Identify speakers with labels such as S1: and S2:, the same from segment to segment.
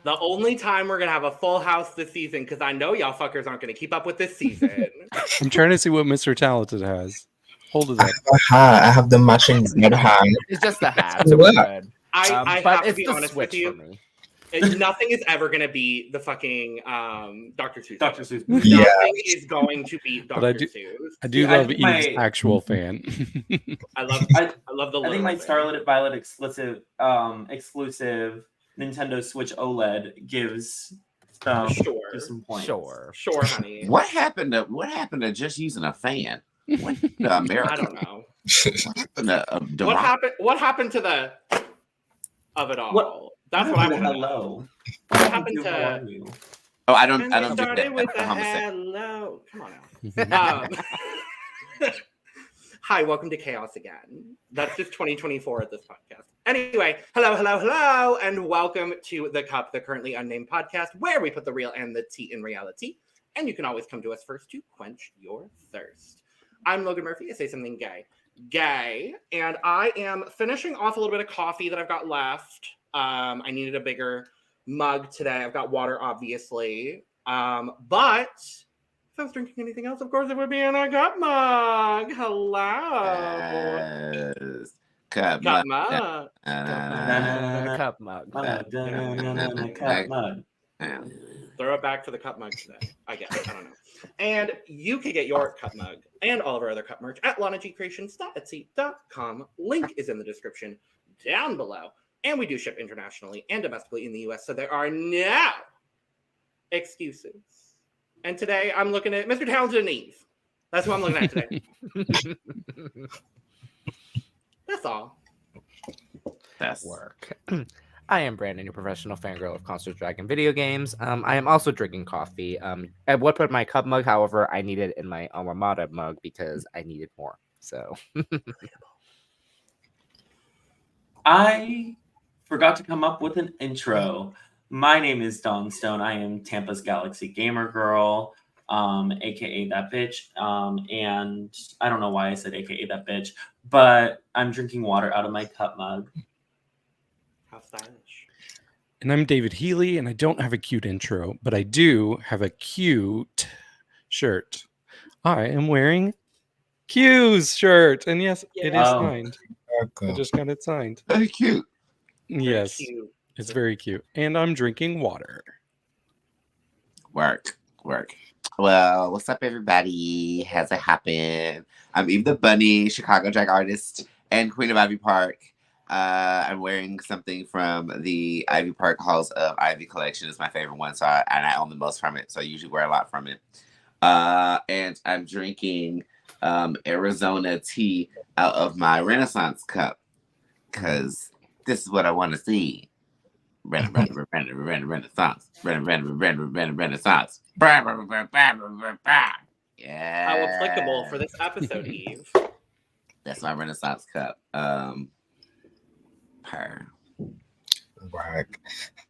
S1: The only time we're going to have a full house this season, because I know y'all fuckers aren't going to keep up with this season.
S2: I'm trying to see what Mr. Talented has. Hold it up.
S3: I have the matching red hat.
S4: It's just the hat, so we're good.
S1: I
S4: but
S1: have to
S4: it's
S1: be
S4: the
S1: honest
S4: switch
S1: with you.
S4: for me.
S1: Nothing is ever going to be the fucking Dr. Seuss.
S5: Dr. Seuss.
S3: Yeah.
S1: Nothing is going to beat Dr. Seuss.
S2: I do love Eve's actual fan.
S1: I love the.
S5: I think my Scarlet Violet exclusive Nintendo Switch OLED gives some points.
S1: Sure, honey.
S6: What happened to just using a fan? What happened to America?
S1: I don't know.
S6: What happened to
S1: what happened to the of it all?
S5: What?
S1: That's what I want to know.
S5: Hello.
S1: What happened to?
S6: Oh, I don't get
S1: Started
S6: that.
S1: with the hello. Come on now. Hi, welcome to Chaos again. That's just 2024 at this podcast. Anyway, hello, and welcome to The Cup, the Currently Unnamed Podcast, where we put the real and the tea in reality. And you can always come to us first to quench your thirst. I'm Logan Murphy. I say something gay. And I am finishing off a little bit of coffee that I've got left. I needed a bigger mug today. I've got water, obviously. But if I was drinking anything else, of course, it would be in a cup mug. Hello.
S6: Cup
S1: mug.
S4: Cup mug.
S1: Throw it back to the cup mug today. I guess. I don't know. And you can get your cup mug and all of our other cup merch at lanagcreations.etsy.com. Link is in the description down below. And we do ship internationally and domestically in the US, so there are no excuses. And today I'm looking at Mr. Talented and Eve. That's who I'm looking at today. That's all.
S6: That's
S4: work. I am Brandon, your professional fangirl of Concert Dragon video games. I am also drinking coffee. I would put my cup mug, however, I need it in my alma mater mug because I needed more. So
S5: I forgot to come up with an intro. My name is Dawn Stone. I am Tampa's Galaxy Gamer Girl, aka that bitch. And I don't know why I said aka that bitch, but I'm drinking water out of my cup mug.
S1: How stylish.
S2: And I'm David Healy, and I don't have a cute intro, but I do have a cute shirt. I am wearing Q's shirt, and yes, it is signed. I just got it signed.
S6: very cute.
S2: Yes,
S1: Very cute.
S2: it's very cute. And I'm drinking water.
S6: Work. Well, what's up, everybody? How's it happen? I'm Eve the Bunny, Chicago drag artist and Queen of Ivy Park. I'm wearing something from the Ivy Park Halls of Ivy collection. It's my favorite one, and I own the most from it, so I usually wear a lot from it. And I'm drinking Arizona tea out of my Renaissance cup because this is what I want to see. Renaissance. Yeah.
S1: How applicable for this episode, Eve.
S6: That's my Renaissance cup.
S3: Work.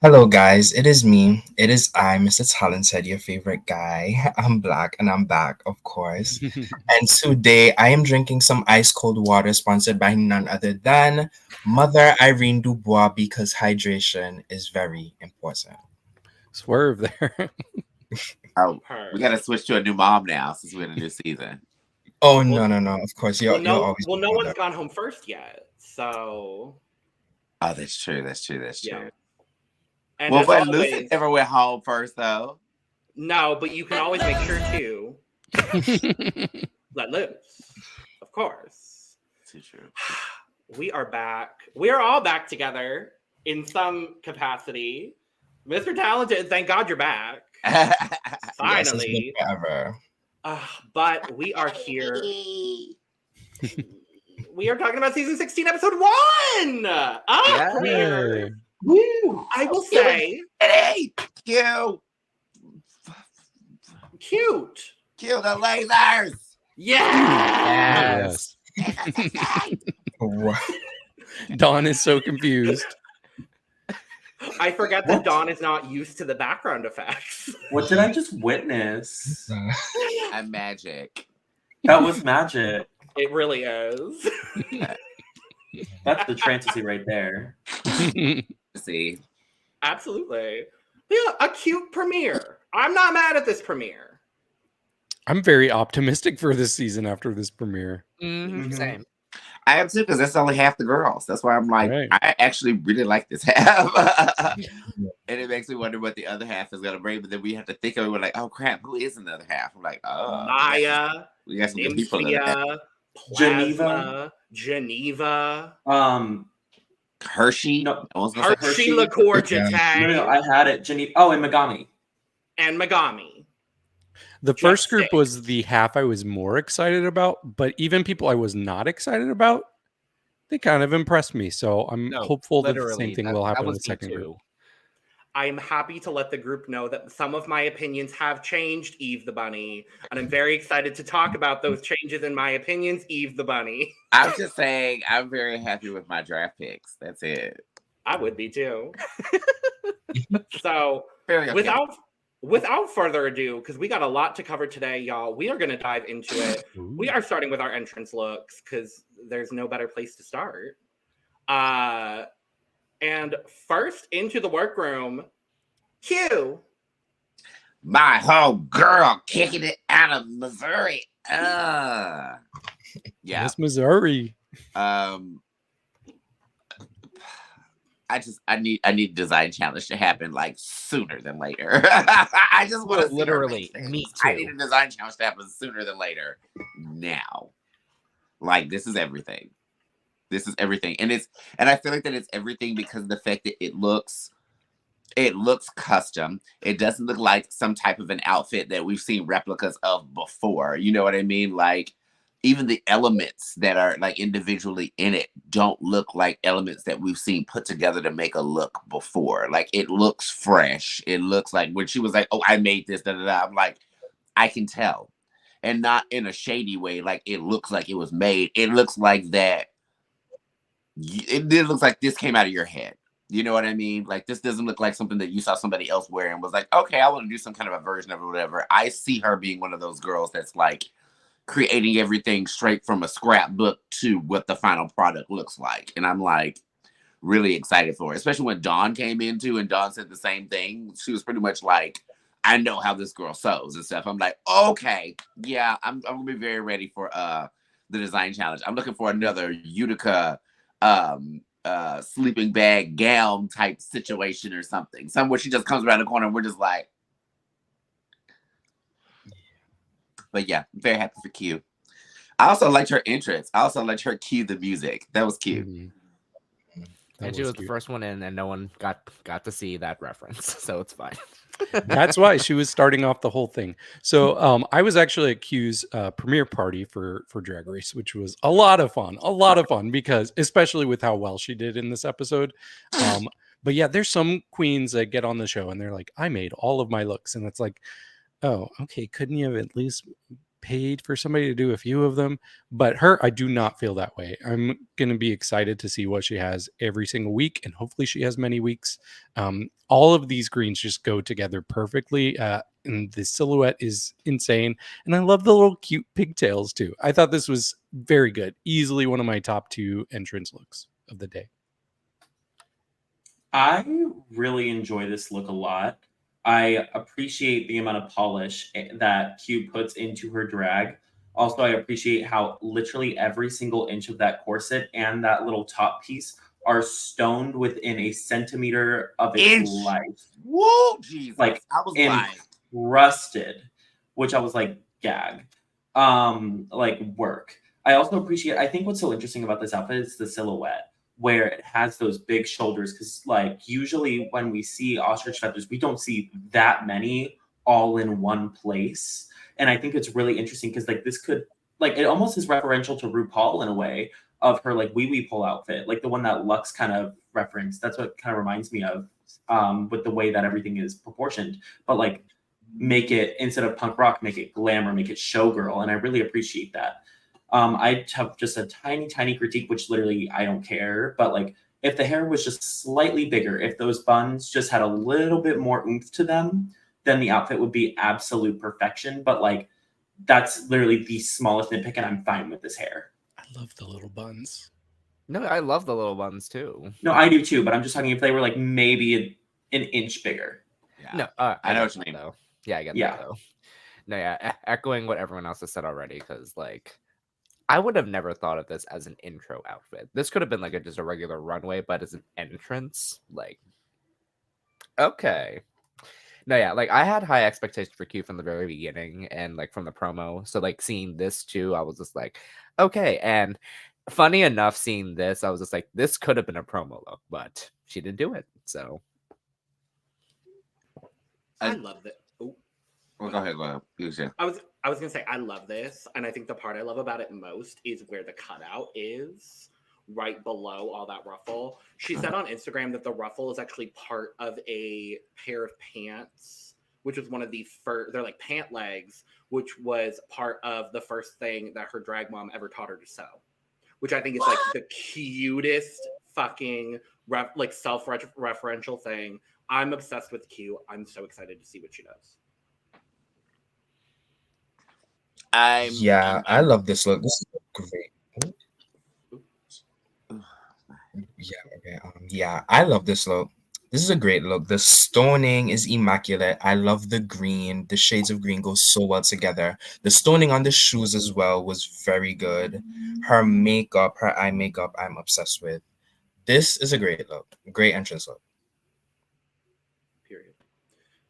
S3: Hello, guys. It is me. It is I, Mr. Talented, your favorite guy. I'm black and I'm back, of course. And today I am drinking some ice cold water sponsored by none other than Mother Irene Dubois because hydration is very important.
S2: Swerve there.
S6: Oh, we got to switch to a new mom now since we're in a new season.
S3: Oh, no. Of course, you're always.
S1: Well, no one's gone home first yet, so.
S6: Oh, that's true.
S1: Yeah. And
S6: Well, but
S1: always,
S6: Lucy never went home first, though.
S1: No, but you can always make sure to let loose. Of course.
S6: Too true.
S1: We are back. We are all back together in some capacity. Mr. Talented, thank God you're back. Finally.
S3: Yes, ever.
S1: But we are here. We are talking about season 16, episode 1.
S2: Yeah.
S1: Woo! I will say, cute.
S6: Cue the lasers.
S1: Yes.
S2: Dawn is so confused.
S1: I forget that Dawn is not used to the background effects.
S5: What did I just witness?
S6: A magic.
S5: That was magic.
S1: It really is.
S5: That's the fantasy right there.
S6: See,
S1: Absolutely. Yeah, a cute premiere. I'm not mad at this premiere.
S2: I'm very optimistic for this season after this premiere.
S4: Same.
S6: I am too, because that's only half the girls. That's why I'm like,
S2: Right.
S6: I actually really like this half. And it makes me wonder what the other half is going to bring. But then we have to think of it. We're like, oh crap, who is in the other half? I'm like, oh,
S1: Mhi'ya,
S6: we got some good people in there.
S1: Mhi'ya,
S5: Geneva.
S1: Geneva,
S6: Hershey.
S5: No,
S6: I was gonna say
S1: Hershey,
S5: Hershey.
S1: Licqour-Jete,
S5: No, I had it. Geneva. Oh, and Megami.
S1: and Megami.
S2: The
S1: Just
S2: first group
S1: six.
S2: was the half I was more excited about, but even people I was not excited about, they kind of impressed me. So I'm hopeful that the same thing will happen in the second group.
S1: I'm happy to let the group know that some of my opinions have changed, Eve the Bunny, and I'm very excited to talk about those changes in my opinions, Eve the Bunny.
S6: I'm just saying, I'm very happy with my draft picks. That's it.
S1: I would be too. So,
S6: Very okay.
S1: without further ado, because we got a lot to cover today, y'all, we are going to dive into it. We are starting with our entrance looks because there's no better place to start. And first into the workroom, Q.
S6: My whole girl kicking it out of Missouri. Yeah.
S2: Yes, Missouri.
S6: I need a design challenge to happen like sooner than later. I just want to
S4: literally me too.
S6: I need a design challenge to happen sooner than later. Now. Like this is everything. This is everything. And I feel like that it's everything because of the fact that it looks custom. It doesn't look like some type of an outfit that we've seen replicas of before. You know what I mean? Like even the elements that are like individually in it don't look like elements that we've seen put together to make a look before. Like it looks fresh. It looks like when she was like, "Oh, I made this," I'm like, I can tell. And not in a shady way. Like it looks like it was made. It looks like that. It looks like this came out of your head. You know what I mean? Like this doesn't look like something that you saw somebody else wear and was like, okay, I want to do some kind of a version of it or whatever. I see her being one of those girls that's like creating everything straight from a scrapbook to what the final product looks like. And I'm like really excited for it, especially when Dawn came into and Dawn said the same thing. She was pretty much like, I know how this girl sews and stuff. I'm like, okay, yeah, I'm gonna be very ready for the design challenge. I'm looking for another Utica sleeping bag gown type situation or something. Somewhere she just comes around the corner and we're just like, but yeah, I'm very happy for Q. I also liked her entrance. I also liked her cue the music. That was cute.
S4: And she was the first one in, and no one got to see that reference, so it's fine.
S2: That's why she was starting off the whole thing. So I was actually at Q's premiere party for Drag Race, which was a lot of fun because especially with how well she did in this episode. But yeah, there's some queens that get on the show and they're like, I made all of my looks, and it's like, oh, okay, couldn't you have at least paid for somebody to do a few of them? But her, I do not feel that way. I'm going to be excited to see what she has every single week, and hopefully she has many weeks. All of these greens just go together perfectly, and the silhouette is insane, and I love the little cute pigtails too. I thought this was very good, easily one of my top 2 entrance looks of the day.
S5: I really enjoy this look a lot. I appreciate the amount of polish that Q puts into her drag. Also, I appreciate how literally every single inch of that corset and that little top piece are stoned within a centimeter of its life.
S6: Whoa, Jesus.
S5: Like,
S6: I was like
S5: rusted, which I was like, gag. Like work. I also appreciate, I think what's so interesting about this outfit is the silhouette, where it has those big shoulders, because like usually when we see ostrich feathers, we don't see that many all in one place. And I think it's really interesting because like this could, like, it almost is referential to RuPaul in a way of her like wee wee pull outfit, like the one that Lux kind of referenced. That's what kind of reminds me of with the way that everything is proportioned. But like make it, instead of punk rock, make it glamour, make it showgirl. And I really appreciate that. I have just a tiny critique, which literally I don't care. But like, if the hair was just slightly bigger, if those buns just had a little bit more oomph to them, then the outfit would be absolute perfection. But like, that's literally the smallest nitpick, and I'm fine with this hair.
S2: I love the little buns.
S4: No, I love the little buns too.
S5: No, I do too. But I'm just talking if they were like maybe an inch bigger.
S6: Yeah.
S4: No,
S6: I know
S4: get
S6: what you
S4: that,
S6: mean.
S4: though. Yeah, I get
S5: Yeah.
S4: that though. No, yeah, echoing what everyone else has said already, because like I would have never thought of this as an intro outfit. This could have been like just a regular runway, but as an entrance, like okay. No, yeah, like I had high expectations for Q from the very beginning and like from the promo. So like seeing this too, I was just like, okay. And funny enough, seeing this, I was just like, this could have been a promo look, but she didn't do it. So
S1: I love that. Oh,
S6: Well, go ahead, Love. You said.
S1: I was gonna say I love this, and I think the part I love about it most is where the cutout is right below all that ruffle. She said on Instagram that the ruffle is actually part of a pair of pants, which was one of the first. They're like pant legs, which was part of the first thing that her drag mom ever taught her to sew. Which I think is like the cutest fucking self-referential thing. I'm obsessed with Q. I'm so excited to see what she does.
S3: I love this look. This is great. Yeah, I love this look. This is a great look. The stoning is immaculate. I love the green. The shades of green go so well together. The stoning on the shoes as well was very good. Her makeup, her eye makeup, I'm obsessed with. This is a great look. Great entrance look.
S1: Period.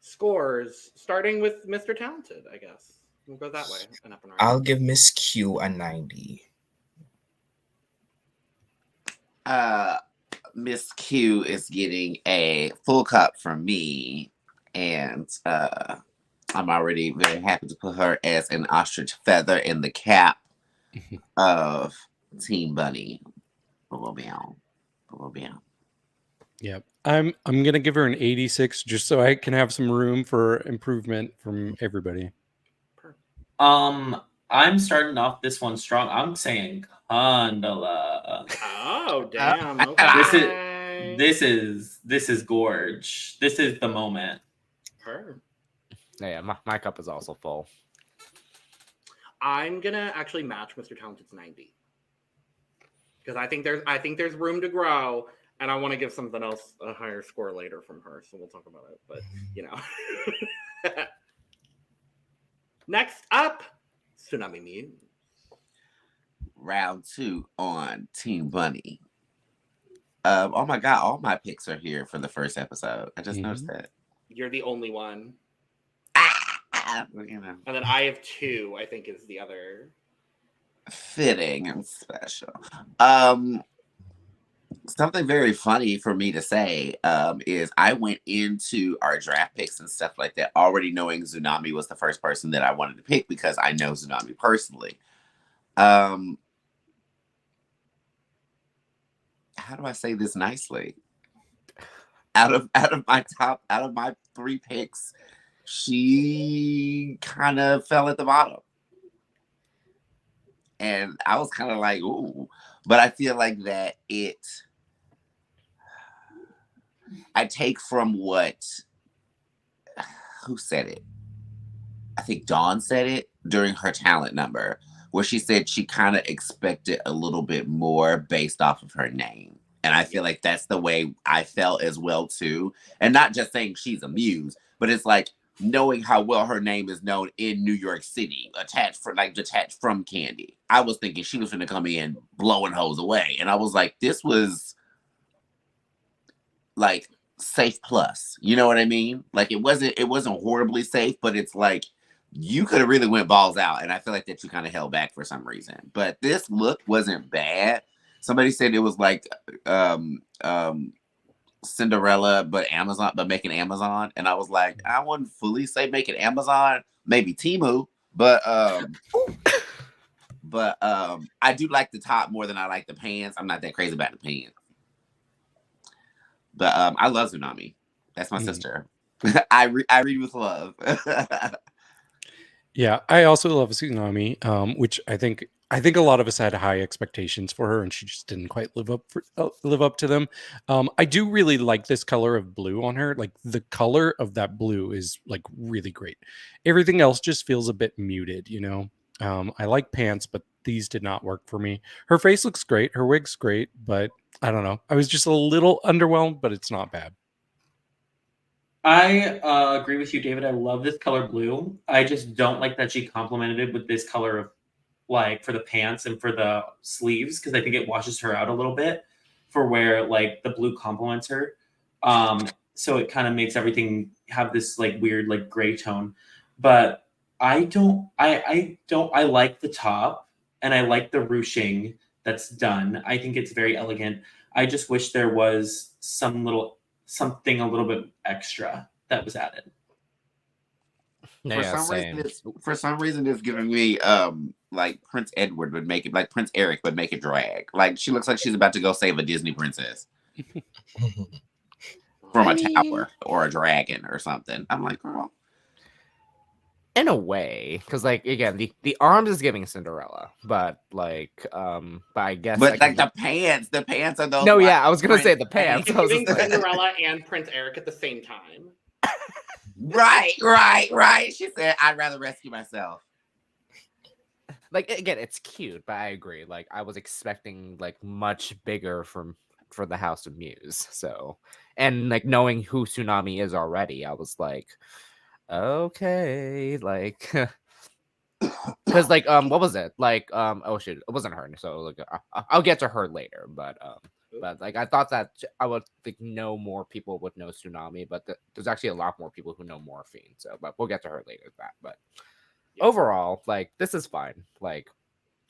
S1: Scores, starting with Mr. Talented, I guess. We'll go that way. And up and around.
S3: I'll give Miss Q a 90.
S6: Miss Q is getting a full cup from me, and I'm already very happy to put her as an ostrich feather in the cap of Team Bunny.
S2: Yep. I'm gonna give her an 86 just so I can have some room for improvement from everybody.
S5: I'm starting off this one strong. I'm saying Condola.
S1: Oh damn! Okay.
S5: This is gorge. This is the moment.
S1: Her.
S4: yeah, my cup is also full.
S1: I'm gonna actually match Mr. Talented's 90 because I think there's room to grow, and I want to give something else a higher score later from her. So we'll talk about it. But you know. Next up, Xunami Muse.
S6: Round 2 on Team Bunny. Oh my god, all my picks are here for the first episode. I just noticed that.
S1: You're the only one.
S6: You know.
S1: And then I have 2, I think is the other.
S6: Fitting and special. Something very funny for me to say is I went into our draft picks and stuff like that already knowing Xunami was the first person that I wanted to pick because I know Xunami personally. How do I say this nicely? Out of my 3 picks, she kind of fell at the bottom. And I was kind of like, ooh. But I feel like that I take from who said it? I think Dawn said it during her talent number, where she said she kind of expected a little bit more based off of her name. And I feel like that's the way I felt as well, too. And not just saying she's a muse, but it's like knowing how well her name is known in New York City, detached from Candy. I was thinking she was going to come in blowing hoes away. And I was like, this was like safe plus. You know what I mean? Like it wasn't horribly safe, but it's like you could have really went balls out. And I feel like that you kind of held back for some reason. But this look wasn't bad. Somebody said it was like Cinderella, but making Amazon. And I was like, I wouldn't fully say making Amazon, maybe Temu, but I do like the top more than I like the pants. I'm not that crazy about the pants. But I love Xunami. That's my sister. I read with love.
S2: Yeah, I also love Xunami, which I think a lot of us had high expectations for her, and she just didn't quite live up to them. I do really like this color of blue on her. Like the color of that blue is like really great. Everything else just feels a bit muted, you know. I like pants, but these did not work for me. Her face looks great, her wig's great, but I don't know. I was just a little underwhelmed, but it's not bad.
S5: I agree with you, David. I love this color blue. I just don't like that she complemented it with this color of like for the pants and for the sleeves because I think it washes her out a little bit for where like the blue complements her. So it kind of makes everything have this like weird like gray tone. But I like the top and I like the ruching that's done. I think it's very elegant. I just wish there was something a little bit extra that was added.
S6: For some reason it's giving me like Prince Edward would make it like Prince Eric would make it drag. Like she looks like she's about to go save a Disney princess from a tower or a dragon or something. I'm like, girl.
S4: In a way, because like again, the arms is giving Cinderella, but like but I guess
S6: but like the pants are those.
S4: No, yeah, I was gonna say the pants.
S1: It's giving Cinderella and Prince Eric at the same time.
S6: Right. She said, "I'd rather rescue myself."
S4: Like again, it's cute, but I agree. Like I was expecting like much bigger for the House of Muse. So, and like knowing who Xunami is already, I was like, okay, like because like what was it like oh shit, it wasn't her. So like I'll get to her later, but like I thought that I would think know more people would know Xunami, but there's actually a lot more people who know Morphine. So, but we'll get to her later. But overall, like this is fine. Like,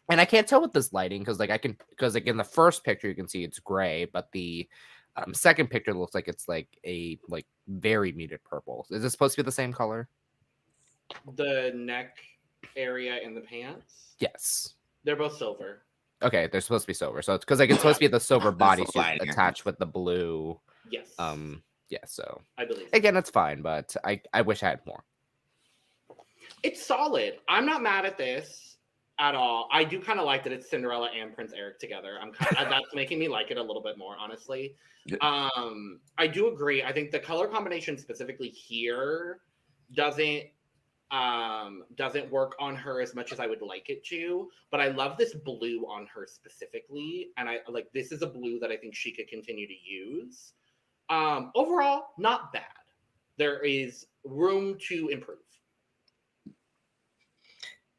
S4: and I can't tell with this lighting because like in the first picture you can see it's gray, but the second picture looks like it's like a like very muted purple. Is this supposed to be the same color?
S1: The neck area and the pants?
S4: Yes.
S1: They're both silver.
S4: Okay, they're supposed to be silver. So it's because like it's supposed to be the silver bodysuit attached with the blue.
S1: Yes.
S4: Yeah, so
S1: I believe
S4: again it's fine, but I wish I had more.
S1: It's solid. I'm not mad at this at all. I do kind of like that it's Cinderella and Prince Eric together. That's making me like it a little bit more, honestly.
S6: Yeah.
S1: I do agree. I think the color combination specifically here doesn't work on her as much as I would like it to, but I love this blue on her specifically, and I like this is a blue that I think she could continue to use. Overall, not bad. There is room to improve.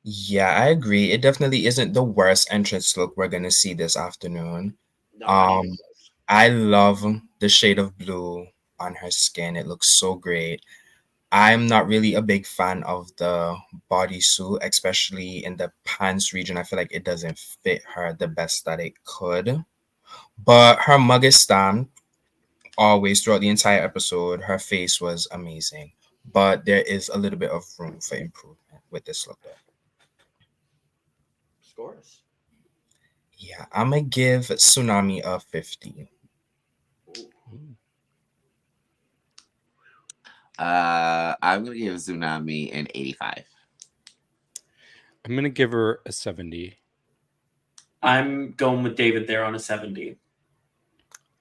S3: Yeah, I agree. It definitely isn't the worst entrance look we're gonna see this afternoon.
S1: No, not even close.
S3: I love the shade of blue on her skin. It looks so great. I'm not really a big fan of the bodysuit, especially in the pants region. I feel like it doesn't fit her the best that it could. But her mug is stamped always throughout the entire episode. Her face was amazing. But there is a little bit of room for improvement with this look.
S1: Scores.
S3: Yeah, I'm going to give Xunami a 50.
S6: I'm gonna give Xunami an 85.
S2: I'm gonna give her a 70.
S5: I'm going with David there on a 70.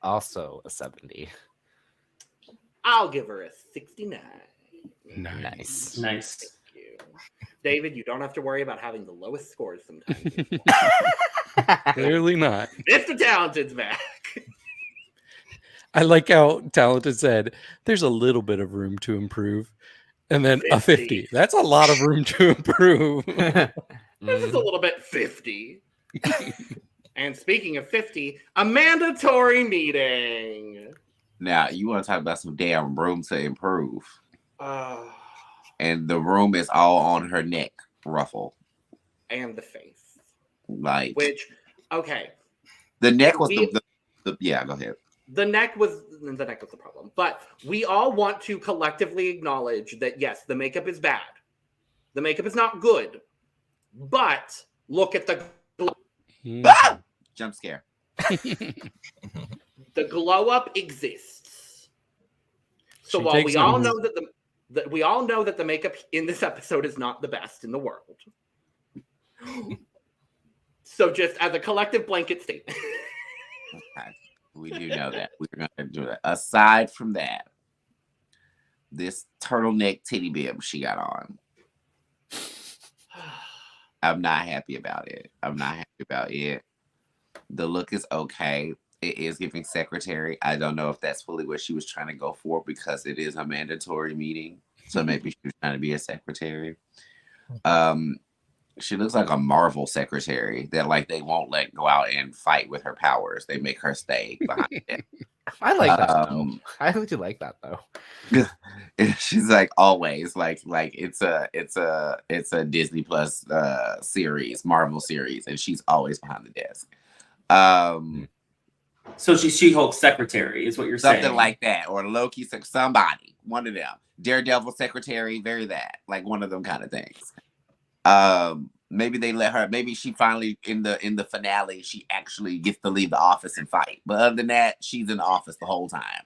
S4: Also a 70.
S1: I'll give her a 69.
S4: Nice.
S1: Thank you. David, you don't have to worry about having the lowest scores sometimes.
S2: Clearly not.
S1: Mr. Talented's back.
S2: I like how Talented said there's a little bit of room to improve. And then
S1: 50.
S2: a 50. That's a lot of room to improve.
S1: This is a little bit 50. And speaking of 50, a mandatory meeting.
S6: Now, you want to talk about some damn room to improve. And the room is all on her neck ruffle.
S1: And the face.
S6: Like,
S1: which, okay.
S6: The neck was yeah, go ahead.
S1: The neck was the problem. But we all want to collectively acknowledge that, yes, the makeup is bad. The makeup is not good. But look at the glow.
S6: Ah! Jump scare.
S1: The glow up exists. So while we all know that the makeup in this episode is not the best in the world. So just as a collective blanket statement.
S6: Okay. We do know that. We're going to do that. Aside from that, this turtleneck titty bib she got on, I'm not happy about it. The look is okay. It is giving secretary. I don't know if that's fully what she was trying to go for because it is a mandatory meeting. So maybe she was trying to be a secretary. She looks like a Marvel secretary that like they won't let go out and fight with her powers. They make her stay behind it.
S4: I like that though. I really do like that though.
S6: She's like always like it's a Disney Plus series, Marvel series, and she's always behind the desk.
S5: So she's She-Hulk's secretary, is what you're saying.
S6: Something like that, or Loki, somebody, one of them. Daredevil secretary, very that, like one of them kind of things. Maybe they let her. Maybe she finally in the finale, she actually gets to leave the office and fight. But other than that, she's in the office the whole time.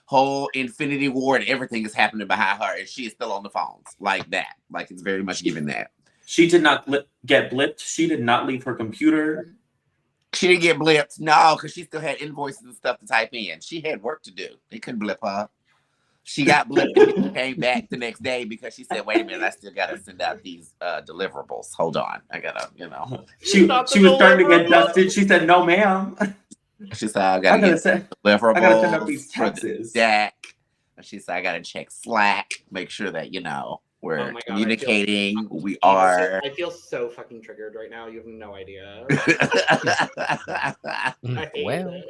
S6: Whole Infinity War and everything is happening behind her, and she is still on the phones like that. Like it's very much given that.
S5: She did not get blipped. She did not leave her computer.
S6: She didn't get blipped. No, because she still had invoices and stuff to type in. She had work to do. They couldn't blip her. She got blipped and she came back the next day because she said, wait a minute, I still got to send out these deliverables. Hold on. I got to,
S5: She was starting to get dusted. She said, no, ma'am.
S6: She said, I got to get deliverables.
S5: I got to send up these taxes.
S6: She said, I got to check Slack, make sure that, we're
S1: God,
S6: communicating. I
S1: feel so fucking triggered right now. You have no idea. I hate it.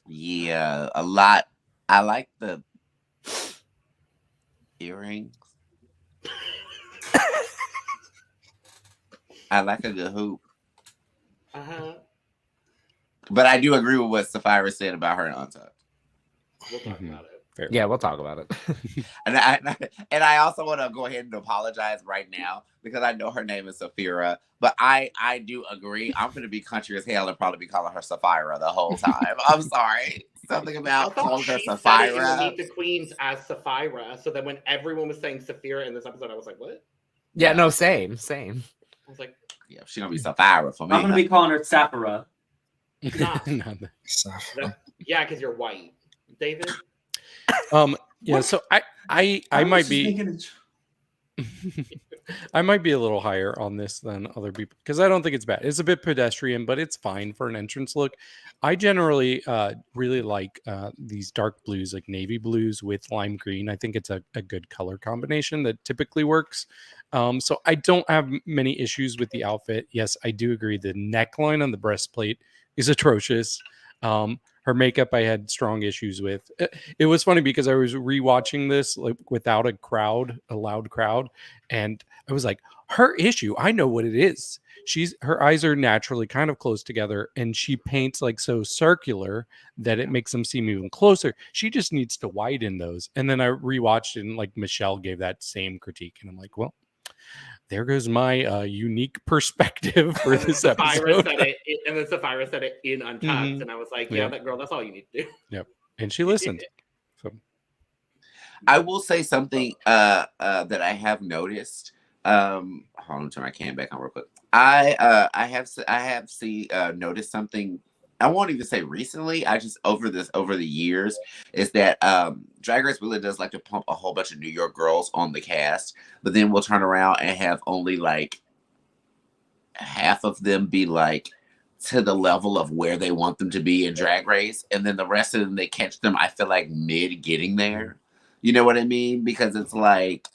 S6: Yeah, a lot. I like the earrings. I like a good hoop. But I do agree with what Sapphira said about her and Untucked.
S1: We'll talk about it.
S4: Yeah, we'll talk about it.
S6: and I also want to go ahead and apologize right now because I know her name is Sapphira, but I do agree. I'm going to be country as hell and probably be calling her Sapphira the whole time. I'm sorry. Something about calling her Sapphira.
S1: Meet the Queens as Sapphira. So that when everyone was saying Sapphira in this episode, I was like, what?
S4: Yeah, no, same.
S1: I was like,
S6: yeah, she's going to be Sapphira for me.
S5: I'm going to be calling her Sapphira.
S1: Yeah, because you're white. David?
S2: Yeah, so I might be I might be a little higher on this than other people because I don't think it's bad. It's a bit pedestrian, but it's fine for an entrance look. I generally really like these dark blues, like navy blues with lime green. I think it's a good color combination that typically works. So I don't have many issues with the outfit. Yes, I do agree. The neckline on the breastplate is atrocious. Her makeup I had strong issues with. It was funny because I was rewatching this like without a loud crowd, and I was like, her issue, I know what it is. Her eyes are naturally kind of close together, and she paints like so circular that it makes them seem even closer. She just needs to widen those. And then I rewatched it, and like Michelle gave that same critique, and I'm like, well, there goes my unique perspective for this episode.
S1: And then Sapphira said it in Untucked, and I was like, yeah, that girl, that's all you need to do.
S2: Yep. And she listened. So
S6: I will say something that I have noticed. Hold on, turn my cam back on real quick. I have noticed something. I won't even say recently. I just over the years is that Drag Race really does like to pump a whole bunch of New York girls on the cast, but then we'll turn around and have only like half of them be like to the level of where they want them to be in Drag Race, and then the rest of them they catch them. I feel like mid getting there. You know what I mean? Because it's like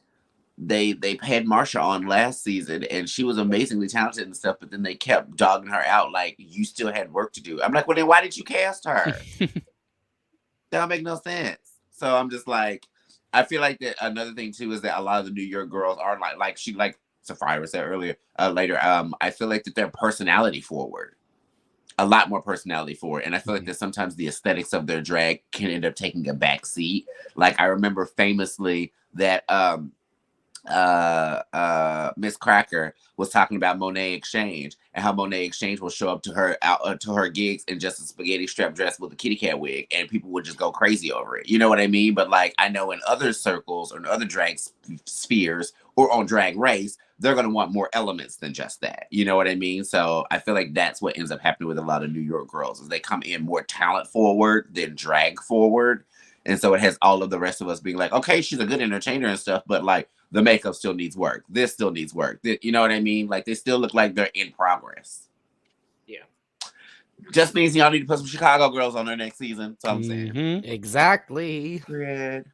S6: they had Marsha on last season and she was amazingly talented and stuff, but then they kept dogging her out like you still had work to do. I'm like, well then why did you cast her? That don't make no sense. So I'm just like, I feel like that another thing too is that a lot of the New York girls are like Sapphira said earlier, later. I feel like that they're personality forward. A lot more personality forward. And I feel like that sometimes the aesthetics of their drag can end up taking a back seat. Like I remember famously that Miss Cracker was talking about Monet Exchange and how Monet Exchange will show up to her gigs in just a spaghetti strap dress with a kitty cat wig, and people would just go crazy over it. You know what I mean? But like I know in other circles or in other drag spheres or on Drag Race, they're gonna want more elements than just that. You know what I mean? So I feel like that's what ends up happening with a lot of New York girls is they come in more talent forward than drag forward. And so it has all of the rest of us being like, okay, she's a good entertainer and stuff, but like the makeup still needs work. This still needs work. You know what I mean? Like they still look like they're in progress.
S1: Yeah.
S6: Just means y'all need to put some Chicago girls on there next season. That's all I'm saying.
S2: Mhm.
S4: Exactly.
S6: Period.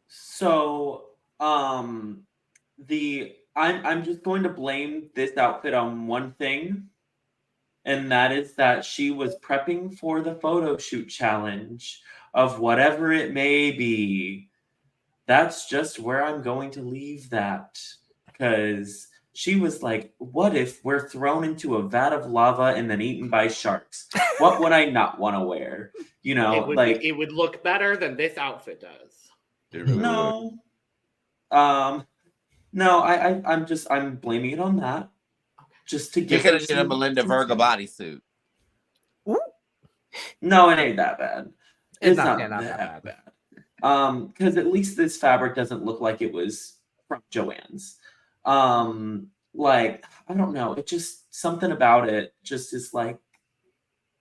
S5: So, I'm just going to blame this outfit on one thing, and that is that she was prepping for the photo shoot challenge of whatever it may be. That's just where I'm going to leave that, because she was like, what if we're thrown into a vat of lava and then eaten by sharks? What would I not want to wear? You know,
S1: it would look better than this outfit does.
S5: no. No, I'm blaming it on that. Just to
S6: You
S5: give
S6: could
S5: her
S6: have did a Melinda Virga bodysuit.
S5: No, it ain't that bad. It's not
S4: that
S5: that
S4: bad.
S5: bad. Because at least this fabric doesn't look like it was from Joann's. Like, I don't know. It just, something about it just is like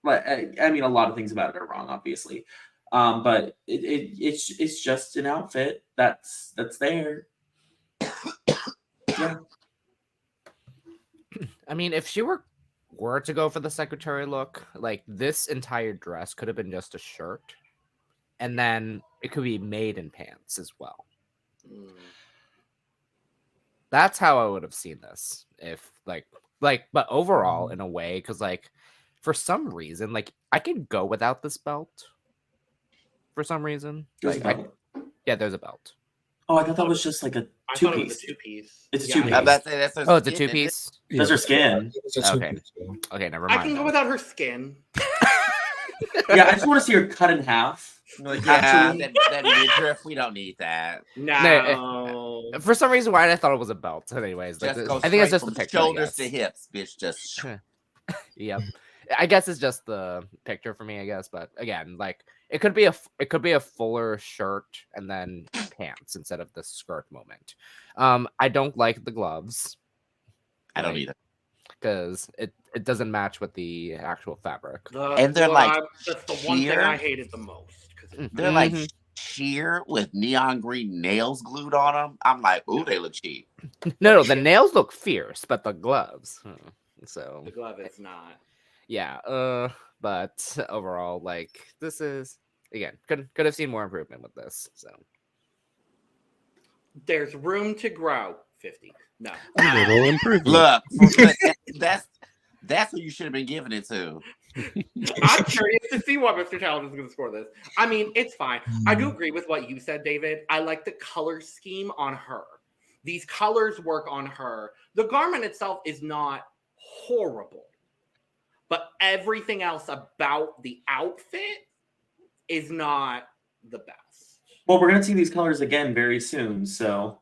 S5: I mean, a lot of things about it are wrong, obviously. But it's just an outfit that's there. Yeah.
S4: I mean, if she were to go for the secretary look, like this entire dress could have been just a shirt, and then it could be made in pants as well. That's how I would have seen this. If but overall, in a way, because like for some reason, like I could go without this belt. For some reason,
S5: There's a belt?
S4: There's a belt.
S5: Oh, I thought that was just like a
S1: I thought it was
S5: two-piece.
S1: a two-piece.
S5: It's a
S1: Yeah.
S5: two-piece.
S6: I'm about to say that's her
S4: Oh, it's a
S6: skin, isn't it?
S4: two-piece.
S5: That's her skin.
S3: It's a
S4: Okay.
S3: two-piece, yeah.
S4: Okay, never
S1: I
S4: mind.
S1: can go
S4: then.
S1: without her skin.
S5: Yeah, I just want to see her cut in half. Like,
S6: Yeah,
S5: actually,
S6: that midriff, we don't need that.
S1: No.
S4: For some reason, why I thought it was a belt. Anyways, like,
S6: Just go
S4: I think it's
S6: straight
S4: just the
S6: from
S4: picture. I
S6: shoulders
S4: guess.
S6: to hips, bitch. Just
S4: Yep. I guess it's just the picture for me, I guess. But again, like it could be a fuller shirt and then pants instead of the skirt moment. I don't like the gloves.
S6: I don't either.
S4: Because it doesn't match with the actual fabric.
S6: And they're like
S1: that's the one thing
S6: sheer.
S1: I hated the most.
S6: They're like sheer with neon green nails glued on them. I'm like, ooh, they look cheap.
S4: No, the nails look fierce, but the gloves. So
S1: The glove is not.
S4: yeah. But overall, like this is again could have seen more improvement with this. So
S1: There's room to grow. 50. No.
S2: A little improvement.
S6: Look, that's who you should have been giving it to.
S1: I'm curious to see what Mr. Challenge is going to score this. I mean, it's fine. I do agree with what you said, David. I like the color scheme on her. These colors work on her. The garment itself is not horrible, but everything else about the outfit is not the best.
S5: well, we're gonna see these colors again very soon, so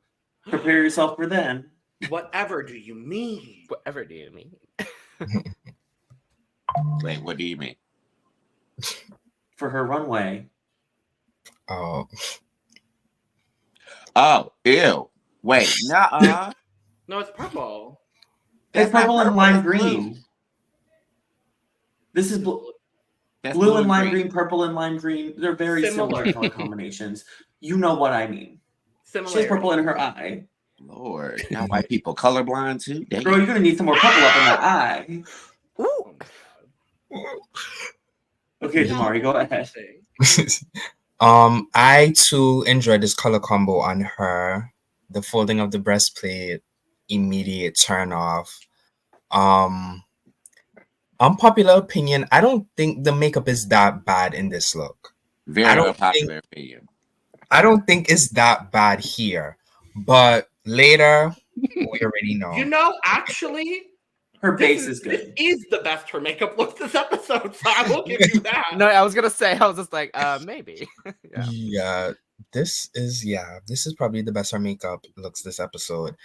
S5: prepare yourself for then.
S1: Whatever do you mean?
S4: whatever do you mean?
S6: Wait, what do you mean?
S5: For her runway.
S3: Oh,
S6: Oh, ew. Wait, nuh-uh.
S1: No, it's purple.
S5: It's
S6: That's not
S5: purple and
S6: purple,
S5: lime
S6: it's blue.
S5: green. This is blue
S6: That's
S5: and lime green, purple and lime green. They're very similar
S1: Similar.
S5: color combinations. You know what I mean. She has
S1: Similar.
S5: purple in her eye.
S6: Lord, now white people colorblind too. Dang.
S5: Girl, you're gonna need some more purple up in that eye.
S1: Ooh.
S5: Okay, Damari, go ahead.
S3: I too enjoyed this color combo on her. The folding of the breastplate, immediate turn off. Unpopular opinion, I don't think the makeup is that bad in this look.
S6: Very
S3: I don't
S6: unpopular opinion.
S3: I don't think it's that bad here, but later we already know.
S1: You know, actually,
S5: Her base
S1: this
S5: is good.
S1: This is the best her makeup looks this episode, so I will give you that.
S4: No, I was gonna say I was just like maybe.
S3: Yeah, this is probably the best her makeup looks this episode.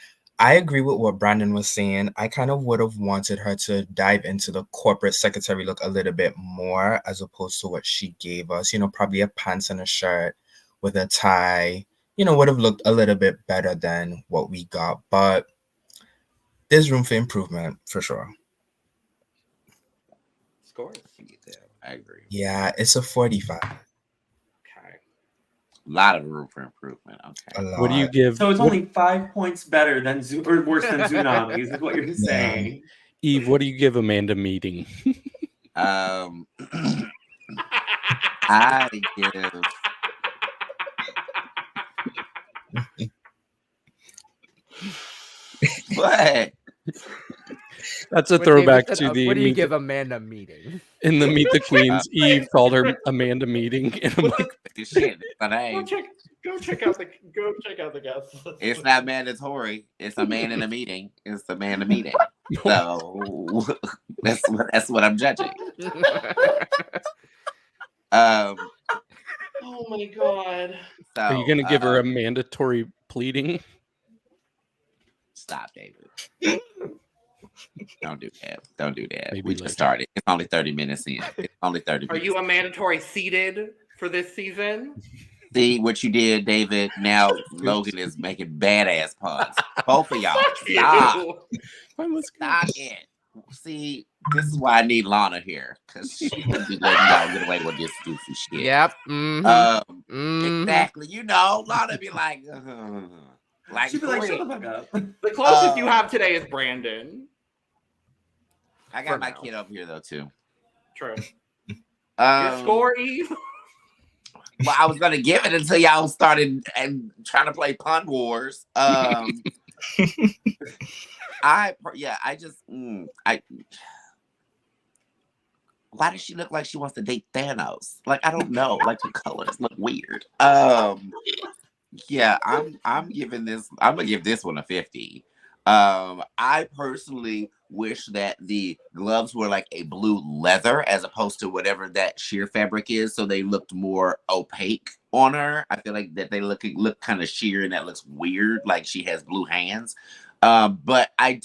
S3: I agree with what Brandon was saying. I kind of would have wanted her to dive into the corporate secretary look a little bit more as opposed to what she gave us. You know, probably a pants and a shirt with a tie, you know, would have looked a little bit better than what we got. But there's room for improvement for sure.
S1: Scores.
S6: I agree.
S3: Yeah, it's a 45.
S1: Okay.
S6: A lot of room for improvement. Okay.
S3: A lot.
S2: What do you give?
S5: So it's only 5 points better than or worse than Xunami's, is what you're saying.
S2: Eve, what do you give Amanda meeting?
S6: I give. What?
S2: That's a
S4: When
S2: throwback
S4: David said,
S2: to the
S4: what do you
S2: Meet
S4: give Amanda meeting?
S2: in the Meet the Queens. Eve called her Amanda meeting, and I'm like,
S6: This shit. But
S1: Go check out the guest list.
S6: it's not mandatory. It's a man in a meeting. It's a man in a meeting. So that's what I'm judging.
S1: Oh my god.
S6: So,
S2: are you going to give her a mandatory pleading?
S6: Stop, David. Don't do that. Don't do that.
S2: Maybe
S6: We just
S2: later.
S6: started. It's only 30 minutes in. It's only 30
S1: Are
S6: minutes.
S1: you a mandatory seated for this season?
S6: See what you did, David? Now Logan is making badass puns. Both of y'all.
S1: Fuck
S6: Stop.
S1: you.
S6: Stop it. See, this is why I need Lana here. Because she would be letting y'all get away with this goofy shit.
S4: Yep.
S6: Exactly. You know, Lana be like, like,
S5: She'd be like, shut the
S6: quick.
S5: fuck up.
S1: The closest you have today is Brandon.
S6: I
S1: For
S6: got my
S1: now.
S6: kid over here though too.
S1: True. Your score, Eve?
S6: Well, I was gonna give it until y'all started and trying to play pun wars. I why does she look like she wants to date Thanos? Like, I don't know. Like, the colors look weird. Yeah, I'm giving this. I'm gonna give this one a 50. I personally wish that the gloves were like a blue leather as opposed to whatever that sheer fabric is, so they looked more opaque on her. I feel like that they look kind of sheer and that looks weird, like she has blue hands. But I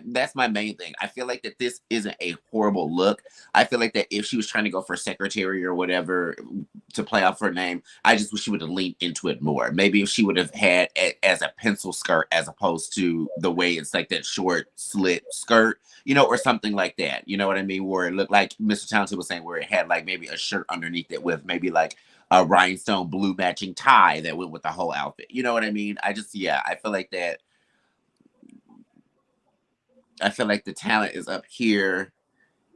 S6: that's my main thing. I feel like that this isn't a horrible look. I feel like that if she was trying to go for secretary or whatever to play off her name, I just wish she would have leaned into it more. Maybe if she would have had it as a pencil skirt as opposed to the way it's like that short slit skirt, you know, or something like that. You know what I mean? Where it looked like Mr. Townsend was saying, where it had like maybe a shirt underneath it with maybe like a rhinestone blue matching tie that went with the whole outfit. You know what I mean? I feel like that. I feel like the talent is up here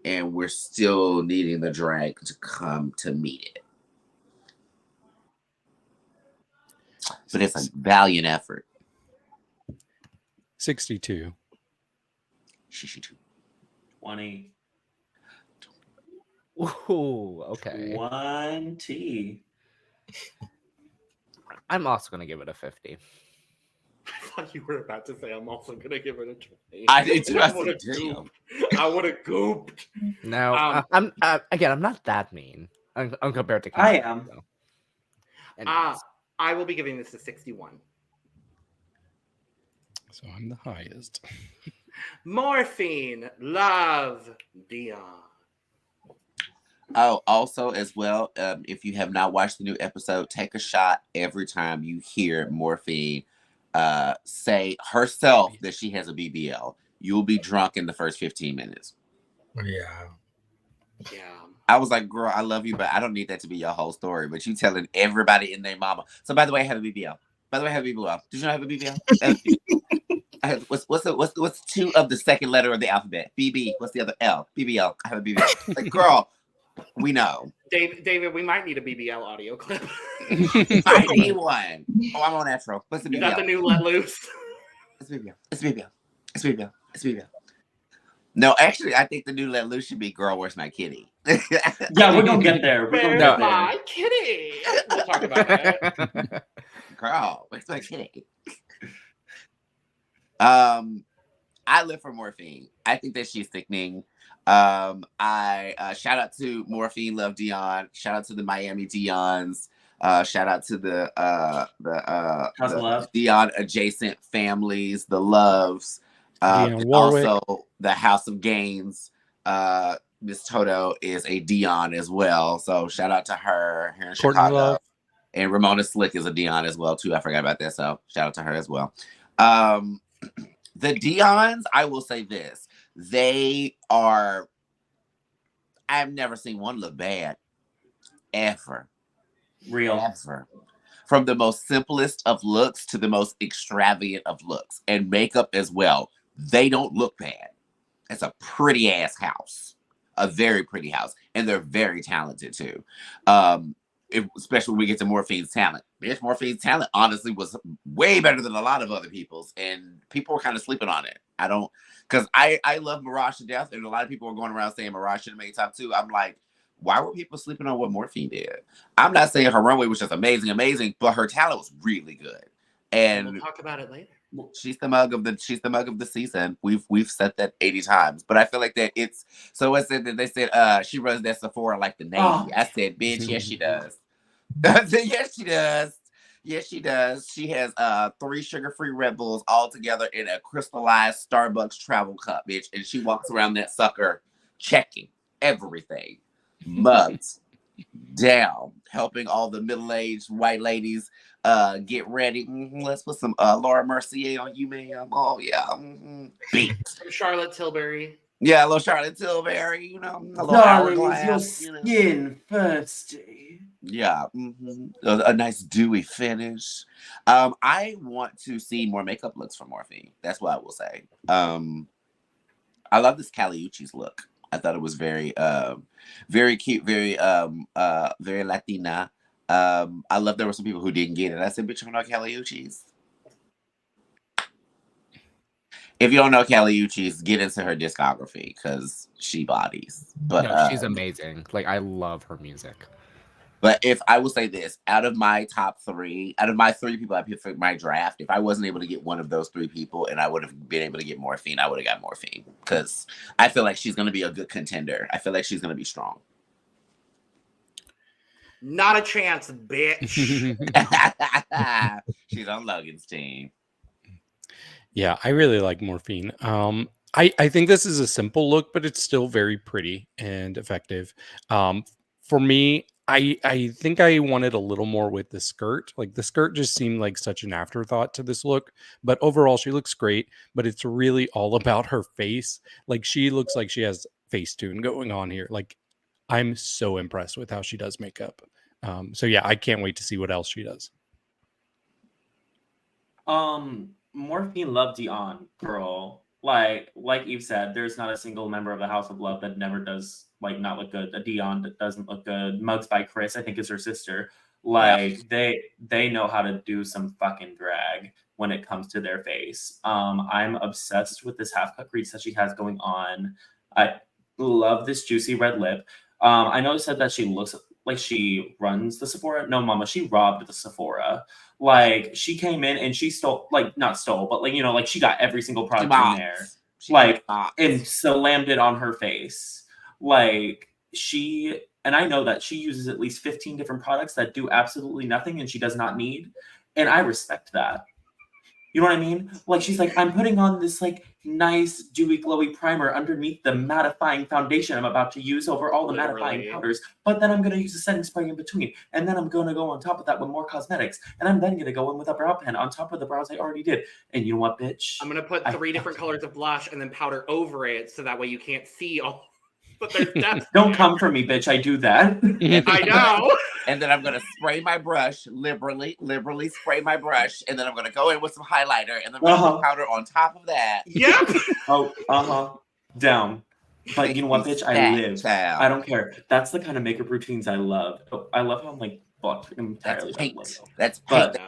S6: and we're still needing the drag to come to meet it. But it's a valiant effort.
S2: 62.
S5: 20.
S4: Ooh, okay.
S5: 20.
S4: I'm also gonna give it a 50.
S1: I thought you were about to say I'm also gonna give it a 20.
S6: I did too. I
S1: would have
S6: said, damn.
S1: gooped. I would have gooped.
S4: No, I'm not that mean. I'm compared to
S5: I
S4: Kendall,
S5: am.
S4: though. Anyways.
S1: I will be giving this a 61.
S2: So I'm the highest.
S1: Morphine, love, Dion.
S6: Oh, also as well, if you have not watched the new episode, take a shot every time you hear Morphine say herself that she has a BBL. You'll be drunk in the first 15 minutes.
S3: Yeah.
S6: I was like, girl, I love you, but I don't need that to be your whole story. But you telling everybody and their mama. So by the way, I have a BBL. By the way, I have a BBL. Did you know I have a BBL? What's two of the second letter of the alphabet? BB. What's the other L? BBL. I have a BBL. Like, girl, we know.
S1: David, we might need a BBL audio clip.
S6: I need one. Oh, I'm on Afro. What's the BBL?
S1: You got the new Let Loose.
S6: It's BBL. It's BBL. It's BBL. It's BBL. No, actually, I think the new Let Loose should be Girl, Where's My Kitty?
S5: Yeah, we're gonna get there. We're gonna
S1: Where's
S5: get there.
S1: my kitty? We'll talk about that.
S6: Girl, where's my kitty? I live for Morphine. I think that she's sickening. I shout out to Morphine, love Dion. Shout out to the Miami Dions. Shout out to the Dion adjacent families, the Loves. And also the House of Gaines. Miss Toto is a Dion as well. So shout out to her here in Chicago.
S2: Love.
S6: And Ramona Slick is a Dion as well, too. I forgot about that. So shout out to her as well. The Dions, I will say this. They are, I've never seen one look bad. Ever.
S5: Real.
S6: Ever. From the most simplest of looks to the most extravagant of looks. And makeup as well. They don't look bad. It's a pretty ass house, a very pretty house, and they're very talented too. Especially when we get to Morphine's talent. Bitch, Morphine's talent honestly was way better than a lot of other people's, and people were kind of sleeping on it. Because I love Mirage to death, and a lot of people are going around saying Mirage should have made top 2. I'm like, why were people sleeping on what Morphine did? I'm not saying her runway was just amazing, but her talent was really good. And
S1: we'll talk about it later.
S6: She's the mug of the season. We've said that 80 times, but I feel like that it's so. I said that they said she runs that Sephora like the Navy. I said, bitch, yes she does. I said, yes she does. Yes she does. She has 3 sugar-free Red Bulls all together in a crystallized Starbucks travel cup, bitch, and she walks around that sucker checking everything, mugs down, helping all the middle-aged white ladies get ready. Let's put some Laura Mercier on you, ma'am. Oh yeah, beat
S1: From Charlotte Tilbury.
S6: Yeah, a little Charlotte Tilbury, you know, a little
S5: Darling,
S6: hourglass,
S5: is your skin thirsty?
S6: Yeah, a nice dewy finish. I want to see more makeup looks from Morphine. That's what I will say. I love this Caliucci's look. I thought it was very cute, very Latina. I love there were some people who didn't get it. I said, bitch, you don't know Caliucci's? If you don't know Caliucci's, get into her discography because she bodies. But
S4: no, she's amazing. Like, I love her music.
S6: But if I will say this, out of my 3 people I picked for my draft, if I wasn't able to get one of those 3 people and I would have been able to get Morphine, I would have got Morphine because I feel like she's going to be a good contender. I feel like she's going to be strong.
S1: Not a chance, bitch.
S6: She's on Logan's team.
S2: Yeah, I really like Morphine. I think this is a simple look, but it's still very pretty and effective. For me, I think I wanted a little more with the skirt. Like the skirt just seemed like such an afterthought to this look, but overall she looks great, but it's really all about her face. Like she looks like she has Facetune going on here. Like I'm so impressed with how she does makeup. So yeah, I can't wait to see what else she does.
S5: Morphine loved Dion, girl. Like Eve said, there's not a single member of the House of Love that never does not look good. A Dion that doesn't look good. Mugs by Chris, I think, is her sister. Like they know how to do some fucking drag when it comes to their face. I'm obsessed with this half cut crease that she has going on. I love this juicy red lip. I know it said that she looks like she runs the Sephora. No, mama, she robbed the Sephora. Like she came in and she stole, not stole, but she got every single product in there. And slammed it on her face. And I know that she uses at least 15 different products that do absolutely nothing and she does not need. And I respect that. You know what I mean? She's like, I'm putting on this nice dewy glowy primer underneath the mattifying foundation I'm about to use over all the mattifying powders, but then I'm going to use a setting spray in between, and then I'm going to go on top of that with more cosmetics, and I'm then going to go in with a brow pen on top of the brows I already did. And you know what, bitch?
S1: I'm going to put 3 different colors of blush and then powder over it so that way you can't see all. But there's depth.
S5: Don't come for me, bitch. I do that.
S1: I know.
S6: And then I'm going to spray my brush, liberally spray my brush. And then I'm going to go in with some highlighter and then put powder on top of that.
S1: Yep.
S5: Down. But you know what, bitch? I live. I don't care. That's the kind of makeup routines I love. I love how I'm blocked entirely.
S6: That's paint. That's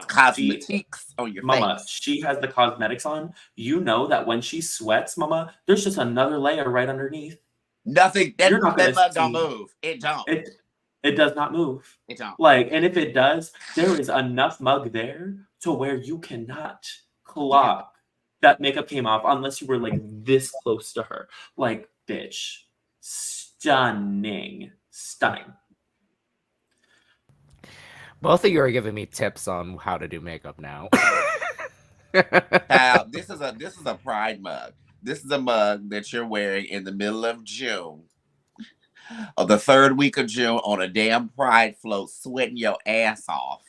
S6: cosmetics on your
S5: mama,
S6: face.
S5: She has the cosmetics on. You know that when she sweats, mama, there's just another layer right underneath.
S6: Nothing. That mug don't move. It don't.
S5: It does not move.
S6: It don't.
S5: And if it does, there is enough mug there to where you cannot clock that makeup came off unless you were this close to her. Bitch. Stunning.
S4: Both of you are giving me tips on how to do makeup now.
S6: This is a pride mug. This is a mug that you're wearing in the middle of June, of the 3rd week of June, on a damn pride float, sweating your ass off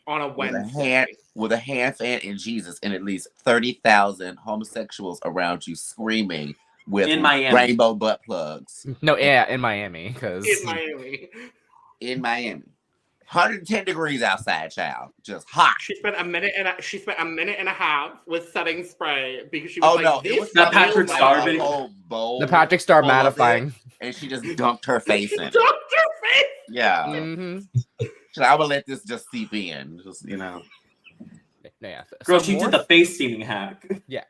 S1: on a Wednesday
S6: with a hand fan and Jesus, and at least 30,000 homosexuals around you screaming with rainbow butt plugs.
S4: No, yeah, in Miami, because
S1: in Miami.
S6: 110 degrees outside, child. Just hot.
S1: She spent a minute and a half with setting spray because she was
S6: It was
S5: That Patrick Star video.
S6: whole bowl
S4: The Patrick Star
S6: full of it,
S4: mattifying.
S6: and she just dunked her face in it.
S1: Dunked her face.
S6: Yeah.
S4: Mm-hmm.
S6: She's like, I will let this just seep in. Just,
S4: Yeah.
S5: Girl,
S4: So
S5: she did the face steaming hack.
S4: Yeah.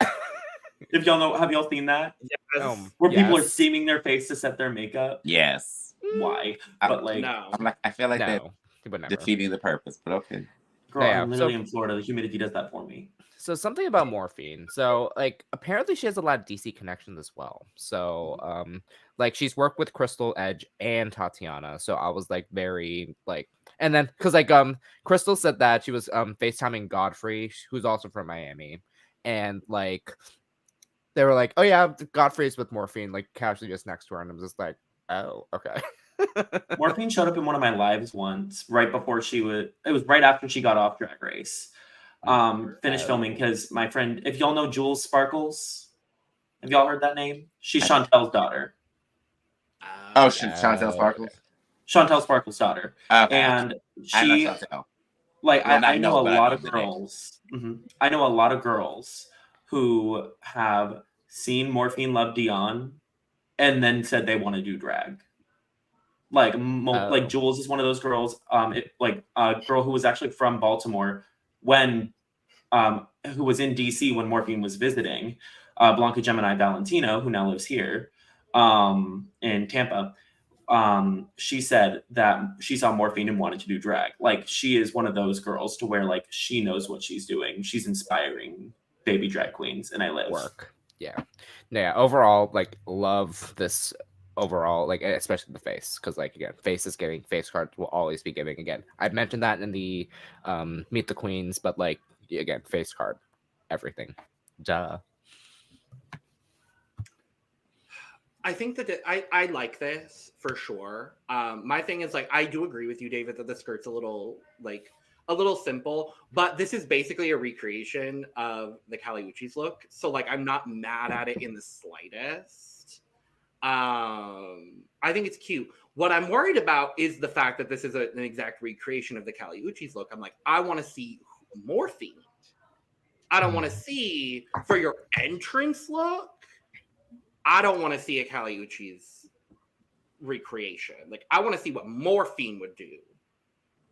S5: If y'all know, have y'all seen that?
S1: Yes.
S5: Where people are
S4: Yes.
S5: steaming their face to set their makeup.
S6: Yes.
S5: Why?
S6: I-
S5: But like,
S1: No.
S6: I'm like, I feel like that
S4: No. But never.
S6: defeating the purpose, but okay.
S5: girl,
S4: Yeah,
S5: I'm literally in Florida. The humidity does that for me.
S4: So something about Morphine. So like apparently she has a lot of DC connections as well. So like she's worked with Cristal, Edge, and Tatiana. So I was like very like, and then because like Cristal said that she was FaceTiming Godfrey, who's also from Miami, and like they were like, oh yeah, Godfrey's with Morphine, like casually just next to her, and I'm just like, oh okay.
S5: Morphine showed up in one of my lives once, right before it was right after she got off Drag Race. Finished filming because my friend, if y'all know Jules Sparkles, have y'all heard that name? She's Chantel's daughter.
S6: Oh, Chantel Sparkles?
S5: Chantel Sparkles' daughter.
S6: Okay.
S5: And
S6: I know
S5: she,
S6: Chantel.
S5: like,
S6: Well,
S5: I know a
S6: but I
S5: lot
S6: know
S5: of
S6: the name.
S5: girls. I know a lot of girls who have seen Morphine love Dion and then said they want to do drag. Like, like Jules is one of those girls. Like a girl who was actually from Baltimore when, who was in DC when Morphine was visiting, Blanca Gemini Valentino, who now lives here, in Tampa. She said that she saw Morphine and wanted to do drag. Like, she is one of those girls to where like she knows what she's doing. She's inspiring baby drag queens, and I live.
S4: Work. Yeah. Overall, like love this. Overall, like especially the face, because like again, face is giving. Face cards will always be giving. Again, I've mentioned that in the Meet the Queens, but like again, face card, everything. Duh.
S1: I think that I like this for sure. My thing is like I do agree with you, David, that the skirt's a little simple, but this is basically a recreation of the Caliucci's look. So like I'm not mad at it in the slightest. I think it's cute. What I'm worried about is the fact that this is an exact recreation of the Caliucci's look. I'm like, I want to see Morphine. I don't want to see for your entrance look. I don't want to see a Caliucci's recreation. Like, I want to see what Morphine would do.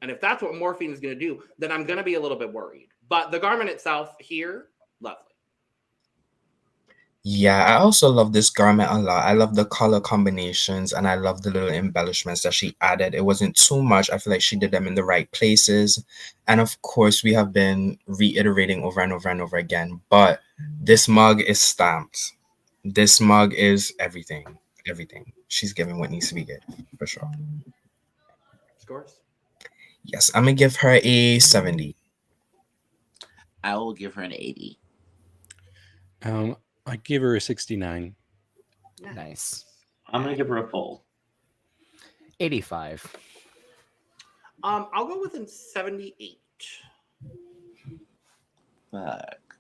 S1: And if that's what Morphine is going to do, then I'm going to be a little bit worried. But the garment itself here, lovely.
S3: Yeah, I also love this garment a lot. I love the color combinations and I love the little embellishments that she added. It wasn't too much. I feel like she did them in the right places. And of course, we have been reiterating over and over and over again, but this mug is stamped. This mug is everything. Everything. She's giving what needs to be good, for sure.
S1: Scores?
S3: Yes, I'm going to give her a 70.
S6: I will give her an 80.
S2: I give her a 69.
S4: Nice.
S5: I'm gonna give her a full
S4: 85.
S1: I'll go with a 78.
S6: Fuck.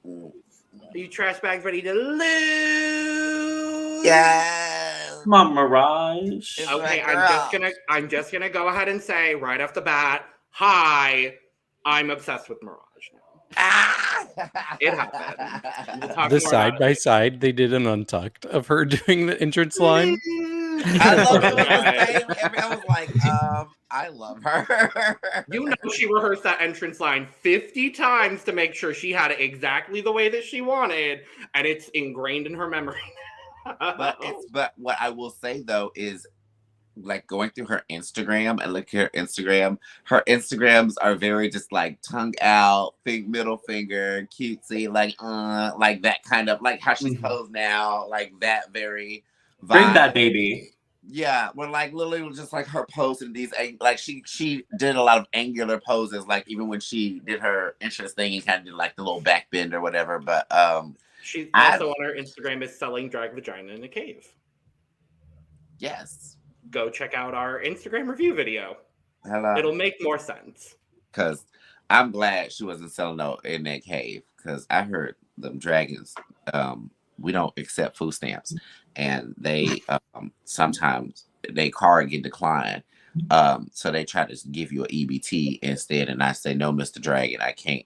S1: Are you trash bags ready to lose?
S6: Yes.
S5: Come on, Mirage.
S6: It's
S1: Okay,
S6: my
S1: I'm just gonna go ahead and say right off the bat, hi, I'm obsessed with Mirage now. It happened. We'll talk
S2: The
S1: more
S2: side
S1: about
S2: by
S1: it.
S2: side, they did an untucked of her doing the entrance line.
S6: I love it. I was like, I love her.
S1: You know, she rehearsed that entrance line 50 times to make sure she had it exactly the way that she wanted, and it's ingrained in her memory.
S6: But what I will say though is, like, going through her Instagram and look at her Instagrams are very just like tongue out, middle finger, cutesy, like that kind of, like how she's posed now, like that very vibe.
S5: Bring that baby.
S6: Yeah, when like literally was just like her pose in these, like she did a lot of angular poses, like even when she did her entrance thing and kind of did like the little back bend or whatever. But
S1: she's also on her Instagram is selling drag vagina in a cave.
S6: Yes.
S1: Go check out our Instagram review video.
S6: Hello.
S1: It'll make more sense.
S6: Because I'm glad she wasn't selling no in that cave, because I heard them dragons, we don't accept food stamps, and they sometimes they card get declined. So they try to give you an EBT instead, and I say, no, Mr. Dragon, I can't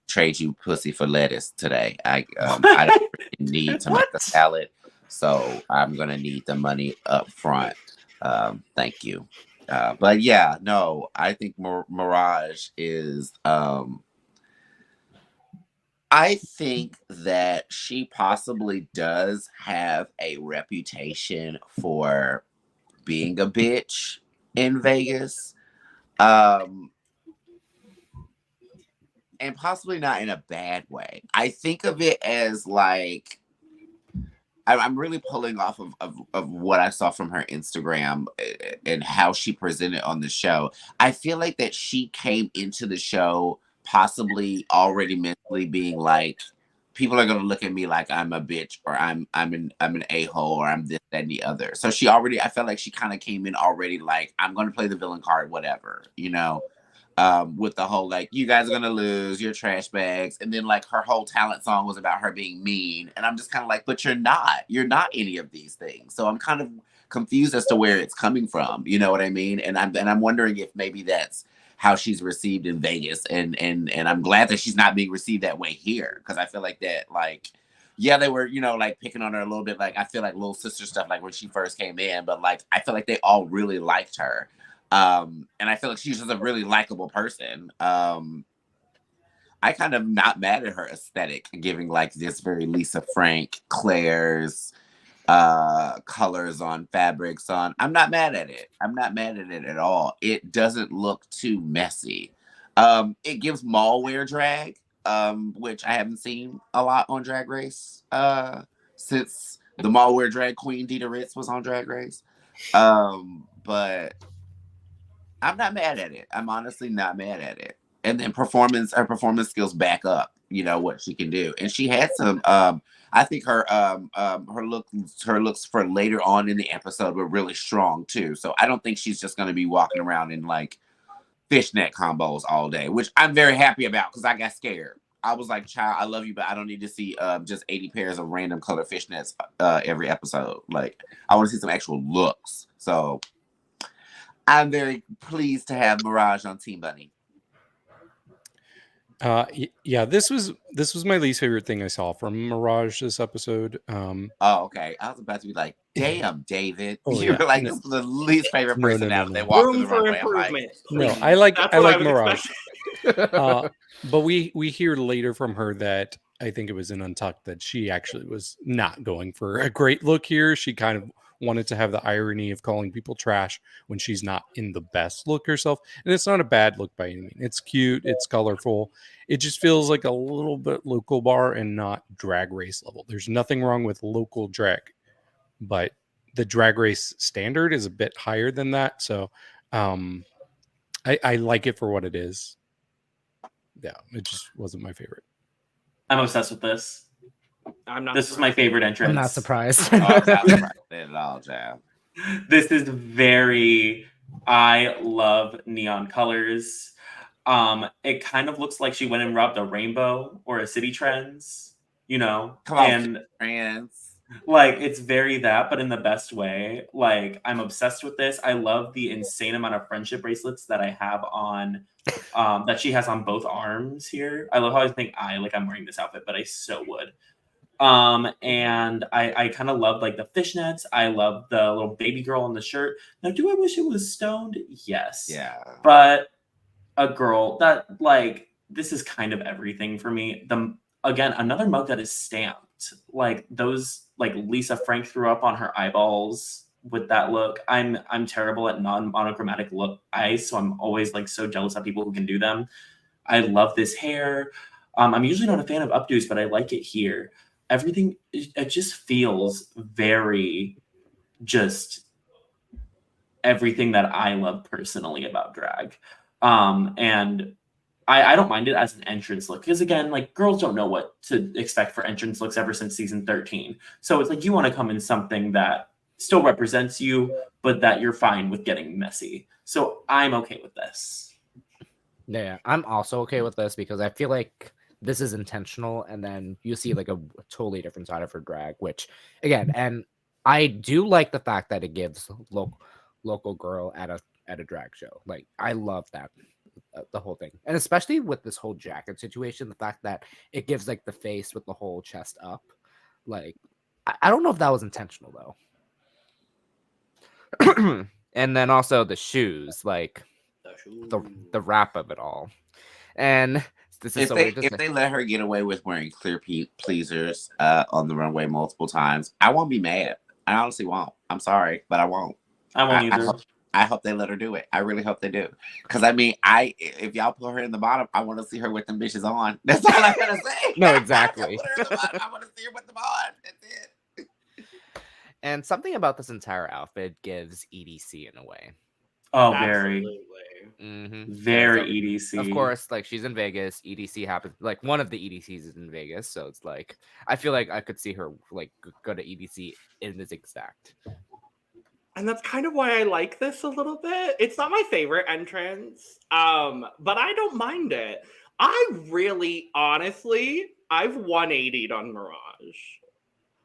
S6: trade you pussy for lettuce today. I don't really need to make a salad, so I'm gonna need the money up front. Thank you. But yeah, no, I think Mirage is I think that she possibly does have a reputation for being a bitch in Vegas. And possibly not in a bad way. I think of it as like I'm really pulling off of what I saw from her Instagram and how she presented on the show. I feel like that she came into the show possibly already mentally being like, people are gonna look at me like I'm a bitch, or I'm an a-hole, or I'm this, that, and the other. So I felt like she kind of came in already like, I'm gonna play the villain card, whatever, with the whole like, you guys are gonna lose, you're trash bags. And then like her whole talent song was about her being mean. And I'm just kind of like, but you're not any of these things. So I'm kind of confused as to where it's coming from. You know what I mean? And I'm wondering if maybe that's how she's received in Vegas. And I'm glad that she's not being received that way here. Because I feel like that, like, yeah, they were, like picking on her a little bit. Like, I feel like little sister stuff, like when she first came in, but like, I feel like they all really liked her. And I feel like she's just a really likable person. I kind of not mad at her aesthetic, giving like this very Lisa Frank, Claire's colors on fabrics on. I'm not mad at it. I'm not mad at it at all. It doesn't look too messy. It gives mall wear drag, which I haven't seen a lot on Drag Race since the mall wear drag queen Dita Ritz was on Drag Race. But I'm not mad at it. I'm honestly not mad at it. And then her performance skills back up, what she can do. And she had some, I think her looks for later on in the episode were really strong too. So I don't think she's just going to be walking around in like fishnet combos all day, which I'm very happy about because I got scared. I was like, child, I love you, but I don't need to see just 80 pairs of random color fishnets every episode. Like, I want to see some actual looks. So I'm very pleased to have Mirage on Team Bunny.
S2: Yeah, this was my least favorite thing I saw from Mirage this episode.
S6: Oh, okay. I was about to be like, damn, David.
S2: Oh,
S6: You
S2: yeah.
S6: were like,
S2: No.
S6: this is the least favorite
S2: No,
S6: person
S2: no,
S6: out.
S2: no,
S6: They
S2: no.
S6: walked through
S1: Room
S6: the
S1: for
S6: runway. I'm like,
S1: improvement.
S2: No,
S1: please.
S2: I like
S1: That's what
S2: Mirage.
S1: expecting.
S2: But we hear later from her that I think it was in Untucked that she actually was not going for a great look here. She kind of wanted to have the irony of calling people trash when she's not in the best look herself. And it's not a bad look by any means. It's cute. It's colorful. It just feels like a little bit local bar and not Drag Race level. There's nothing wrong with local drag, but the Drag Race standard is a bit higher than that. So I like it for what it is. Yeah, it just wasn't my favorite.
S5: I'm obsessed with this.
S1: I'm not.
S5: This is my favorite entrance.
S4: I'm not surprised.
S6: oh, I'm not surprised at all, child.
S5: This is very. I love neon colors. It kind of looks like she went and robbed a Rainbow or a City Trends,
S6: Come on, friends.
S5: Like, it's very that, but in the best way. Like, I'm obsessed with this. I love the insane amount of friendship bracelets that I have on, that she has on both arms here. I love how I think I'm wearing this outfit, but I so would. And I kind of love like the fishnets. I love the little baby girl on the shirt. Now, do I wish it was stoned? Yes.
S6: Yeah.
S5: But a girl that like, this is kind of everything for me. Again, another mug that is stamped. Like those, like Lisa Frank threw up on her eyeballs with that look. I'm terrible at non-monochromatic look eyes, so I'm always like so jealous of people who can do them. I love this hair. I'm usually not a fan of updos, but I like it here. Everything, it just feels very just everything that I love personally about drag. And I don't mind it as an entrance look because, again, like girls don't know what to expect for entrance looks ever since season 13. So it's like you want to come in something that still represents you, but that you're fine with getting messy. So I'm okay with this.
S4: Yeah, I'm also okay with this because I feel like this is intentional, and then you see like a totally different side of her drag, which again, and I do like the fact that it gives local girl at a drag show. Like, I love that. The whole thing, and especially with this whole jacket situation, the fact that it gives like the face with the whole chest up, like I don't know if that was intentional though. And then also the shoes, like the wrap of it all. And this is
S6: if they let her get away with wearing clear pleasers on the runway multiple times, I won't be mad. I honestly won't. I'm sorry, but I won't.
S5: I won't either.
S6: I hope they let her do it. I really hope they do. Because I mean, if y'all put her in the bottom, I want to see her with them bitches on. That's all I'm gonna say.
S4: No, exactly.
S6: I want to see her with them on. That's it.
S4: And something about this entire outfit gives EDC in a way.
S5: Oh, very.
S4: Mm-hmm.
S5: Very
S4: so,
S5: EDC.
S4: Of course, like she's in Vegas. EDC happens. Like one of the EDCs is in Vegas, so it's like I feel like I could see her like go to EDC in this exact.
S1: And that's kind of why I like this a little bit. It's not my favorite entrance, but I don't mind it. I really, honestly, I've 180'd on Mirage.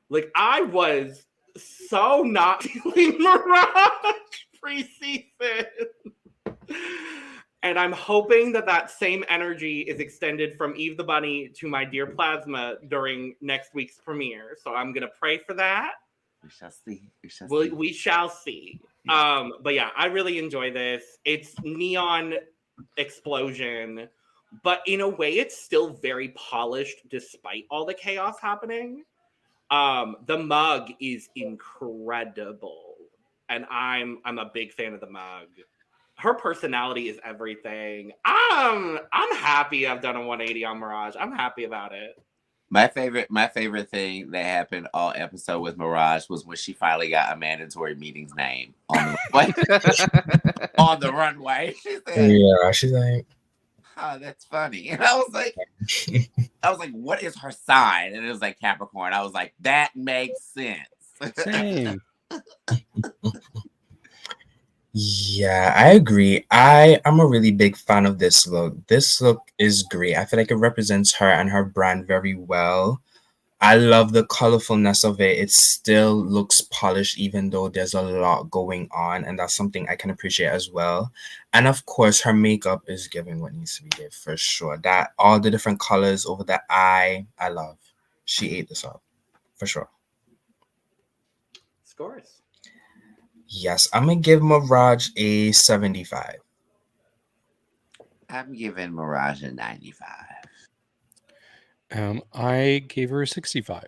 S1: Like, I was so not feeling Mirage pre-season. And I'm hoping that same energy is extended from Eve the Bunny to my dear Plasma during next week's premiere. So I'm going to pray for that.
S6: We shall see.
S1: We shall see. But yeah, I really enjoy this. It's neon explosion, but in a way, it's still very polished despite all the chaos happening. The mug is incredible, and I'm a big fan of the mug. Her personality is everything. I'm happy I've done a 180 on Mirage. I'm happy about it.
S6: My favorite thing that happened all episode with Mirage was when she finally got a mandatory meeting's name on the on the runway. She said,
S3: "Yeah, she's like,
S6: oh, that's funny." And I was like, what is her sign? And it was like Capricorn. I was like, that makes sense.
S2: Same.
S3: Yeah, I agree. I'm a really big fan of this look. This look is great. I feel like it represents her and her brand very well. I love the colorfulness of it. It still looks polished, even though there's a lot going on, and that's something I can appreciate as well. And of course, her makeup is giving what needs to be given for sure. That all the different colors over the eye, I love. She ate this up for sure.
S1: Scores.
S3: Yes, I'm gonna give Mirage a 75.
S6: I'm giving Mirage a 95.
S2: I gave her a 65.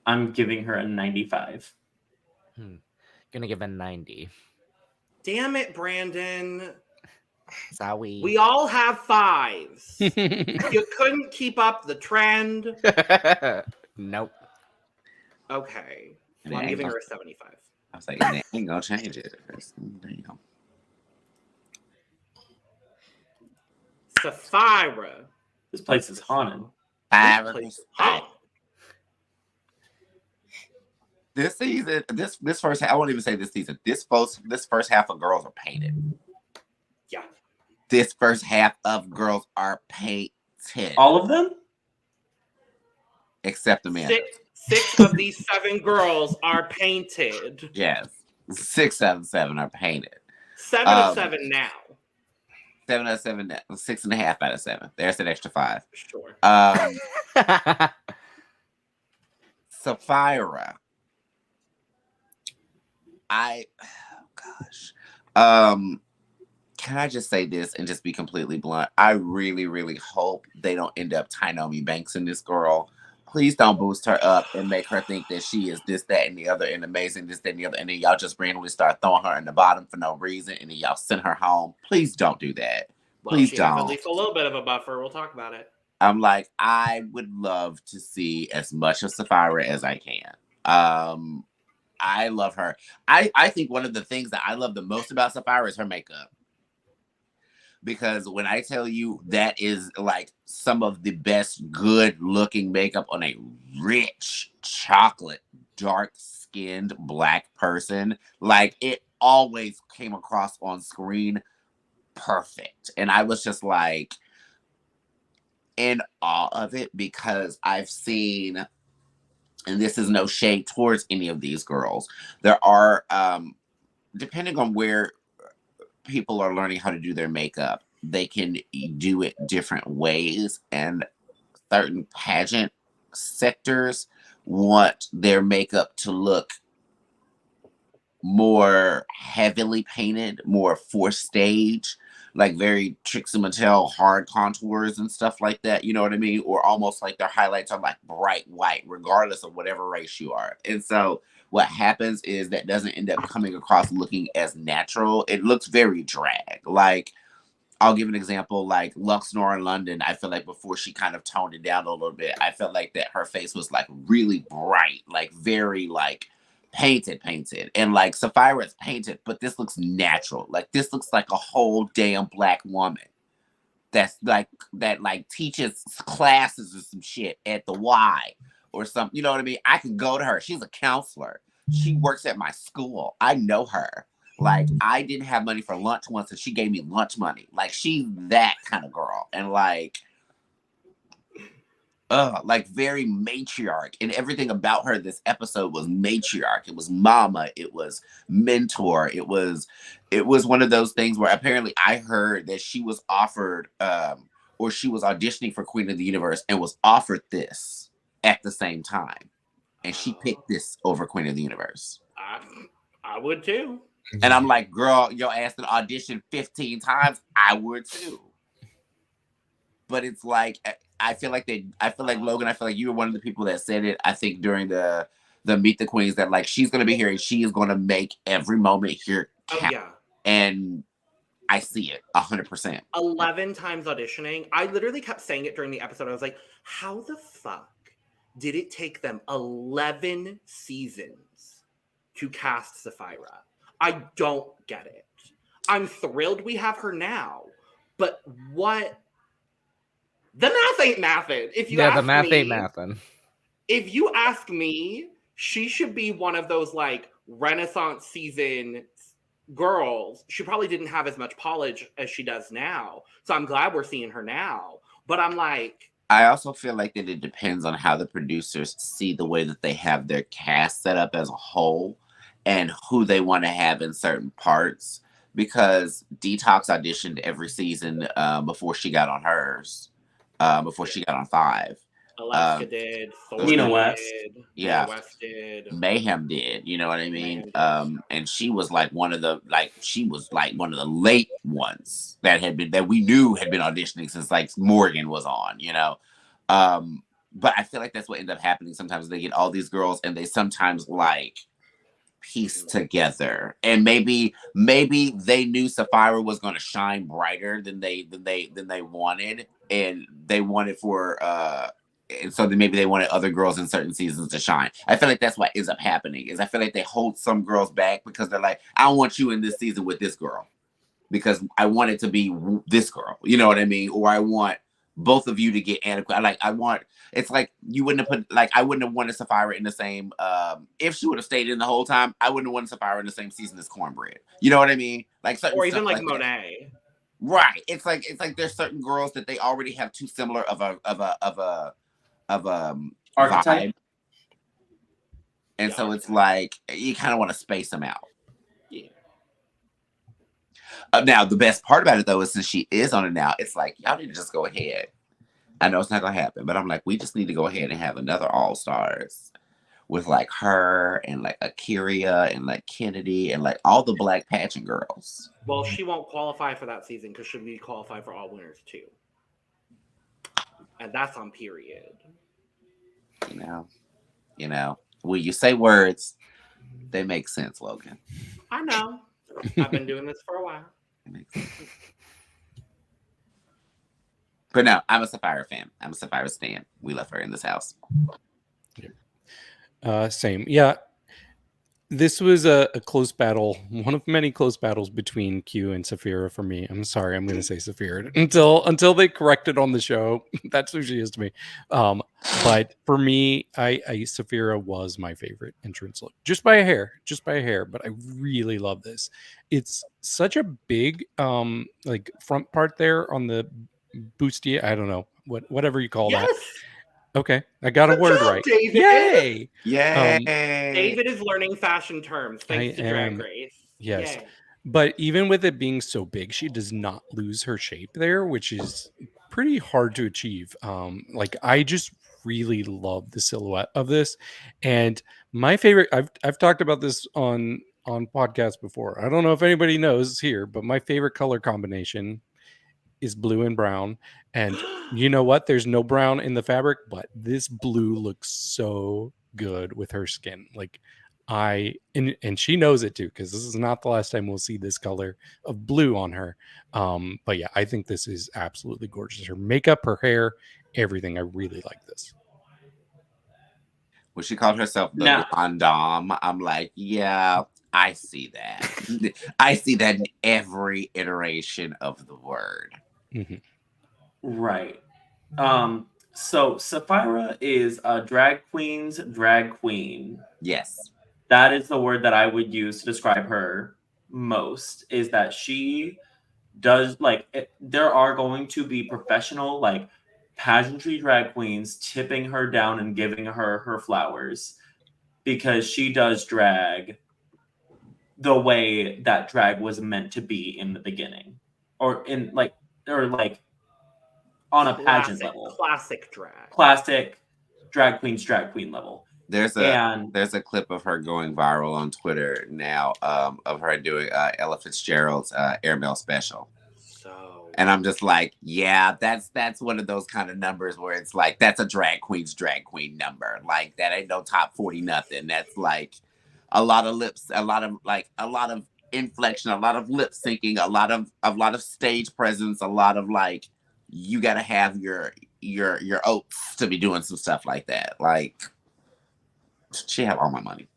S5: I'm giving her a 95.
S4: Gonna give a 90.
S1: Damn it, Brandon.
S4: Sorry.
S1: We all have 5s. You couldn't keep up the trend.
S4: Nope.
S1: Okay. Well, I'm giving her a 75.
S6: I was like, I ain't gonna change it. Damn.
S1: Sapphira.
S5: This place is haunted.
S6: This season, this first half, I won't even say this season. This first half of girls are painted.
S1: Yeah.
S6: This first half of girls are painted.
S5: All of them?
S6: Except the men.
S1: 6 of these 7 girls are painted.
S6: Yes. 6 out of 7 are painted.
S1: 7 of 7 now.
S6: 7 out of 7 now. 6.5 out of 7. There's an extra 5.
S1: Sure.
S6: Sapphira. Can I just say this and just be completely blunt? I really, really hope they don't end up Tynomi Banks in this girl. Please don't boost her up and make her think that she is this, that, and the other, and amazing, this, that, and the other, and then y'all just randomly start throwing her in the bottom for no reason, and then y'all send her home. Please don't do that. Please don't.
S1: Has at least a little bit of a buffer. We'll talk about it.
S6: I'm like, I would love to see as much of Sapphira as I can. I love her. I think one of the things that I love the most about Sapphira is her makeup. Because when I tell you that is like some of the best good looking makeup on a rich, chocolate, dark skinned black person, like it always came across on screen perfect. And I was just like in awe of it because I've seen and this is no shade towards any of these girls, there are, depending on where people are learning how to do their makeup, they can do it different ways, and certain pageant sectors want their makeup to look more heavily painted, more for stage, like very Trixie Mattel hard contours and stuff like that. You know what I mean? Or almost like their highlights are like bright white, regardless of whatever race you are. And so what happens is that doesn't end up coming across looking as natural. It looks very drag. Like, I'll give an example, like Luxnor in London. I feel like before she kind of toned it down a little bit, I felt like that her face was like really bright, like very like painted. And like Sapphira's painted, but this looks natural. Like this looks like a whole damn Black woman that teaches classes or some shit at the Y or something. You know what I mean? I can go to her. She's a counselor. She works at my school. I know her. Like, I didn't have money for lunch once, and she gave me lunch money. Like, she's that kind of girl. And, like very matriarch. And everything about her this episode was matriarch. It was mama. It was mentor. It was one of those things where apparently I heard that she was offered, or she was auditioning for Queen of the Universe and was offered this at the same time. And she picked this over Queen of the Universe.
S1: I would too.
S6: And I'm like, girl, your ass did audition 15 times. I would too. But it's like, I feel like Logan, I feel like you were one of the people that said it, I think during the Meet the Queens, that like, she's going to be here and she is going to make every moment here count.
S1: Oh, yeah.
S6: And I see it 100%.
S1: 11 times auditioning. I literally kept saying it during the episode. I was like, how the fuck did it take them 11 seasons to cast Sapphira? I don't get it. I'm thrilled we have her now, but what? The math ain't mathin'.
S4: The math ain't mathin'.
S1: If you ask me, she should be one of those like Renaissance season girls. She probably didn't have as much polish as she does now, so I'm glad we're seeing her now. But I'm like,
S6: I also feel like that it depends on how the producers see the way that they have their cast set up as a whole, and who they want to have in certain parts, because Detox auditioned every season before she got on hers, before she got on 5.
S1: Alaska did,
S5: Nina West.
S1: did,
S6: Yeah.
S1: Nina West did,
S6: Mayhem did, you know what I mean?
S1: Mayhem
S6: And she was like one of the late ones that we knew had been auditioning since like Morgan was on, you know? But I feel like that's what ended up happening. Sometimes they get all these girls and they sometimes like piece together, and maybe they knew Sapphira was going to shine brighter than they wanted, and they wanted and so then maybe they wanted other girls in certain seasons to shine. I feel like that's what ends up happening. Is I feel like they hold some girls back because they're like, I don't want you in this season with this girl because I want it to be this girl. You know what I mean? Or I want both of you to get adequate. It's like you wouldn't have put, like, I wouldn't have wanted Sapphira in the same, if she would have stayed in the whole time, I wouldn't have wanted Sapphira in the same season as Cornbread. You know what I mean? Like,
S1: or even like
S6: that.
S1: Monet.
S6: Right. It's like there's certain girls that they already have too similar of a
S5: archetype.
S6: Vibe. And so it's like, you kind of want to space them out.
S1: Yeah.
S6: Now, the best part about it, though, is since she is on it now, it's like, y'all need to just go ahead. I know it's not going to happen, but I'm like, we just need to go ahead and have another All-Stars with, like, her and, like, Akira and, like, Kennedy and, like, all the Black pageant girls.
S1: Well, she won't qualify for that season because she'll be qualified for All Winners, too. And that's on period.
S6: You know, when you say words, they make sense, Logan.
S1: I know. I've been doing this for a while.
S6: It makes sense. But no, I'm a Sapphira fan. I'm a Sapphira stan. We love her in this house.
S2: Same. Yeah. This was a close battle, one of many close battles between Q and Sapphira for me. I'm sorry, I'm going to say Sapphira until they correct it on the show. That's who she is to me. But for me, Sapphira was my favorite entrance look, just by a hair. But I really love this. It's such a big like front part there on the bustier. I don't know whatever you call that. Okay, I got a
S1: Good
S2: word
S1: job,
S2: right.
S1: David.
S2: Yay!
S6: Yay!
S1: David is learning fashion terms thanks
S2: I
S1: to Drag
S2: am.
S1: Race.
S2: Yes.
S1: Yay.
S2: But even with it being so big, she does not lose her shape there, which is pretty hard to achieve. Like I just really love the silhouette of this. And my favorite, I've talked about this on podcasts before. I don't know if anybody knows here, but my favorite color combination is blue and brown. And you know what? There's no brown in the fabric, but this blue looks so good with her skin. Like and she knows it too, because this is not the last time we'll see this color of blue on her. But yeah, I think this is absolutely gorgeous. Her makeup, her hair, everything. I really like this.
S6: When she called herself the
S5: Now-
S6: blonde dom, I'm like, yeah, I see that. I see that in every iteration of the word.
S2: Mhm.
S5: Right. So Sapphira is a drag queen's drag queen.
S6: Yes.
S5: That is the word that I would use to describe her most, is that she does there are going to be professional pageantry drag queens tipping her down and giving her her flowers because she does drag the way that drag was meant to be in the beginning, or on a pageant level,
S1: Classic drag.
S5: classic drag queen level.
S6: There's
S5: And
S6: a clip of her going viral on Twitter now, of her doing Ella Fitzgerald's airmail special.
S1: So
S6: And I'm just like, yeah, that's one of those kind of numbers where it's like, that's a drag queen's drag queen number. Like that ain't no top 40 nothing. That's like a lot of lips, a lot of inflection, a lot of lip syncing, a lot of stage presence, a lot of like, you gotta have your oats to be doing some stuff like that. Like she have all my money.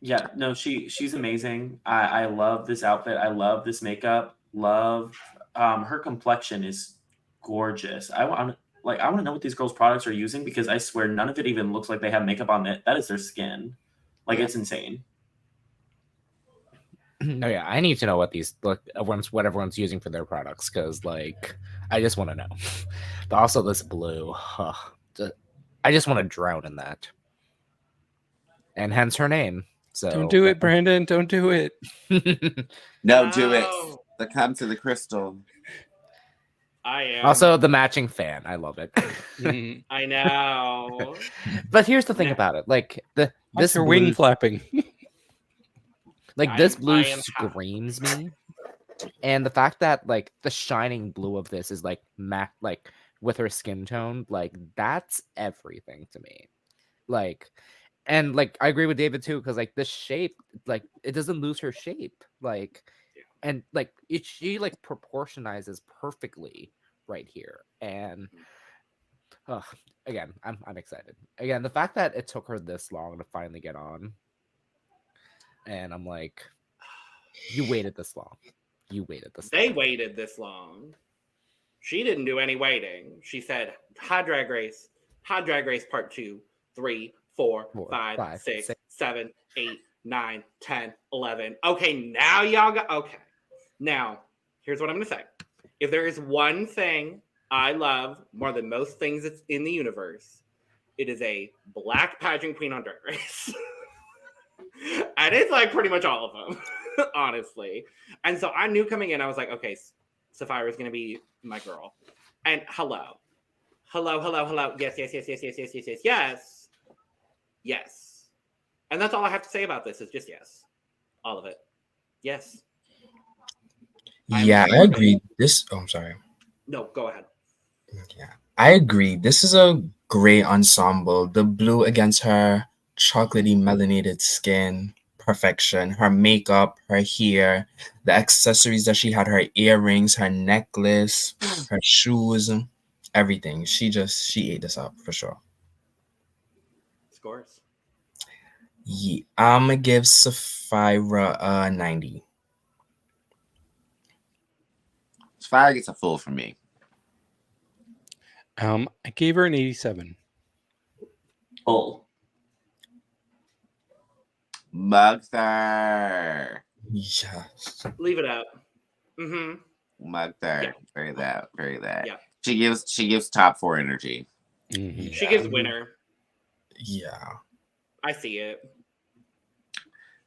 S5: yeah, no, she's amazing. I love this outfit. I love this makeup. Love her complexion is gorgeous. I want to know what these girls' products are using, because I swear none of it even looks like they have makeup on it. That is their skin. Like, it's insane.
S4: No, yeah, I need to know what what everyone's using for their products, because I just want to know. But also this blue, I just want to drown in that, and hence her name. So
S2: Don't do it, Brandon. Don't do it.
S6: No, do it.
S1: No.
S6: Succumb to the crystal.
S1: I am.
S4: Also, the matching fan, I love it.
S2: Mhm.
S1: I know.
S4: But here's the thing
S5: Yeah.
S4: about it, this
S2: That's her
S4: blue,
S2: wing flapping.
S4: this
S1: I
S4: blue
S1: am happy.
S4: screams me, and the fact that the shining blue of this is matte, with her skin tone, that's everything to me. And I agree with David too, because this shape, it doesn't lose her shape, and she proportionizes perfectly right here. And again, I'm excited. Again, the fact that it took her this long to finally get on, and I'm like, you waited this long. You waited this
S1: They
S4: long.
S1: waited this long. She didn't do any waiting. She said, Hot Drag Race Part 2, 3, 4, 5,
S4: 5,
S1: 6,
S4: 6.
S1: 7, 8, 9, 10, 11. Okay, now y'all got. Okay. Now, here's what I'm going to say. If there is one thing I love more than most things that's in the universe, it is a black pageant queen on Drag Race. And it's pretty much all of them, honestly. And so I knew coming in, I was like, okay, Sapphira is going to be my girl. And hello. Yes. And that's all I have to say about this is just yes. All of it. Yes.
S3: Yeah, I agree. I'm sorry.
S1: No, go ahead.
S3: Yeah, I agree. This is a great ensemble. The blue against her chocolatey melanated skin, perfection. Her makeup, her hair, the accessories that she had, her earrings, her necklace, her shoes, everything. She ate this up for sure.
S1: Scores.
S3: Yeah, I'm gonna give Sapphira a 90.
S6: Fire gets a full from me.
S2: I gave her an 87.
S5: Full.
S6: Mugther.
S3: Yes.
S1: Leave it up. Mm-hmm.
S6: Mugther.
S1: Yeah.
S6: Very that.
S1: Yeah.
S6: She gives top 4 energy.
S2: Mhm.
S1: She gives winner.
S3: Yeah.
S1: I see it.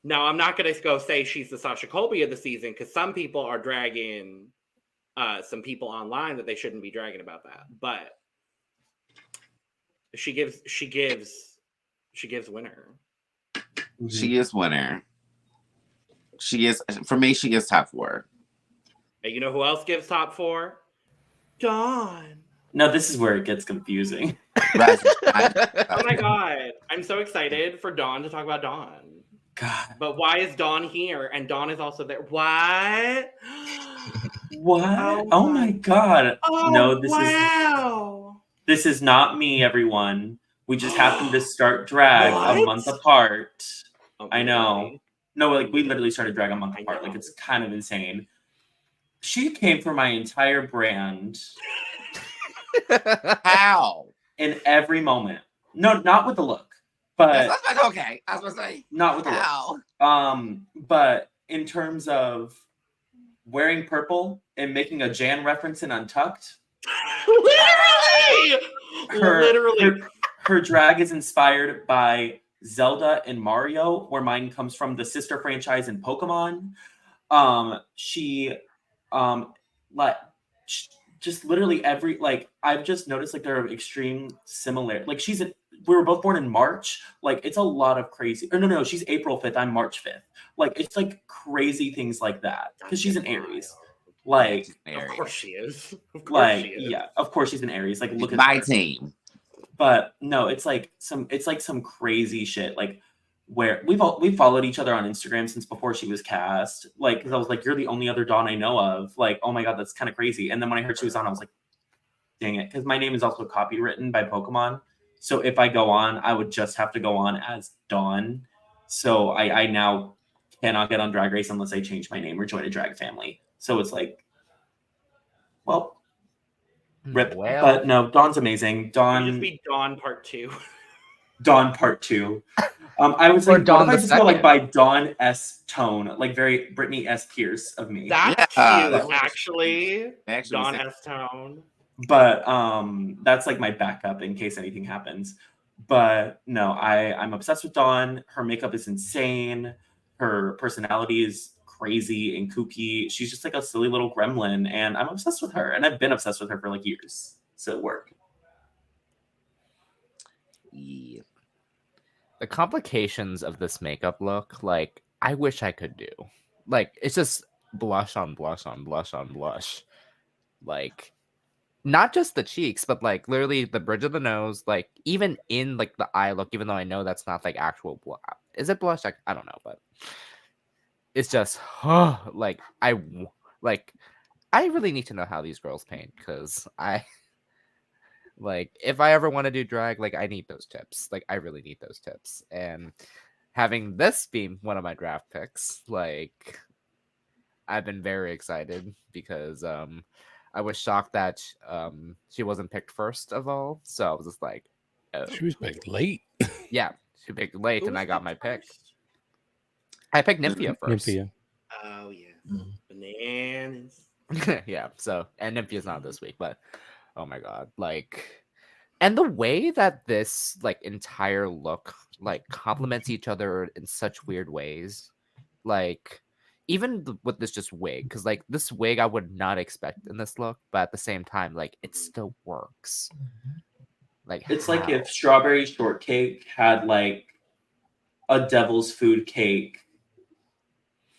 S1: Now, I'm not going to go say she's the Sasha Colby of the season because some people are dragging some people online that they shouldn't be dragging about that. But she gives winner.
S6: She is winner. She is, for me, she is top 4.
S1: And you know who else gives top 4? Dawn.
S5: No, this is where it gets confusing.
S6: Right.
S1: Oh my god. I'm so excited for Dawn to talk about Dawn.
S5: God.
S1: But why is Dawn here? And Dawn is also there. What?
S5: What? Oh my god.
S1: Oh,
S5: No, this is not me, everyone. We just happened to start drag a
S1: What?
S5: month apart.
S1: Oh,
S5: I know.
S1: really?
S5: No, like we literally started drag a month
S1: I
S5: apart.
S1: know.
S5: Like it's kind of insane. She came for my entire brand
S6: How?
S5: in every moment. No, not with the look, but
S6: That's like, okay. I was gonna say,
S5: not with the look.
S6: how?
S5: But in terms of wearing purple and making a Jan reference in Untucked,
S1: Literally.
S5: her drag is inspired by Zelda and Mario, where mine comes from the sister franchise in Pokemon. She like just literally every, like, I've just noticed like there are extreme similar, like we were both born in March, like it's a lot of crazy, or no, she's April 5th, I'm March 5th, like it's like crazy things like that because she's an Aries, like
S1: Of course she is. Of course
S5: like
S1: she is.
S5: yeah, of course she's an Aries, like look at
S6: My
S5: her.
S6: team.
S5: But no, it's like some crazy shit, like where we've followed each other on Instagram since before she was cast. Like, because I was like, you're the only other Dawn I know of. Like, oh my god, that's kind of crazy. And then when I heard she was on, I was like, dang it, because my name is also copywritten by Pokemon. So if I go on, I would just have to go on as Dawn. So I now cannot get on Drag Race unless I change my name or join a drag family. So it's like, well, rip.
S4: Well.
S5: But no, Dawn's amazing.
S1: You
S5: Dawn.
S1: just be Dawn Part 2.
S5: Dawn Part 2. I would say,
S4: Or
S5: what
S4: Dawn
S5: if I
S4: the
S5: just go like
S4: second.
S5: by Dawn S tone, like very Britney S. Pierce of me.
S1: That's
S6: Yeah.
S1: cute, actually.
S6: Actually,
S1: Dawn S. Tone.
S5: But that's like my backup in case anything happens. But no, I'm obsessed with Dawn. Her makeup is insane. Her personality is crazy and kooky. She's just like a silly little gremlin, and I'm obsessed with her. And I've been obsessed with her for like years. So work.
S6: Yeah.
S4: The complications of this makeup look, like, I wish I could do. Like, it's just blush on blush on blush on blush. Like, not just the cheeks, but like literally the bridge of the nose, like even in like the eye look, even though I know that's not like actual blush. Is it blush? I don't know, but it's just like I really need to know how these girls paint, because like, if I ever want to do drag, like, I need those tips. Like, I really need those tips. And having this be one of my draft picks, like, I've been very excited because I was shocked that she wasn't picked first of all. So I was just like, oh.
S2: She was picked late.
S4: Yeah, she picked late,
S1: Who
S4: and
S1: was
S4: I got
S1: picked
S4: my pick.
S1: first?
S4: I picked Mhi'ya first.
S2: Mhi'ya.
S1: Oh, yeah.
S3: Mm.
S1: Bananas.
S4: Yeah, so, and Nymphia's not this week, but oh my god, like, and the way that this like entire look like complements each other in such weird ways, like even with this just wig, because like this wig I would not expect in this look, but at the same time, like it still works. Like,
S5: It's
S4: how?
S5: like if Strawberry Shortcake had like a devil's food cake,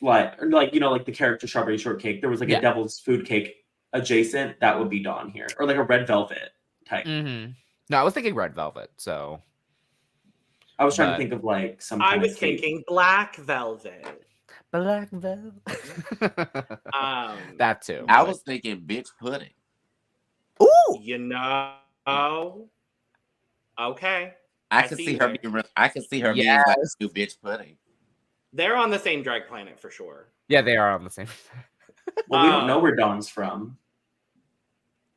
S5: like you know, like the character Strawberry Shortcake, there was like
S4: Yeah.
S5: a devil's food cake adjacent, that would be Dawn here, or like a red velvet type.
S4: Mm-hmm. No, I was thinking red velvet, so
S5: I was trying
S4: But-
S5: to think of like some.
S1: I
S5: kind
S1: was
S5: of cake.
S1: thinking Black Velvet.
S4: black velvet. That too.
S6: I
S4: but-
S6: was thinking bitch pudding.
S4: Ooh.
S1: You know? Okay.
S6: I
S1: I
S6: could
S1: see
S6: see
S1: you
S6: her
S1: there.
S6: being. I could see her being
S4: Yes.
S6: like new bitch pudding.
S1: They're on the same drag planet for sure.
S4: Yeah, they are on the same.
S5: Well, we don't know where Dawn's from.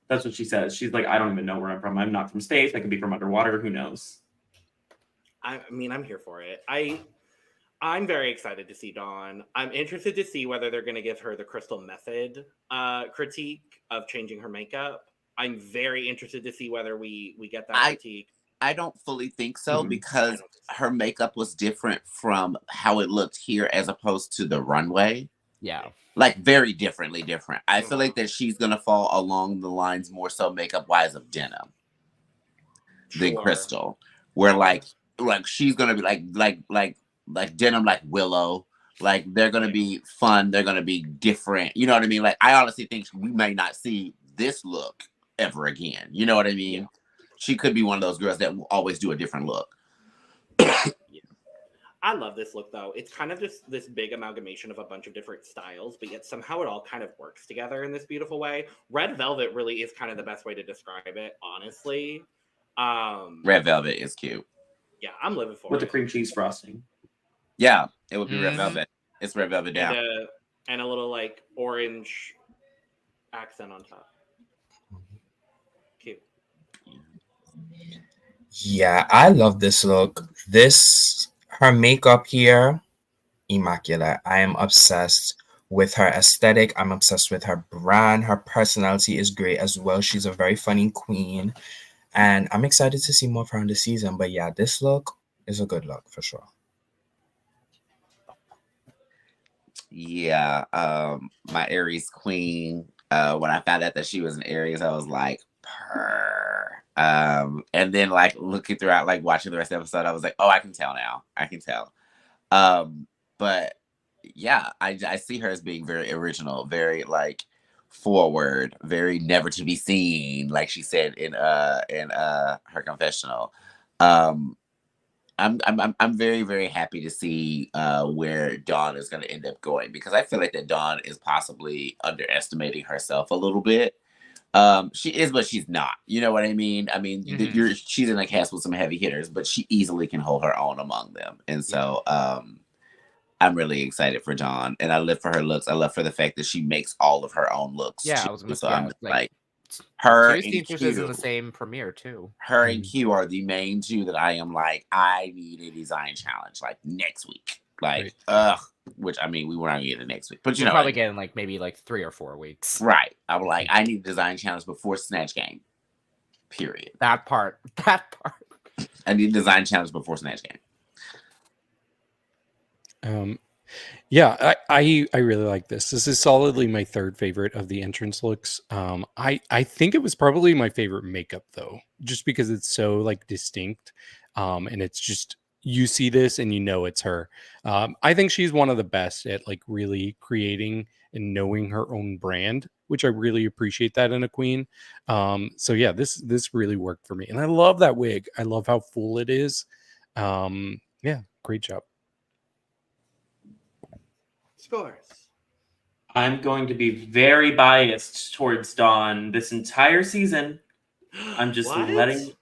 S5: That's what she says. She's like, I don't even know where I'm from. I'm not from space. I could be from underwater. Who knows?
S1: I mean, I'm here for it. I'm very excited to see Dawn. I'm interested to see whether they're going to give her the Cristal method critique of changing her makeup. I'm very interested to see whether we get that critique.
S6: I don't fully think so because
S1: think so.
S6: her makeup was different from how it looked here as opposed to the runway.
S4: Yeah.
S6: Like very different. I feel like that she's gonna fall along the lines more so makeup wise of denim than Cristal. Where like she's gonna be like denim like Willow. Like they're gonna be fun, they're gonna be different. You know what I mean? Like I honestly think we may not see this look ever again. You know what I mean? Yeah. She could be one of those girls that will always do a different look.
S1: I love this look though. It's kind of just this big amalgamation of a bunch of different styles, but yet somehow it all kind of works together in this beautiful way. Red velvet really is kind of the best way to describe it, honestly.
S6: Red velvet is cute.
S1: Yeah, I'm living for
S5: with
S1: it.
S5: the cream cheese frosting.
S6: Yeah, it would be red velvet. It's red velvet down.
S1: And a little like orange accent on top. Cute.
S3: Yeah, I love this look. Her makeup here, immaculate. I am obsessed with her aesthetic. I'm obsessed with her brand. Her personality is great as well. She's a very funny queen. And I'm excited to see more of her in the season. But yeah, this look is a good look for sure.
S6: Yeah, my Aries queen. When I found out that she was an Aries, I was like, purr. And then like looking throughout, like watching the rest of the episode, I was like, oh, I can tell now. I can tell. But yeah, I see her as being very original, very like forward, very never to be seen, like she said in her confessional. I'm very, very happy to see where Dawn is going to end up going, because I feel like that Dawn is possibly underestimating herself a little bit. She is, but she's not. You know what I mean? I mean, she's in a cast with some heavy hitters, but she easily can hold her own among them. And so I'm really excited for Dawn, and I live for her looks. I love for the fact that she makes all of her own looks.
S4: Yeah,
S6: too.
S4: I was going to
S6: so
S4: say,
S6: I'm like her and
S4: Q is in the same premiere too.
S6: Her and Q are the main two that I am like, I need a design challenge like next week. Like, which I mean, we were not gonna get it next week, but you know,
S4: probably getting like maybe like 3 or 4 weeks.
S6: Right. I'm like, I need a design challenge before Snatch Game. Period.
S4: That part.
S6: I need a design challenge before Snatch Game.
S2: Yeah, I really like this. This is solidly my third favorite of the entrance looks. I think it was probably my favorite makeup though, just because it's so like distinct. And it's just, you see this and you know it's her. I think she's one of the best at like really creating and knowing her own brand, which I really appreciate that in a queen. So yeah, this really worked for me. And I love that wig. I love how full it is. Yeah, great job.
S1: Scores.
S5: I'm going to be very biased towards Dawn this entire season. I'm just letting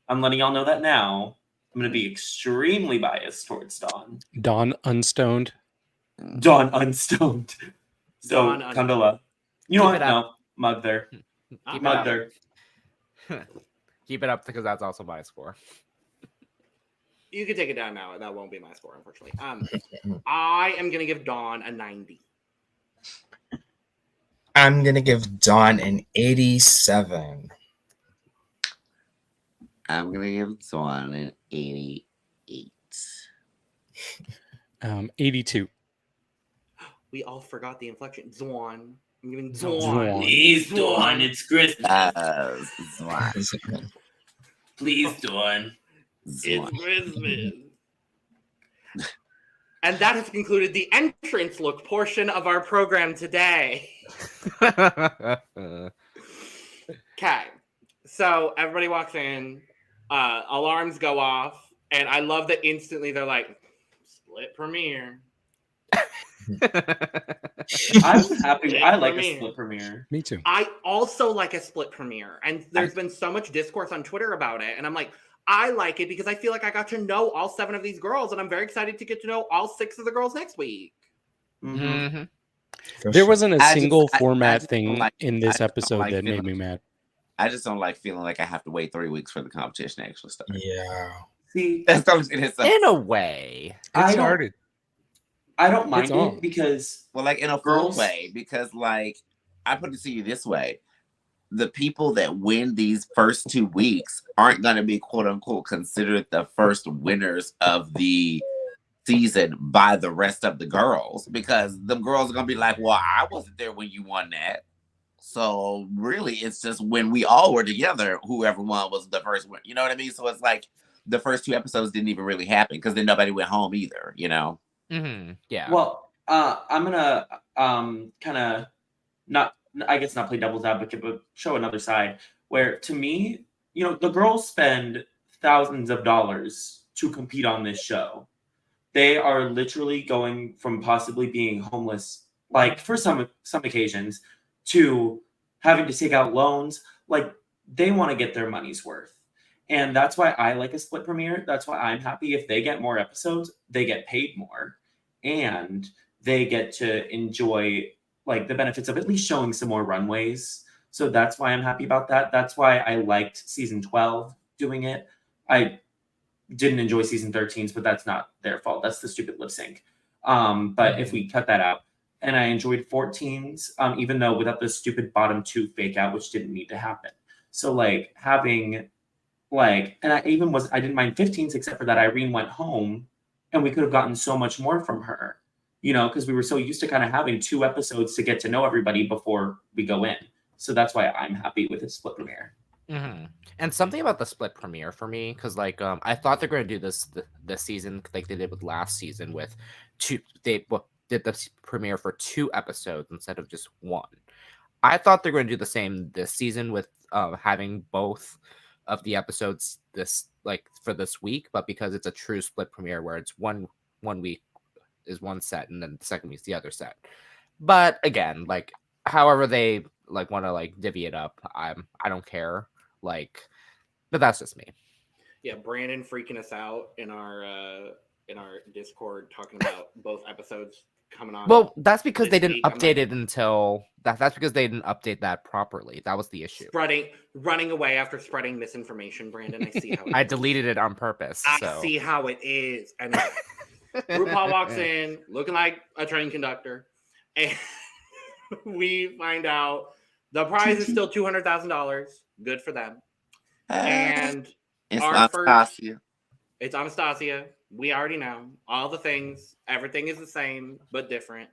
S5: y'all know that now. I'm going to be extremely biased towards Dawn.
S2: Dawn unstoned.
S5: Dawn unstoned. So, Kandala. You know what? No, mug there. Mug there.
S4: Keep it up, because that's also my score.
S1: You can take it down now. That won't be my score, unfortunately. I am going to give Dawn a 90.
S3: I'm going to give Dawn an 87.
S6: I'm going to give Dawn an 88.
S2: 82.
S1: We all forgot the inflection. Dawn. I'm giving Dawn.
S5: Please, Dawn. It's Cristal.
S6: Dawn.
S5: Please, Dawn.
S1: It's Christmas. And that has concluded the entrance look portion of our program today. Okay. So everybody walks in, alarms go off, and I love that instantly they're like, split premiere.
S5: I'm happy. I like a split premiere.
S2: Me too.
S1: I also like a split premiere, and there's been so much discourse on Twitter about it, and I'm like, I like it because I feel like I got to know all 7 of these girls, and I'm very excited to get to know all 6 of the girls next week.
S5: Mm-hmm.
S2: There wasn't a single format thing in this episode that made me mad.
S6: I just don't like feeling like I have to wait 3 weeks for the competition to actually start.
S3: Yeah.
S5: See,
S6: that's
S4: in a way.
S2: It started.
S5: I don't mind it because,
S6: well, like in a full way, because like I put it to you this way. the people that win these first 2 weeks aren't going to be quote unquote considered the first winners of the season by the rest of the girls, because the girls are going to be like, well, I wasn't there when you won that. So really, it's just when we all were together, whoever won was the first one. You know what I mean? So it's like the first 2 episodes didn't even really happen because then nobody went home either, you know?
S4: Yeah.
S5: Well, I'm gonna kind of not, I guess not play devil's advocate, but show another side where, to me, you know, the girls spend thousands of dollars to compete on this show. They are literally going from possibly being homeless, like for some occasions, to having to take out loans. Like, they want to get their money's worth. And that's why I like a split premiere. That's why I'm happy if they get more episodes, they get paid more, and they get to enjoy like the benefits of at least showing some more runways. So that's why I'm happy about that. That's why I liked season 12 doing it. I didn't enjoy season 13's, but that's not their fault. That's the stupid lip sync. But if we cut that out, and I enjoyed 14's, even though without the stupid bottom 2 fake out, which didn't need to happen. So like having like, and I didn't mind 15's, except for that Irene went home and we could have gotten so much more from her, you know, because we were so used to kind of having 2 episodes to get to know everybody before we go in. So that's why I'm happy with this split premiere.
S4: And something about the split premiere for me, because like I thought they're going to do this season like they did with last season with they did the premiere for 2 episodes instead of just 1. I thought they're going to do the same this season with having both of the episodes this like for this week, but because it's a true split premiere where it's one week is one set and then the second week's the other set. But again, like however they like want to like divvy it up, I don't care. Like, but that's just me.
S1: Yeah, Brandon freaking us out in our Discord talking about both episodes coming on.
S4: Well, that's because they didn't
S1: week.
S4: update it until that's because they didn't update that properly. That was the issue.
S1: Running away after spreading misinformation, Brandon. I see how it
S4: I
S1: is.
S4: Deleted it on purpose.
S1: I see how it is. And RuPaul walks in looking like a train conductor, and we find out the prize is still $200,000. Good for them. And
S6: it's
S1: our
S6: Anastasia.
S1: It's Anastasia. We already know all the things. Everything is the same but different.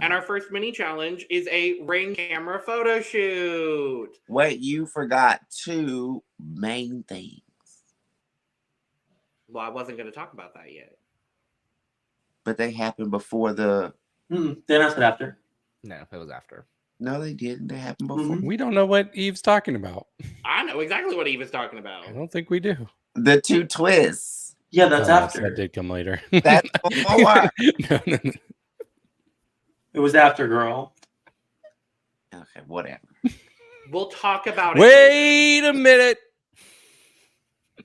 S1: And our first mini challenge is a ring camera photo shoot.
S6: Wait, you forgot 2 main things.
S1: Well, I wasn't going to talk about that yet.
S6: But they happened before the...
S5: They announced it after.
S4: No, it was after.
S6: No, they didn't. They happened before.
S2: We don't know what Eve's talking about.
S1: I know exactly what Eve is talking about.
S2: I don't think we do.
S6: The 2 twists.
S5: Yeah, that's
S2: Yes,
S5: after.
S2: that did come later.
S6: That's before.
S2: No.
S5: It was after, girl.
S6: Okay, whatever.
S1: We'll talk about it.
S2: Wait a minute.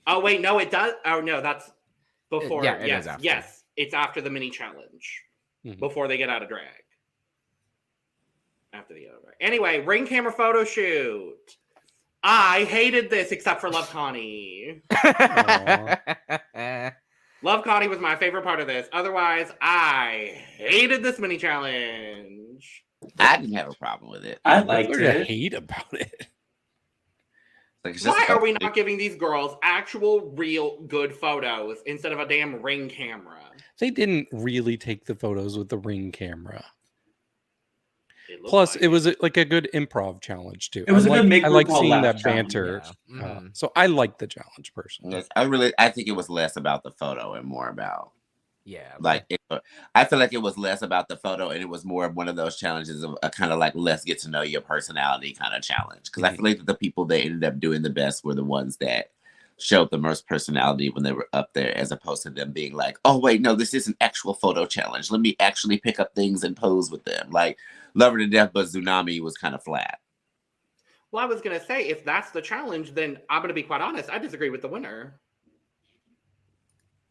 S1: Oh, wait, no, it does. Oh, no, that's before.
S4: Yeah, it is after.
S1: Yes, it's after the mini challenge. Before they get out of drag. After the other drag. Anyway, ring camera photo shoot. I hated this except for Love Connie. Love Connie was my favorite part of this. Otherwise, I hated this mini challenge.
S6: I didn't have a problem with it.
S5: I liked
S2: What did I
S5: it.
S2: hate about it?
S6: Like, it's
S1: Why
S6: just
S1: are we not giving these girls actual, real, good photos instead of a damn ring camera?
S2: They didn't really take the photos with the ring camera.
S1: It looked
S2: Plus,
S1: like
S2: it was like a good improv challenge too.
S5: It was a good make
S2: I like
S5: RuPaul
S2: seeing
S5: laugh
S2: that
S5: challenge,
S2: banter.
S4: yeah.
S2: So I like the challenge personally.
S6: Yes, I think it was less about the photo and more about
S4: Yeah.
S6: like I feel like it was less about the photo and it was more of one of those challenges of a kind of like let's get to know your personality kind of challenge, because I feel like the people that ended up doing the best were the ones that showed the most personality when they were up there, as opposed to them being like, oh wait, no, this is an actual photo challenge, let me actually pick up things and pose with them. Like, love her to death, but Xunami was kind of flat.
S1: Well, I was going to say, if that's the challenge, then I'm going to be quite honest. I disagree with the winner.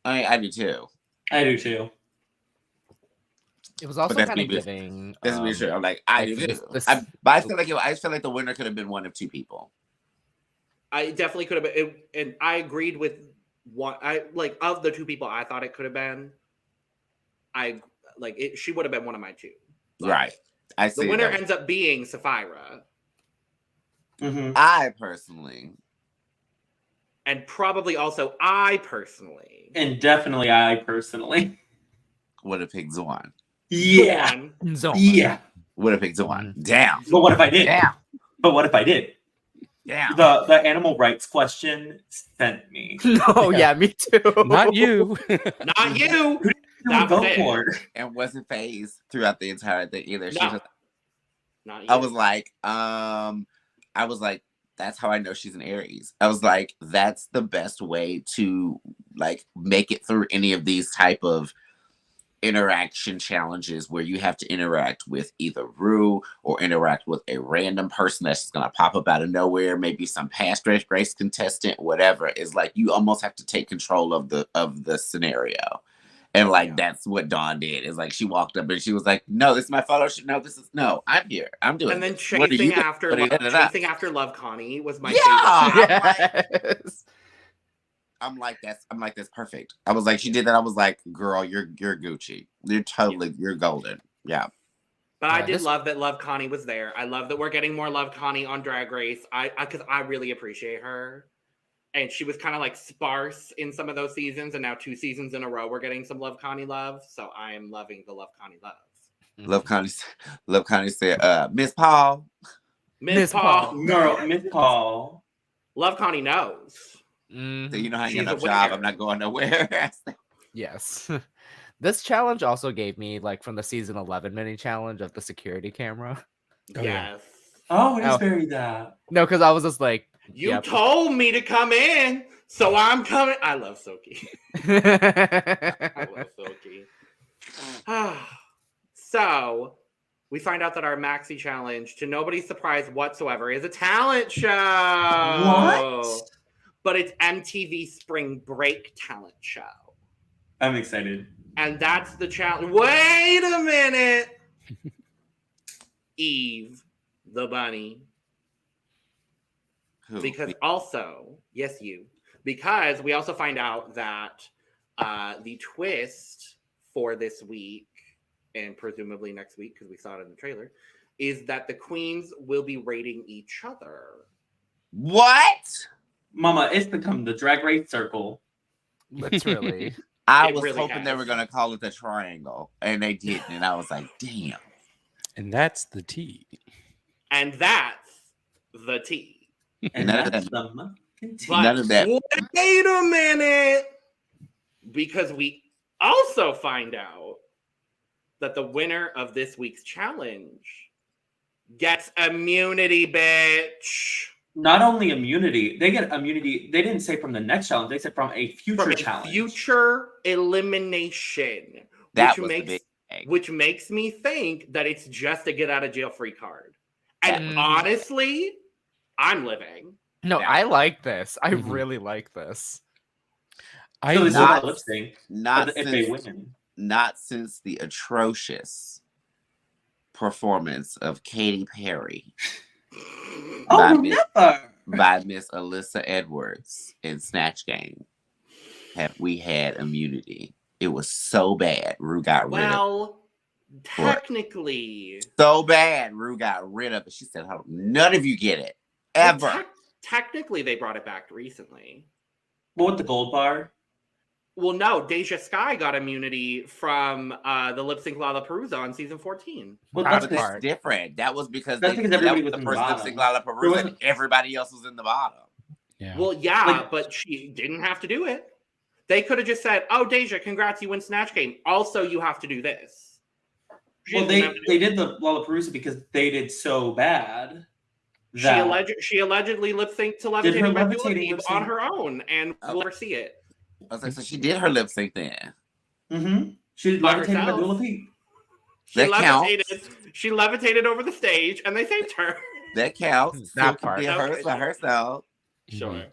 S6: I do too.
S5: I do too.
S4: It was also
S6: that's
S4: kind of
S6: me.
S4: giving.
S6: That's to be sure. I'm like, I do too.
S4: this-
S6: But I feel like the winner could have been one of 2 people.
S1: I definitely could have been, and I agreed with what I like of the 2 people I thought it could have been. She would have been one of my 2. Like,
S6: Right. I see.
S1: the winner ends up being Sapphira.
S6: I personally,
S1: and probably also I personally,
S5: and definitely I personally,
S6: would have picked Zorn.
S5: yeah,
S1: Zorn.
S5: yeah.
S6: Would have picked Zorn. Damn.
S5: But what if I did?
S6: Damn.
S5: But what if I did?
S6: Damn.
S5: The animal rights question sent me.
S4: No, yeah, me too.
S2: Not you.
S1: Not you.
S5: That
S1: was
S5: vote
S1: it.
S5: for.
S6: And wasn't phased throughout the entire thing either. She
S1: No.
S6: was,
S1: Not you.
S6: I was like, that's how I know she's an Aries. I was like, that's the best way to like make it through any of these type of interaction challenges where you have to interact with either Ru or interact with a random person that's just gonna pop up out of nowhere, maybe some past Drag Race contestant, whatever. Is like you almost have to take control of the scenario. And like that's what Dawn did. Is like she walked up and she was like, "No, this is my photo shoot. No, I'm here. I'm doing."
S1: And then
S6: this. What are you doing?"
S1: chasing after Love Connie was my
S6: Yeah.
S1: favorite.
S6: I'm like that's perfect. I was like, she did that. I was like, girl, you're Gucci. You're golden. Yeah.
S1: But I did love that Love Connie was there. I love that we're getting more Love Connie on Drag Race. Because I really appreciate her. And she was kind of like sparse in some of those seasons, and now 2 seasons in a row we're getting some Love Connie love. So I am loving the Love Connie loves.
S6: Love Connie said, Miss Paul.
S1: Miss Paul.
S5: Girl, Miss Paul.
S1: Love Connie knows.
S6: So you know how I
S1: She's
S6: get
S1: a
S6: enough job,
S1: winner.
S6: I'm not going nowhere.
S4: Yes. This challenge also gave me like from the season 11 mini challenge of the security camera.
S2: Oh, yeah.
S1: Yes.
S5: Oh, it is
S4: Oh.
S5: very that.
S4: No, because I was just like,
S1: You
S4: yep.
S1: told me to come in, so I'm coming. I love Silky. I love Silky. So we find out that our maxi challenge, to nobody's surprise whatsoever, is a talent show.
S5: What?
S1: But it's MTV Spring Break talent show.
S5: I'm excited.
S1: And that's the challenge. Wait a minute. Eve, the bunny.
S6: Who?
S1: Because also, yes, you. Because we also find out that the twist for this week, and presumably next week, because we saw it in the trailer, is that the queens will be rating each other.
S6: What?
S5: Mama, it's become the Drag Race circle.
S4: literally.
S6: I
S1: It
S6: was
S1: really
S6: hoping they
S1: has.
S6: were gonna call it the triangle, and they didn't, and I was like, damn.
S2: And that's the tea.
S1: And that's the tea.
S5: And
S6: None of
S5: that's
S6: that-
S5: them.
S1: But
S6: None of that.
S1: wait a minute. Because we also find out that the winner of this week's challenge gets immunity, bitch.
S5: Not only immunity, they get immunity. They didn't say from the next challenge. They said from a future
S1: From a
S5: challenge.
S1: future elimination.
S6: That
S1: which
S6: was the
S1: makes
S6: big thing.
S1: which makes me think that it's just a get out of jail free card. And
S4: Mm.
S1: honestly, I'm living.
S4: No,
S6: Yeah.
S4: I like this. I
S2: Mhm.
S4: really like this.
S2: I
S5: So this is
S6: Not-
S5: about lip sync.
S6: Not
S5: If they
S6: since,
S5: win.
S6: not since the atrocious performance of Katy Perry
S5: Oh,
S6: Miss-
S5: never.
S6: by Miss Alyssa Edwards in Snatch Game have we had immunity. It was so bad, Ru got rid of it.
S1: Well, technically,
S6: So bad, Ru got rid of it. She said, "Oh, none of you get it ever."
S1: well, technically, they brought it back recently.
S5: What with the gold bar?
S1: Well, no, Deja Sky got immunity from the Lip Sync Lollapalooza on season 14.
S5: Well,
S6: Ah,
S5: that's
S6: but that's
S4: part.
S6: different. That was because
S5: That's because everybody was
S6: the
S5: in the
S6: first lip
S5: bottom.
S6: sync Lollapalooza, and everybody else was in the bottom.
S2: yeah.
S1: Well, yeah,
S5: Like-
S1: but she didn't have to do it. They could have just said, "Oh, Deja, congrats, you win Snatch Game. Also, you have to do this." She
S5: Well,
S1: didn't have to do
S5: they
S1: it.
S5: did the Lollapalooza because they did so bad.
S1: She,
S5: That
S1: she allegedly lip synced to
S5: Did her
S1: Levitating by Dua
S5: levitating
S1: Lipa
S5: lip
S1: on
S5: sync?
S1: her own, and
S6: Oh.
S1: we'll never see it.
S6: I was like, so she did her lip sync then.
S5: She did
S1: By
S5: levitating by
S1: herself.
S5: Dua Lipa.
S1: She
S6: That
S1: levitated. She levitated over the stage, and they saved her.
S6: That counts.
S4: That
S6: Silky
S4: part.
S6: did hers by herself.
S1: Sure.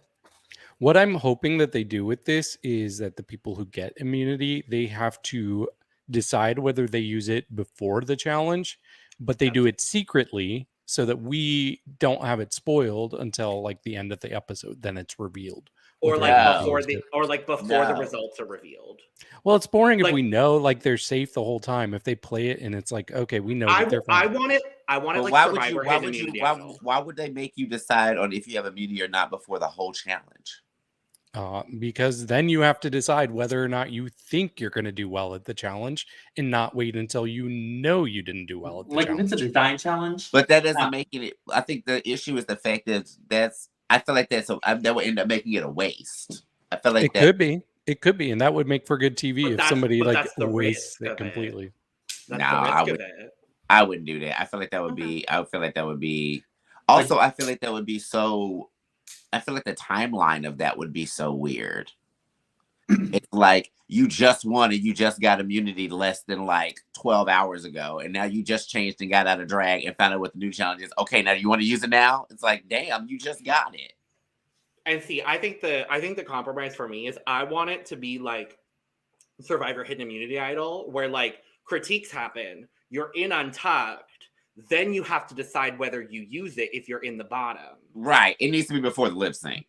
S2: What I'm hoping that they do with this is that the people who get immunity, they have to decide whether they use it before the challenge, but they do it secretly so that we don't have it spoiled until like the end of the episode. Then it's revealed.
S1: Or
S2: whether
S1: like
S2: or not they
S1: before
S2: used
S1: the
S2: it.
S1: the
S6: No.
S1: results are revealed.
S2: Well, it's boring if
S1: like-
S2: we know like they're safe the whole time. If they play it and it's like, okay, we know that they're
S1: I
S2: fine.
S1: want it. I want it
S6: But
S1: like Survivor Hidden Immunity Idol.
S6: why would they make you decide on if you have immunity or not before the whole challenge?
S2: Because then you have to decide whether or not you think you're going to do well at the challenge and not wait until you know you didn't do well at the
S5: Like if
S2: challenge.
S5: it's a design challenge.
S6: But that doesn't make it. I think the issue is the fact that I feel like that would end up making it a waste. I feel like
S2: It could be, and that would make for good TV if somebody like
S1: that's the
S2: wastes
S1: risk
S2: it
S1: of
S2: completely.
S1: That's
S6: No,
S1: the
S6: I
S1: risk
S6: would-
S1: of it.
S6: I wouldn't do that. I feel like that would be. I feel like that would be. Also, I feel like that would be so. I feel like the timeline of that would be so weird. It's like you just won and you just got immunity less than like 12 hours ago, and now you just changed and got out of drag and found out what the new challenge is. Okay, now you want to use it now? It's like, damn, you just got it.
S1: And see, I think the compromise for me is I want it to be like Survivor Hidden Immunity Idol, where like critiques happen, you're in Untucked, then you have to decide whether you use it if you're in the bottom.
S6: Right. It needs to be before the lip sync.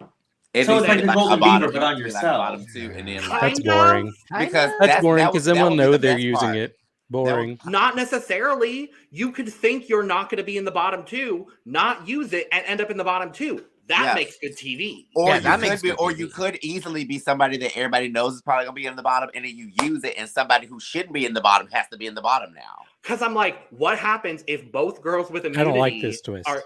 S5: So it's like the Golden Beaver, but on
S6: it needs to be like
S5: yourself.
S6: bottom two, and then like,
S2: That's
S1: Kind of.
S2: boring.
S6: because
S2: That's boring because then
S6: that
S2: we'll
S6: would be
S2: know
S6: the
S2: they're
S6: best
S2: using
S6: part.
S2: it. Boring.
S1: Not necessarily. You could think you're not going to be in the bottom two, not use it, and end up in the bottom two. That
S6: Yeah.
S1: makes good TV.
S6: Or
S4: Yeah, that
S6: you
S4: makes
S6: could be,
S4: good
S6: or
S4: TV.
S6: you could easily be somebody that everybody knows is probably gonna be in the bottom, and then you use it, and somebody who shouldn't be in the bottom has to be in the bottom now.
S1: Because I'm like, what happens if both girls with immunity
S2: I don't like this twist.
S1: are...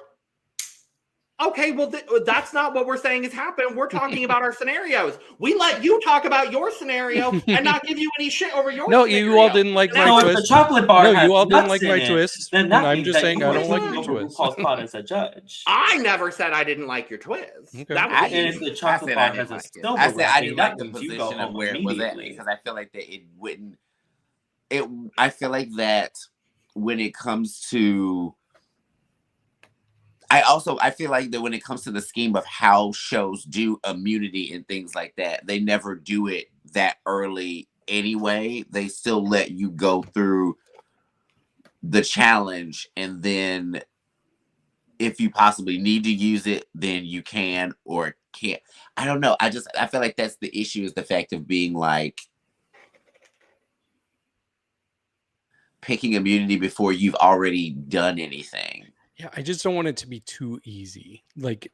S1: Okay, well, that's not what we're saying is happening. We're talking about our scenarios. We let you talk about your scenario and not give you any shit over your
S2: No,
S1: scenario.
S2: you all didn't like
S1: Now
S2: my
S5: So if the
S2: twist.
S5: chocolate bar
S2: No,
S5: has
S2: you all didn't
S5: nuts
S2: like
S5: in
S2: my
S5: it,
S2: twist.
S5: then
S2: And
S5: that
S2: I'm
S5: means
S2: just
S5: that
S2: saying
S5: you
S2: I
S5: are
S2: don't like
S5: taking
S2: my
S5: over
S2: twist.
S5: RuPaul's spot as a judge.
S1: I never said I didn't like your twist.
S2: Okay.
S1: That
S6: I
S1: was
S5: And if
S1: you.
S5: the
S6: I
S5: chocolate
S6: said
S5: bar
S6: I
S5: has
S6: didn't
S5: a
S6: like it.
S5: silver
S6: I said I
S5: wrapping,
S6: didn't
S5: that
S6: like the
S5: means you go
S6: position of
S5: home
S6: where it was at
S5: immediately.
S6: because I feel like that it wouldn't. I feel like that when it comes to. I feel like that when it comes to the scheme of how shows do immunity and things like that, they never do it that early anyway. They still let you go through the challenge, and then if you possibly need to use it, then you can or can't. I don't know. I feel like that's the issue, is the fact of being like picking immunity before you've already done anything.
S2: Yeah, I just don't want it to be too easy. Like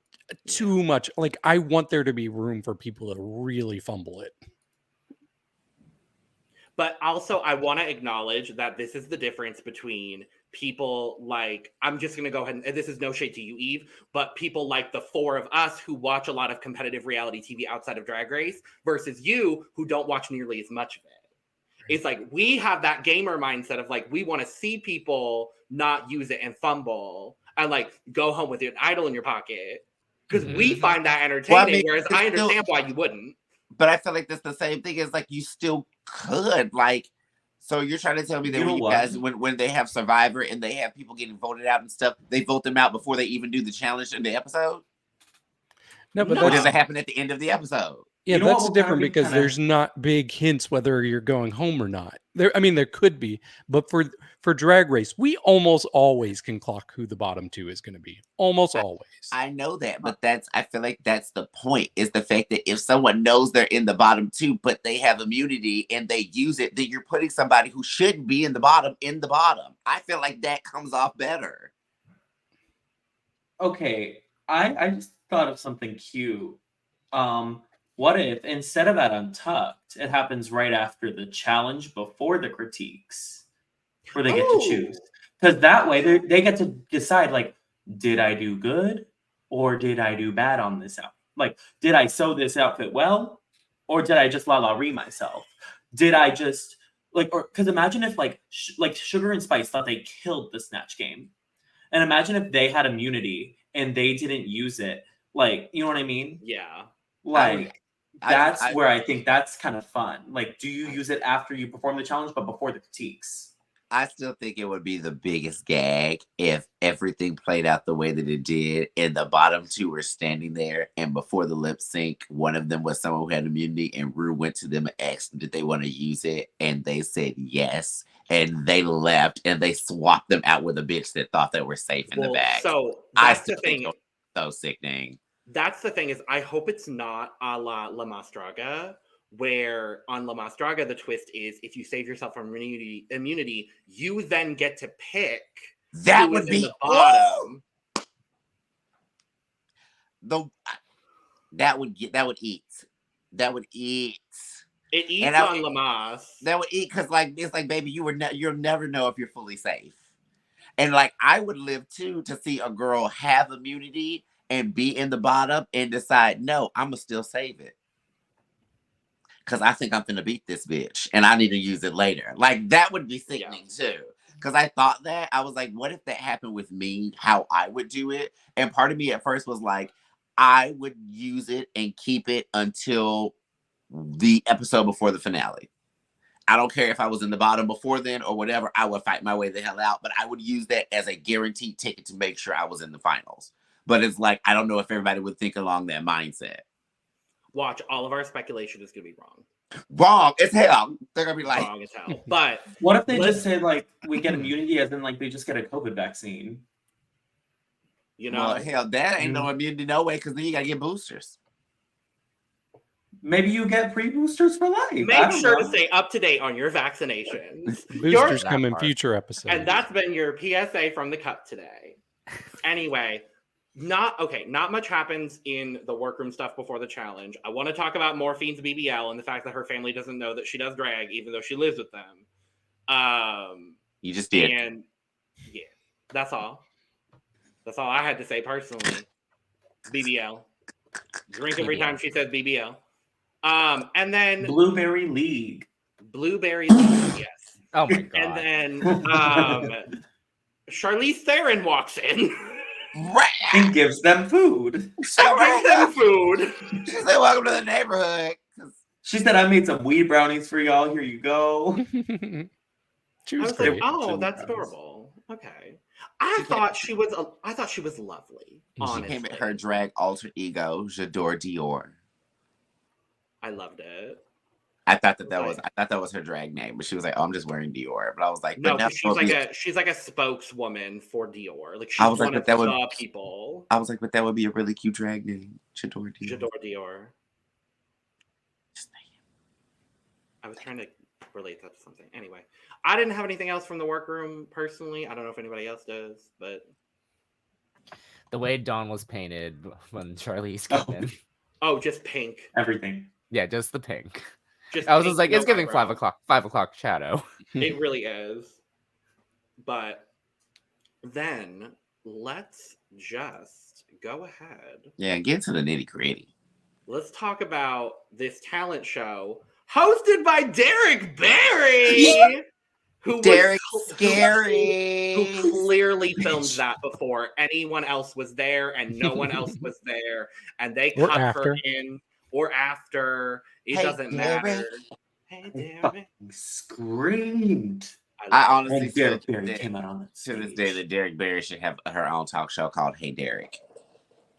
S2: too much. Like I want there to be room for people to really fumble it.
S1: But also, I want to acknowledge that this is the difference between people like, I'm just going to go ahead and this is no shade to you, Eve, but people like the four of us who watch a lot of competitive reality TV outside of Drag Race versus you who don't watch nearly as much of it. It's like we have that gamer mindset of like, we want to see people not use it and fumble and like go home with an idol in your pocket because we find that entertaining, whereas I understand why you wouldn't.
S6: But I feel like that's the same thing as like you still could like. So you're trying to tell me that when you guys when they have Survivor and they have people getting voted out and stuff, they vote them out before they even do the challenge in the episode?
S2: No, but
S6: Or does
S2: that's,
S6: it happen at the end of the episode?
S2: yeah,
S5: You know
S2: that's
S5: what,
S2: different
S5: we'll
S2: because
S5: kinda-
S2: there's not big hints whether you're going home or not. There could be, but for Drag Race, we almost always can clock who the bottom two is going to be. Almost always.
S6: I know that, but I feel like that's the point, is the fact that if someone knows they're in the bottom two, but they have immunity and they use it, then you're putting somebody who shouldn't be in the bottom. I feel like that comes off better.
S5: Okay, I just thought of something cute. What if instead of at Untucked, it happens right after the challenge before the critiques, where they get to choose? Because that way they get to decide, like, did I do good or did I do bad on this outfit? Like, did I sew this outfit well or did I just la-la-ree myself? Did I just, like, or because imagine if, like Sugar and Spice thought they killed the Snatch game. And imagine if they had immunity and they didn't use it. Like, you know what I mean?
S1: Yeah.
S5: Like, that's where I think that's kind of fun. Like, do you use it after you perform the challenge, but before the critiques?
S6: I still think it would be the biggest gag if everything played out the way that it did, and the bottom two were standing there, and before the lip sync, one of them was someone who had immunity, and Ru went to them and asked them, did they want to use it? And they said yes. And they left, and they swapped them out with a bitch that thought they were safe in the bag.
S1: So
S6: I
S1: that's
S6: still
S1: the
S6: think
S1: thing.
S6: it was so sickening.
S1: That's the thing is I hope it's not a la Mastraga, where on La Mastraga, the twist is if you save yourself from immunity, you then get to pick
S6: That
S1: who
S6: would
S1: is
S6: be
S1: in the bottom.
S6: That would eat.
S1: It eats
S6: And
S1: on Lamas.
S6: That would eat because it's like, baby, you'll never know if you're fully safe. And like I would live too to see a girl have immunity and be in the bottom and decide, no, I'm gonna still save it. Cause I think I'm gonna beat this bitch and I need to use it later. Like that would be sickening too. Cause I thought that, I was like, what if that happened with me, how I would do it? And part of me at first was like, I would use it and keep it until the episode before the finale. I don't care if I was in the bottom before then or whatever. I would fight my way the hell out, but I would use that as a guaranteed ticket to make sure I was in the finals. But it's like, I don't know if everybody would think along that mindset.
S1: Watch, all of our speculation is going to be wrong.
S6: Wrong as hell. They're going to be like...
S1: Wrong as hell. But...
S5: What if they just say, like, we get immunity as in, like, they just get a COVID vaccine?
S1: You know?
S6: Well, hell, that ain't no immunity no way, because then you got to get boosters.
S5: Maybe you get pre-boosters for life.
S1: Make sure to stay up to date on your vaccinations.
S2: Boosters come in future episodes.
S1: And that's been your PSA from the cup today. Anyway, not much happens in the workroom stuff before the challenge. I want to talk about Morphine's BBL and the fact that her family doesn't know that she does drag, even though she lives with them.
S6: You just did.
S1: And yeah, that's all. That's all I had to say personally. BBL. Drink every time she says BBL. And then
S5: Blueberry League,
S1: yes.
S4: Oh my god.
S1: And then Charlize Theron walks in
S5: and gives them food.
S1: She said,
S6: welcome to the neighborhood.
S5: She said, I made some weed brownies for y'all. Here you go.
S2: She was
S1: I was
S2: great.
S1: like, oh, that's adorable. Okay. I thought she was lovely. Honestly.
S6: She came at her drag alter ego, J'adore Dior.
S1: I loved it.
S6: I thought that was her drag name, but she was like, "Oh, I'm just wearing Dior." But I was like,
S1: "No, she's like a spokeswoman for Dior. Like she's
S6: I was
S1: one
S6: like,
S1: of the people."
S6: I was like, "But that would be a really cute drag name, J'adore Dior."
S1: J'adore Dior. I was trying to relate that to something. Anyway, I didn't have anything else from the workroom personally. I don't know if anybody else does, but
S4: the way Dawn was painted when Charlize came in.
S1: Oh, just pink.
S5: Everything.
S4: Yeah, just the pink.
S1: Just
S4: I was just like, it's giving
S1: eyebrow.
S4: 5 o'clock shadow.
S1: It really is. But then let's just go ahead.
S6: Yeah, get to the nitty gritty.
S1: Let's talk about this talent show hosted by Derek Barry. Who clearly filmed that before anyone else was there and no one else was there. And they cut her in or after. It doesn't matter. Hey, Derek.
S5: Screamed.
S6: I honestly
S5: Derek Barry came out on
S6: to this day that Derek Barry should have her own talk show called Hey Derek.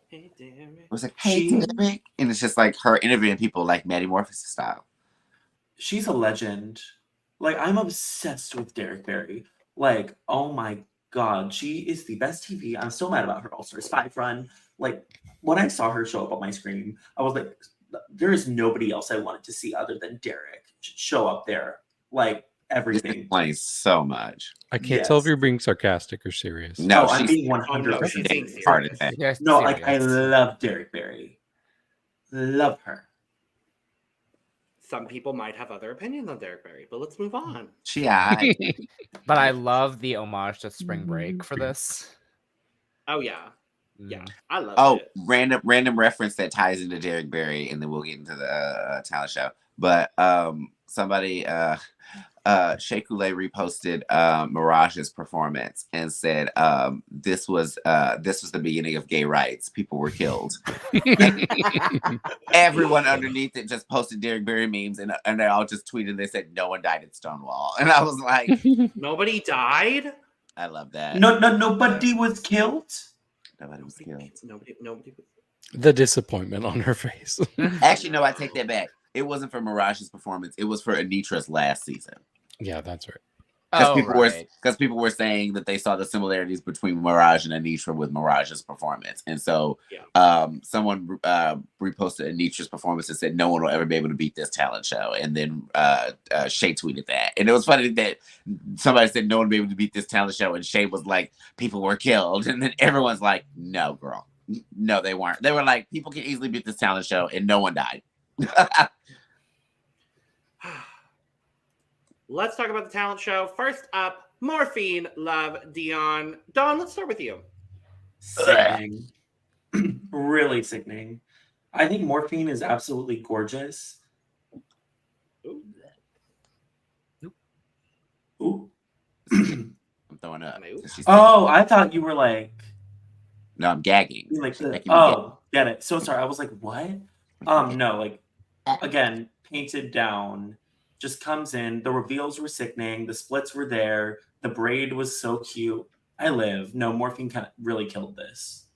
S1: Hey Derek.
S6: It was like, hey Derek. And it's just like her interviewing people like Maddie Morpheus style.
S5: She's a legend. Like, I'm obsessed with Derek Barry. Like, oh my god, she is the best TV. I'm still mad about her All-Stars 5 run. Like, when I saw her show up on my screen, I was like, there is nobody else I wanted to see other than Derek show up there. Like, everything.
S6: Plays so much.
S2: I can't tell if you're being sarcastic or serious.
S5: No, I'm being 100% serious. No, like, I love Derek Barry. Love her.
S1: Some people might have other opinions on Derek Barry, but let's move on.
S4: But I love the homage to Spring Break for this.
S1: Oh yeah, yeah, I love it.
S6: Random reference that ties into Derek Barry, and then we'll get into the talent show. But somebody, Shea Coulee reposted Mirage's performance and said this was the beginning of gay rights. People were killed. Everyone underneath it just posted Derek Barry memes, and they all just tweeted. They said no one died at Stonewall, and I was like,
S1: nobody died.
S6: I love that.
S5: Nobody was killed.
S6: Nobody was killed.
S1: Nobody.
S2: The disappointment on her face.
S6: Actually, no, I take that back. It wasn't for Mirage's performance. It was for Anitra's last season.
S2: Yeah, that's right.
S6: Because
S4: Oh, right.
S6: people were saying that they saw the similarities between Mirage and Anitra with Mirage's performance, and so someone reposted Anitra's performance and said no one will ever be able to beat this talent show, and then Shay tweeted that, and it was funny that somebody said no one will be able to beat this talent show, and Shay was like, people were killed, and then everyone's like, no, girl, no, they weren't. They were like, people can easily beat this talent show, and no one died.
S1: Let's talk about the talent show. First up, Morphine, Love, Dion. Dawn, let's start with you.
S5: Sickening. Really sickening. I think Morphine is absolutely gorgeous.
S1: Ooh.
S5: Ooh.
S6: I'm throwing up.
S5: Oh, I thought you were like...
S6: No, I'm gagging.
S5: Like get it. So sorry. I was like, what? No, like, again, painted down. Just comes in. The reveals were sickening. The splits were there. The braid was so cute. I live. No, Morphine kind of really killed this.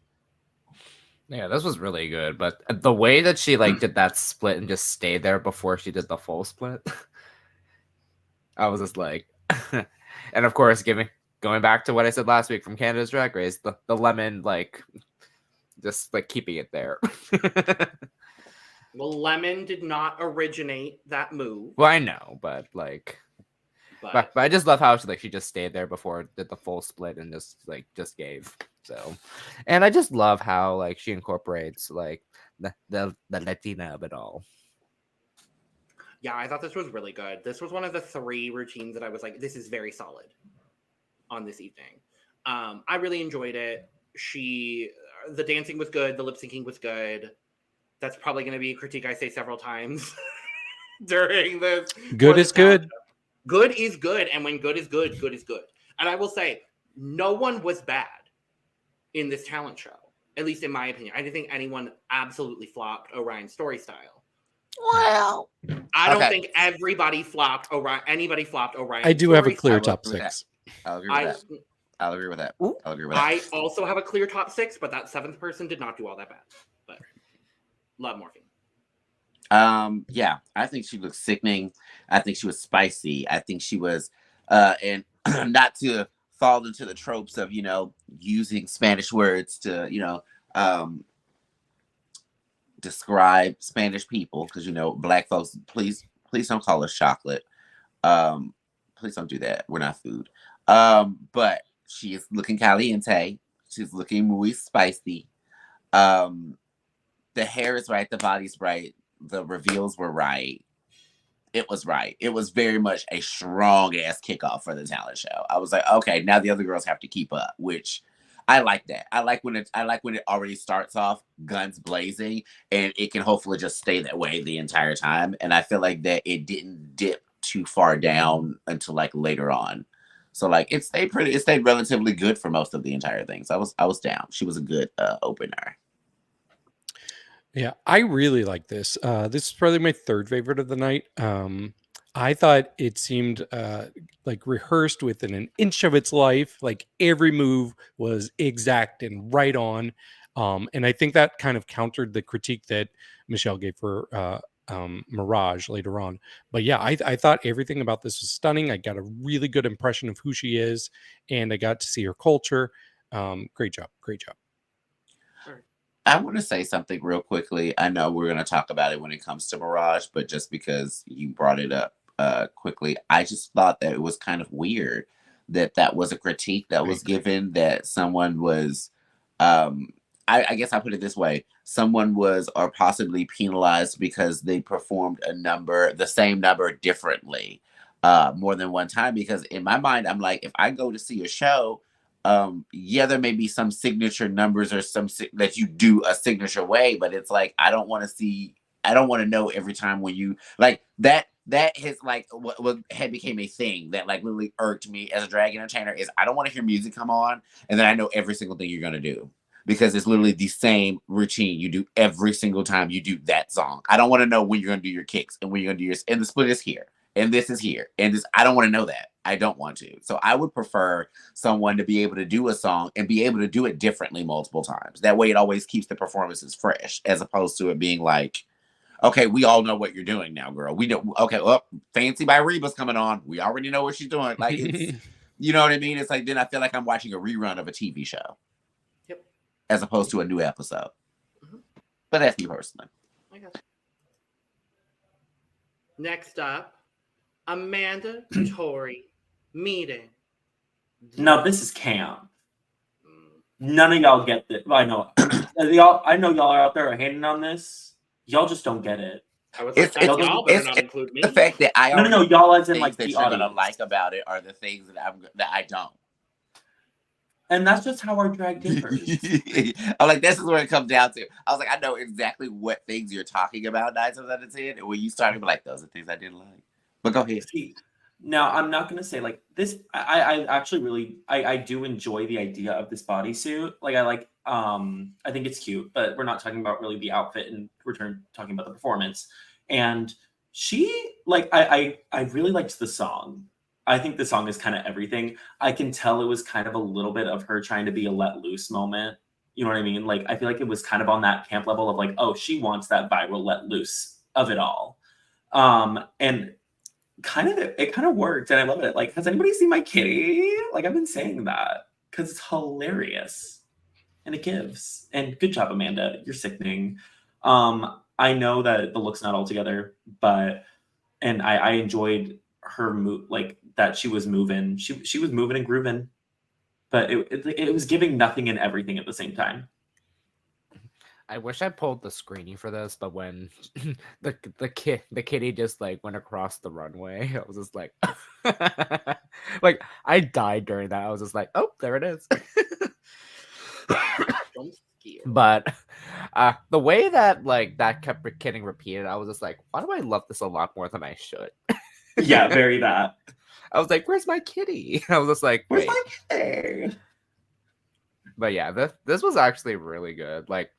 S4: Yeah, this was really good. But the way that she like did that split and just stayed there before she did the full split, I was just like, and of course, going back to what I said last week from Canada's Drag Race, the lemon like just like keeping it there.
S1: Well, Lemon did not originate that move.
S4: Well, I know, but like, but I just love how she just stayed there before it did the full split and just gave. So, and I just love how like she incorporates like the Latina of it all.
S1: Yeah, I thought this was really good. This was one of the 3 routines that I was like, this is very solid on this evening. I really enjoyed it. The dancing was good. The lip syncing was good. That's probably going to be a critique I say several times during this.
S2: Good is good.
S1: Good is good. And when good is good, good is good. And I will say, no one was bad in this talent show, at least in my opinion. I didn't think anyone absolutely flopped Orion's story style.
S6: Well,
S1: I don't think everybody flopped Orion. Anybody flopped Orion.
S2: I do have a clear top 6.
S6: I'll agree with that.
S1: I also have a clear top 6, but that 7th person did not do all that bad. But love Morphine.
S6: Yeah, I think she looks sickening. I think she was spicy. I think she was, and not to fall into the tropes of, using Spanish words to, describe Spanish people, because, Black folks, please don't call us chocolate. Please don't do that. We're not food. But she is looking caliente. She's looking muy spicy. The hair is right. The body's right. The reveals were right. It was right. It was very much a strong ass kickoff for the talent show. I was like, okay, now the other girls have to keep up, which I like that. I like when it already starts off guns blazing, and it can hopefully just stay that way the entire time. And I feel like that it didn't dip too far down until like later on. So like it stayed relatively good for most of the entire thing. So I was down. She was a good opener.
S2: Yeah, I really like this. This is probably my 3rd favorite of the night. I thought it seemed like rehearsed within an inch of its life. Like every move was exact and right on. And I think that kind of countered the critique that Michelle gave for Mirage later on. But yeah, I thought everything about this was stunning. I got a really good impression of who she is, and I got to see her culture. Great job.
S6: I want to say something real quickly. I know we're going to talk about it when it comes to Mirage, but just because you brought it up quickly, I just thought that it was kind of weird that was a critique that was given, that someone was, I guess I put it this way, someone was or possibly penalized because they performed the same number differently more than one time. Because in my mind, I'm like, if I go to see a show, there may be some signature numbers or some that you do a signature way, but it's like I don't want to know every time when you like that has like what had became a thing that like literally irked me as a drag entertainer is I don't want to hear music come on and then I know every single thing you're gonna do, because it's literally the same routine you do every single time you do that song. I don't want to know when you're gonna do your kicks and when you're gonna do and the split is here and this is here and this. I don't want to know that. I don't want to. So I would prefer someone to be able to do a song and be able to do it differently multiple times. That way it always keeps the performances fresh, as opposed to it being like, Okay, we all know what you're doing now, girl. We know. Okay, Fancy by Reba's coming on. We already know what she's doing. Like, it's, you know what I mean? It's like, then I feel like I'm watching a rerun of a TV show.
S1: Yep.
S6: As opposed to a new episode. But that's me personally.
S1: I guess. Next up, Amanda Tori meeting.
S5: No, this is camp. None of y'all get this. I know. I know y'all are out there hating on this. Y'all just don't get it.
S1: I was like, y'all better not include me.
S6: The fact that I
S5: no, y'all as in like
S6: that
S5: the
S6: you're
S5: audience.
S6: gonna like about it are the things that I don't.
S5: And that's just how our drag differs.
S6: I'm like, this is where it comes down to. I was like, I know exactly what things you're talking about 9 times out of 10. And when you started, be like, those are things I didn't like. But go ahead.
S5: See, now I'm not gonna say like this. I actually really I do enjoy the idea of this bodysuit. Like I think it's cute, but we're not talking about really the outfit, and we're talking about the performance. And she like I really liked the song. I think the song is kind of everything. I can tell it was kind of a little bit of her trying to be a let loose moment. You know what I mean? Like, I feel like it was kind of on that camp level of like, oh, she wants that viral let loose of it all. And it kind of worked, and I love it. Like, has anybody seen my kitty? Like, I've been saying that because it's hilarious and it gives. And good job, Amanda. You're sickening. I know that the look's not all together, and I enjoyed her move, like that she was moving. She was moving and grooving, but it was giving nothing and everything at the same time.
S4: I wish I pulled the screening for this, but when the kitty just like went across the runway, I was just like, like I died during that. I was just like, oh, there it is. But the way that like that kept getting repeated, I was just like, why do I love this a lot more than I should?
S5: Yeah, very that.
S4: I was like, where's my kitty? I was just like, wait.
S5: Where's my kitty?
S4: But yeah, this was actually really good. Like,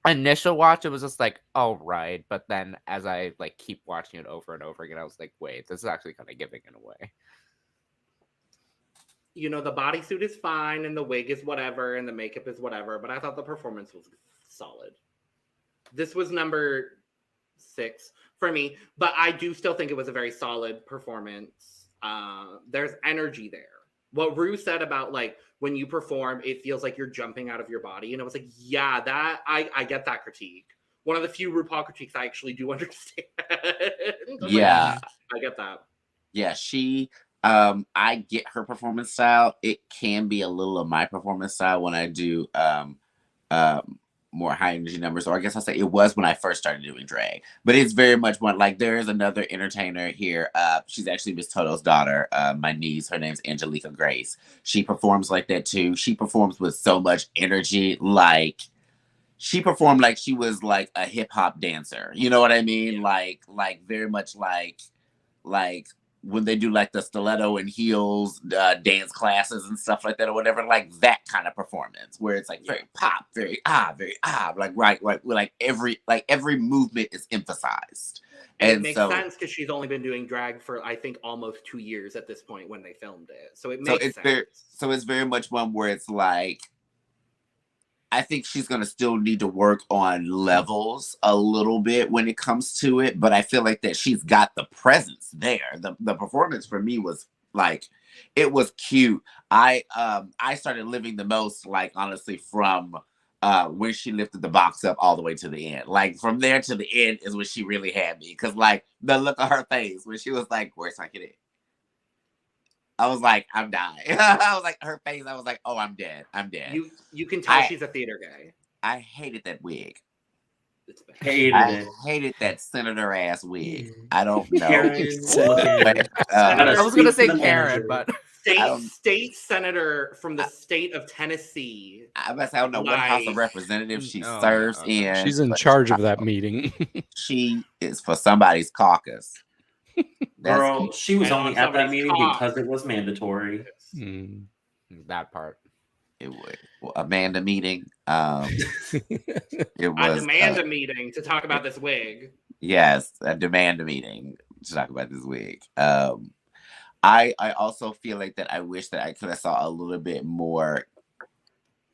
S4: initial watch, it was just like, all right. But then as I like keep watching it over and over again, I was like, wait, this is actually kind of giving it away.
S1: You know, the bodysuit is fine and the wig is whatever and the makeup is whatever, but I thought the performance was solid. This was number 6 for me, but I do still think it was a very solid performance. There's energy there. What Ru said about like when you perform, it feels like you're jumping out of your body. And I was like, yeah, that I get that critique. One of the few RuPaul critiques I actually do understand.
S6: Yeah.
S1: I get that.
S6: Yeah, I get her performance style. It can be a little of my performance style when I do more high energy numbers, or I guess I'll say it was when I first started doing drag, but it's very much one like there is another entertainer here. She's actually Miss Toto's daughter, my niece. Her name's Angelica Grace. She performs like that too. She performs with so much energy. Like she performed like she was like a hip hop dancer. You know what I mean? Yeah. Like very much like when they do like the stiletto and heels dance classes and stuff like that or whatever, like that kind of performance where it's like very pop, very like right, like every movement is emphasized.
S1: And it makes sense because she's only been doing drag for I think almost 2 years at this point when they filmed it. So it makes sense.
S6: So it's very much one where it's like I think she's going to still need to work on levels a little bit when it comes to it. But I feel like that she's got the presence there. The performance for me was like, it was cute. I started living the most, like, honestly, from when she lifted the box up all the way to the end. Like, from there to the end is when she really had me. Because, like, the look on her face when she was like, where's my kitty? I was like, I'm dying. I was like, her face, I was like, oh, I'm dead. I'm dead.
S1: You can tell she's a theater guy.
S6: I hated that wig.
S5: I
S6: hated that senator ass wig. I don't know.
S4: I was going to say Karen, but...
S1: State senator from the state of Tennessee.
S6: I don't know what House of Representatives she serves in.
S2: She's in charge of that meeting.
S6: She is for somebody's caucus.
S5: Girl, she was only at that meeting because it was mandatory.
S4: That part.
S6: It was Amanda meeting. It was
S1: a demand a meeting to talk about this wig.
S6: Yes, a demand a meeting to talk about this wig. I also feel like that I wish that I could have saw a little bit more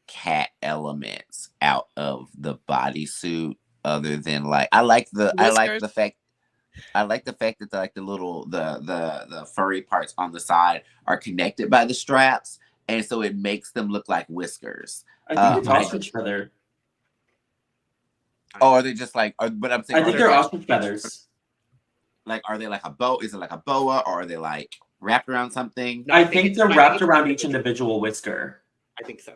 S6: cat elements out of the bodysuit. other than like I like the
S2: Whiskers?
S6: fact that the furry parts on the side are connected by the straps, and so it makes them look like whiskers.
S5: I think it's
S6: I
S5: ostrich feather.
S6: Oh, are they just like? But I'm saying,
S5: I think they're ostrich feathers.
S6: Like, are they like a bow? Is it like a boa, or are they like wrapped around something?
S5: No, I think they're wrapped around each individual whisker.
S1: I think so.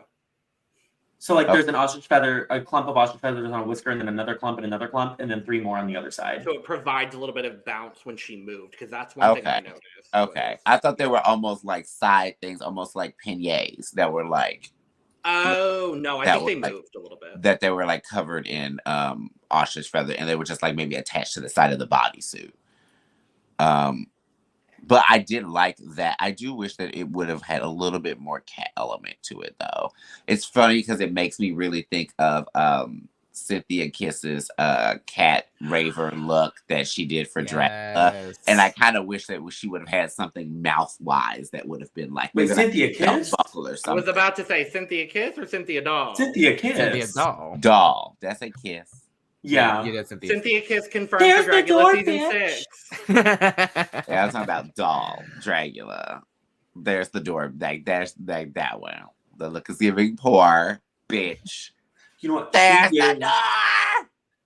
S5: So like, there's an ostrich feather, a clump of ostrich feathers on a whisker, and then another clump, and then 3 more on the other side.
S1: So it provides a little bit of bounce when she moved, because that's one thing I noticed.
S6: Okay, I thought they were almost like side things, almost like peignets that were like.
S1: Oh no, I think they moved a little bit.
S6: That they were like covered in ostrich feather, and they were just like maybe attached to the side of the bodysuit. But I did like that. I do wish that it would have had a little bit more cat element to it, though. It's funny because it makes me really think of Cynthia Kiss's cat raver look that she did for Dracula, and I kind of wish that she would have had something mouth-wise that would have been like
S5: Cynthia Kiss
S6: buckle or something.
S1: I was about to say Cynthia Kiss or Cynthia Doll.
S5: Cynthia Kiss.
S4: Cynthia Doll.
S6: Doll. That's a kiss.
S5: Yeah.
S1: Cynthia Kiss confirmed for Dracula season 6.
S6: Yeah, I'm talking about Doll Dracula. There's the door. Like there's like that one. The look is giving poor bitch.
S5: You know what?
S6: There's the door.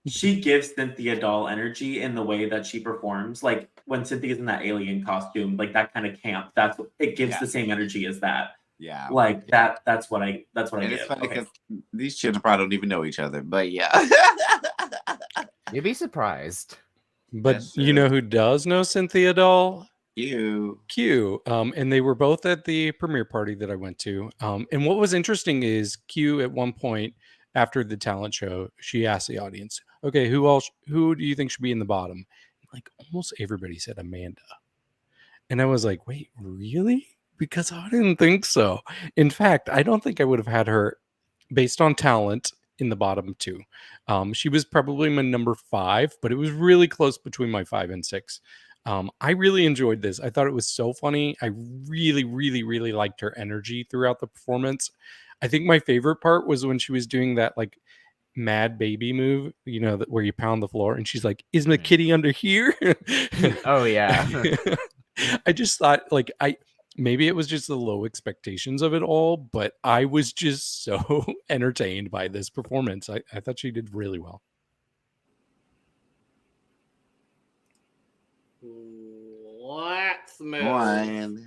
S5: She gives Cynthia Doll energy in the way that she performs. Like when Cynthia's in that alien costume, like that kind of camp. That's what it gives the same energy as that.
S6: Yeah,
S5: like that. That's what I
S6: and
S5: get.
S6: It's funny because these children probably don't even know each other, but yeah,
S4: you'd be surprised.
S2: But you know who does know Cynthia Doll? Q. And they were both at the premiere party that I went to. And what was interesting is Q at one point after the talent show, she asked the audience, "Okay, who do you think should be in the bottom?" Like almost everybody said Amanda, and I was like, "Wait, really?" Because I didn't think so. In fact, I don't think I would have had her based on talent in the bottom 2. She was probably my number 5, but it was really close between my 5 and 6. I really enjoyed this. I thought it was so funny. I really, really, really liked her energy throughout the performance. I think my favorite part was when she was doing that like mad baby move, you know, that where you pound the floor and she's like, "Is my kitty under here?"
S4: Oh yeah.
S2: I just thought like maybe it was just the low expectations of it all, but I was just so entertained by this performance. I thought she did really well.
S1: Let's move.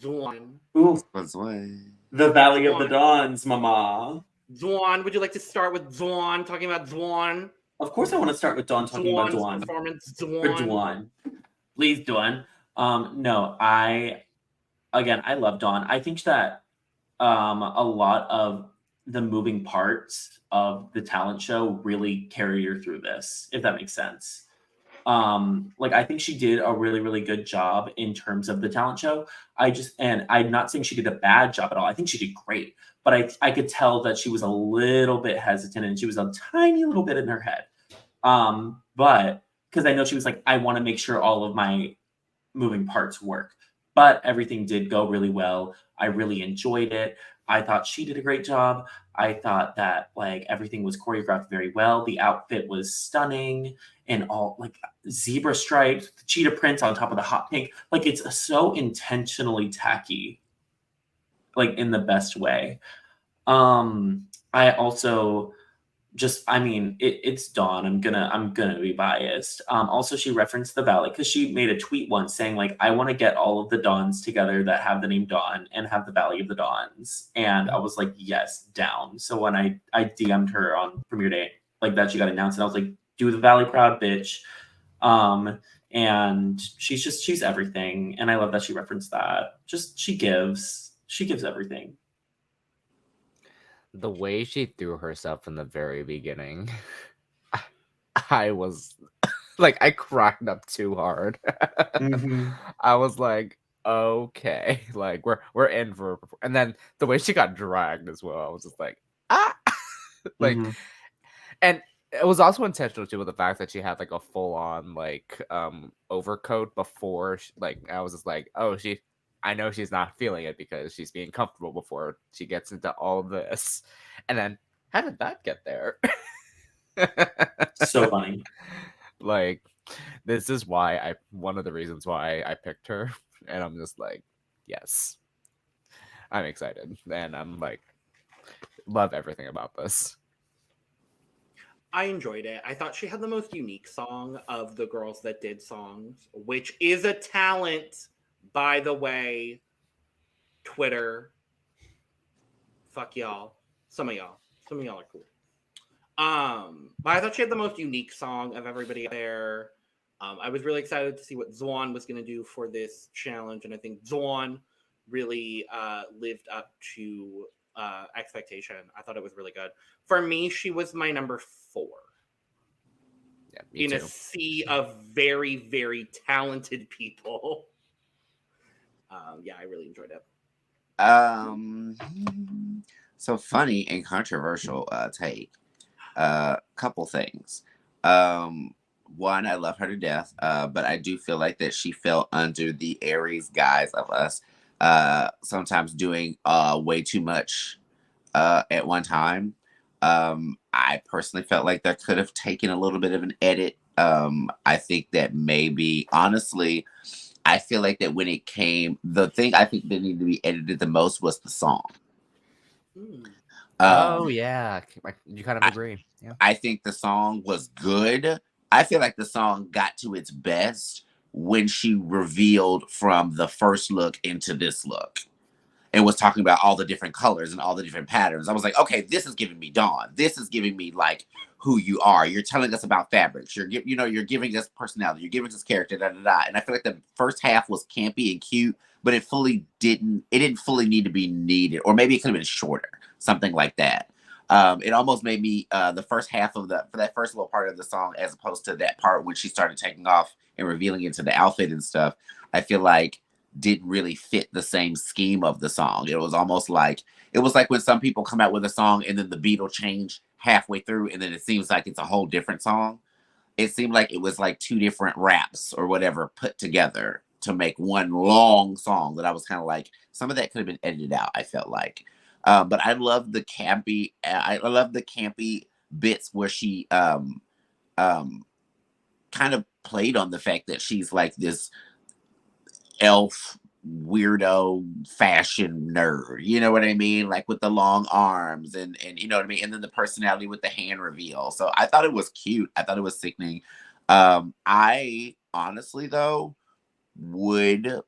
S1: Dawn.
S5: Ooh. The Valley of the Dawns, mama.
S1: Dawn, would you like to start with Dawn, talking about Dawn?
S5: Of course I want to start with Dawn talking about Dawn.
S1: Performance,
S5: Dawn. Please, Dawn. No, I love Dawn. I think that a lot of the moving parts of the talent show really carry her through this, if that makes sense. Like I think she did a really, really good job in terms of the talent show. And I'm not saying she did a bad job at all. I think she did great, but I could tell that she was a little bit hesitant and she was a tiny little bit in her head. But because I know she was like, I want to make sure all of my moving parts work, but everything did go really well. I really enjoyed it. I thought she did a great job. I thought that like everything was choreographed very well. The outfit was stunning and all like zebra stripes, the cheetah prints on top of the hot pink. Like it's so intentionally tacky, like in the best way. I also it's Dawn. I'm gonna be biased. Also, she referenced the Valley because she made a tweet once saying like, I want to get all of the Dawns together that have the name Dawn and have the Valley of the Dawns. And I was like, yes, down. So when I DM'd her on premiere day like that, she got announced, and I was like, do the Valley proud, bitch. And she's everything, and I love that she referenced that. Just she gives everything.
S4: The way she threw herself in the very beginning, I was like, I cracked up too hard.
S5: Mm-hmm.
S4: I was like, okay, like we're in for, and then the way she got dragged as well, I was just like, like, and it was also intentional too with the fact that she had like a full on like overcoat before, like I was just like, oh, I know she's not feeling it because she's being comfortable before she gets into all this. And then how did that get there?
S5: So funny.
S4: Like, this is why one of the reasons why I picked her, and I'm just like, yes, I'm excited, and I'm like, love everything about this.
S1: I enjoyed it. I thought she had the most unique song of the girls that did songs, which is a talent, by the way. Twitter, fuck y'all. Some of y'all are cool. But I thought she had the most unique song of everybody there. I was really excited to see what Xuan was going to do for this challenge, and I think Xuan really lived up to expectation. I thought it was really good. For me, she was my number 4.
S4: Yeah, me
S1: in
S4: too.
S1: a sea of very, very talented people. Yeah, I really enjoyed it.
S6: So funny and controversial take. Couple things. One, I love her to death, but I do feel like that she fell under the Aries guise of us sometimes doing way too much at one time. I personally felt like there could have taken a little bit of an edit. I think that maybe, honestly, I feel like that when it came, the thing I think that needed to be edited the most was the song.
S4: Oh yeah, you kind of agree. Yeah,
S6: I think the song was good. I feel like the song got to its best when she revealed from the first look into this look and was talking about all the different colors and all the different patterns. I was like, okay, this is giving me Dawn. This is giving me like who you are. You're telling us about fabrics. You're giving us personality. You're giving us character. Da da da. And I feel like the first half was campy and cute, but it didn't fully need to be needed, or maybe it could have been shorter, something like that. It almost made me the first half of for that first little part of the song, as opposed to that part when she started taking off and revealing into the outfit and stuff. I feel like didn't really fit the same scheme of the song. It was like when some people come out with a song and then the beat will change halfway through and then it seems like it's a whole different song. It seemed like it was like 2 different raps or whatever put together to make one long song that I was kind of like, some of that could have been edited out, I felt like. But I love the campy, bits where she kind of played on the fact that she's like this elf weirdo fashion nerd, you know what I mean, like with the long arms and you know what I mean, and then the personality with the hand reveal. So I thought it was cute. I thought it was sickening. I honestly though would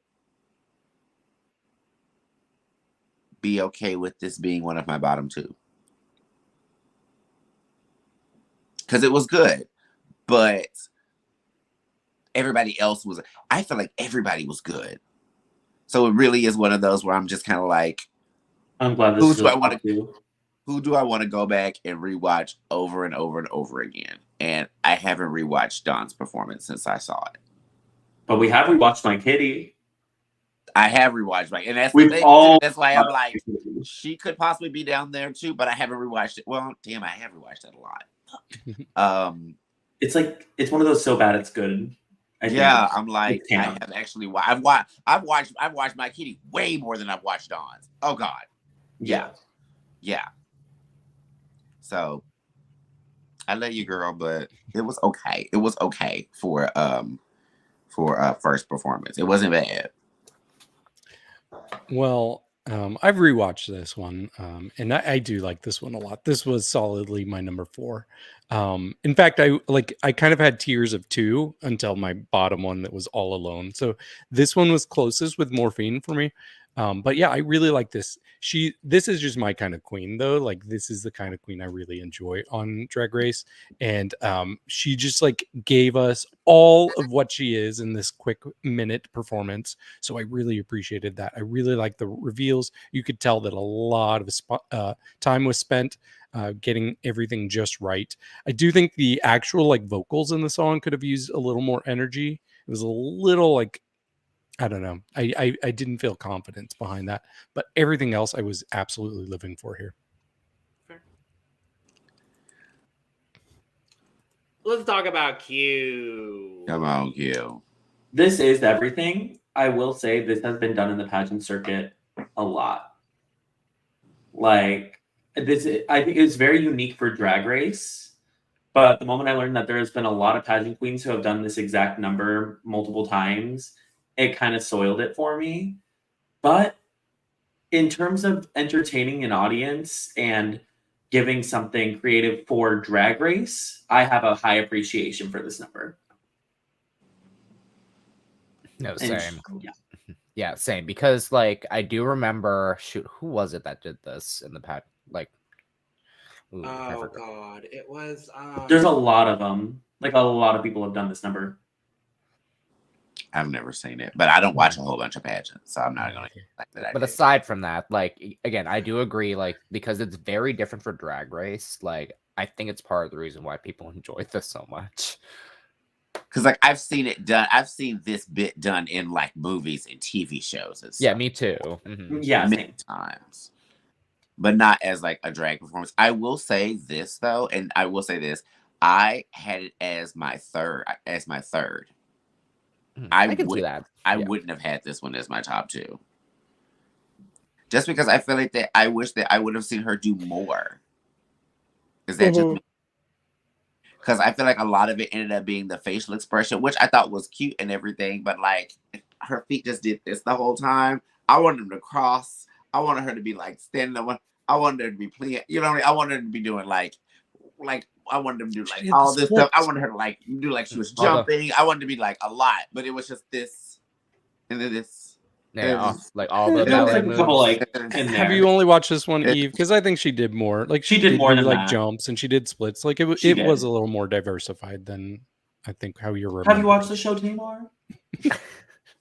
S6: be okay with this being one of my bottom 2 because it was good, but everybody else was, I feel like everybody was good. So it really is one of those where I'm just kind of like,
S5: I'm glad this
S6: who
S5: is
S6: do I want to go back and rewatch over and over and over again? And I haven't rewatched Dawn's performance since I saw it.
S5: But we have rewatched My Kitty.
S6: I have rewatched and that's
S5: We've
S6: the thing.
S5: all
S6: That's why I'm like, she could possibly be down there too, but I haven't rewatched it. Well, damn, I have rewatched it a lot.
S5: It's like it's one of those so bad it's good.
S6: Yeah, I'm like, I have actually I've watched My Kitty way more than I've watched Dawn's. Oh God. Yeah. So I let you, girl, but it was okay. It was okay for first performance. It wasn't bad.
S2: Well, I've rewatched this one, and I do like this one a lot. This was solidly my number 4. In fact, I kind of had tiers of 2 until my bottom one that was All Alone. So this one was closest with Morphine for me. But yeah, I really like this. This is just my kind of queen though. Like this is the kind of queen I really enjoy on Drag Race. And she just like gave us all of what she is in this quick minute performance. So I really appreciated that. I really like the reveals. You could tell that a lot of time was spent getting everything just right. I do think the actual like vocals in the song could have used a little more energy. It was a little like, I don't know. I didn't feel confidence behind that, but everything else I was absolutely living for here.
S1: Fair. Let's talk about Q.
S6: Come on, Q.
S5: This is everything. I will say this has been done in the pageant circuit a lot. Like this, I think it's very unique for Drag Race. But the moment I learned that there has been a lot of pageant queens who have done this exact number multiple times, it kind of soiled it for me. But in terms of entertaining an audience and giving something creative for Drag Race, I have a high appreciation for this number.
S4: No,
S5: And
S4: same.
S5: yeah.
S4: Yeah, same. Because like I do remember, shoot, who was it that did this in the past? Like, ooh, I
S1: Oh
S4: forgot.
S1: God, it was.
S5: There's a lot of them. Like a lot of people have done this number.
S6: I've never seen it, but I don't watch a whole bunch of pageants, so I'm not gonna like that.
S4: But aside from that, like again, I do agree, like because it's very different for Drag Race. Like I think it's part of the reason why people enjoy this so much.
S6: Because like I've seen it done. I've seen this bit done in like movies and TV shows and stuff.
S4: Yeah, me too. Mm-hmm.
S5: Yeah,
S6: many
S5: same.
S6: times, but not as like a drag performance. I will say this though, and I will say this: I had it as my third.
S4: I can see that.
S6: I wouldn't have had this one as my top two. Just because I feel like that I wish that I would have seen her do more. Is that just me? Because I feel like a lot of it ended up being the facial expression, which I thought was cute and everything, but like her feet just did this the whole time. I wanted them to cross. I wanted her to be like standing on. I wanted her to be playing. You know what I mean? I wanted her to be doing like I wanted them to do like all this stuff. I wanted her to like do like she was jumping. I wanted to be like a lot, but it was just this and then this.
S4: Yeah, like all the
S5: There was like a
S4: ballet
S5: couple
S4: moves.
S5: like in there.
S2: Have you only watched this one, Eve? Because I think she did more. Like
S5: She did more
S2: do,
S5: than
S2: like
S5: that.
S2: jumps and she did splits. Like it
S5: She did.
S2: was a little more diversified than I think how you're.
S5: Have you watched the show, Tamar?
S6: I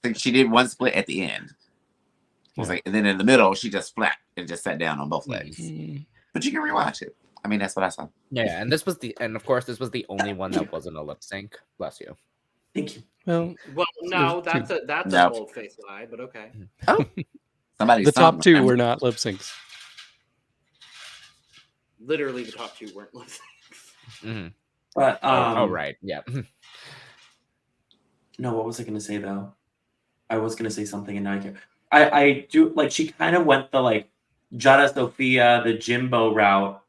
S6: think she did one split at the end. It was like, and then in the middle, she just flat and just sat down on both legs. But you can rewatch it. I mean, that's what I saw.
S4: Yeah, and of course this was the only one that wasn't a lip sync. Bless you.
S5: Thank you.
S2: Well,
S1: no, that's a bold face lie, but okay.
S4: Oh,
S6: Somebody.
S2: The top two were not lip syncs.
S1: Literally, the top two weren't lip syncs.
S4: Mm-hmm.
S5: But
S4: oh right, yeah.
S5: No, what was I going to say though? I was going to say something and now I can't. I do like she kind of went the like Jada Sophia, the Jimbo route.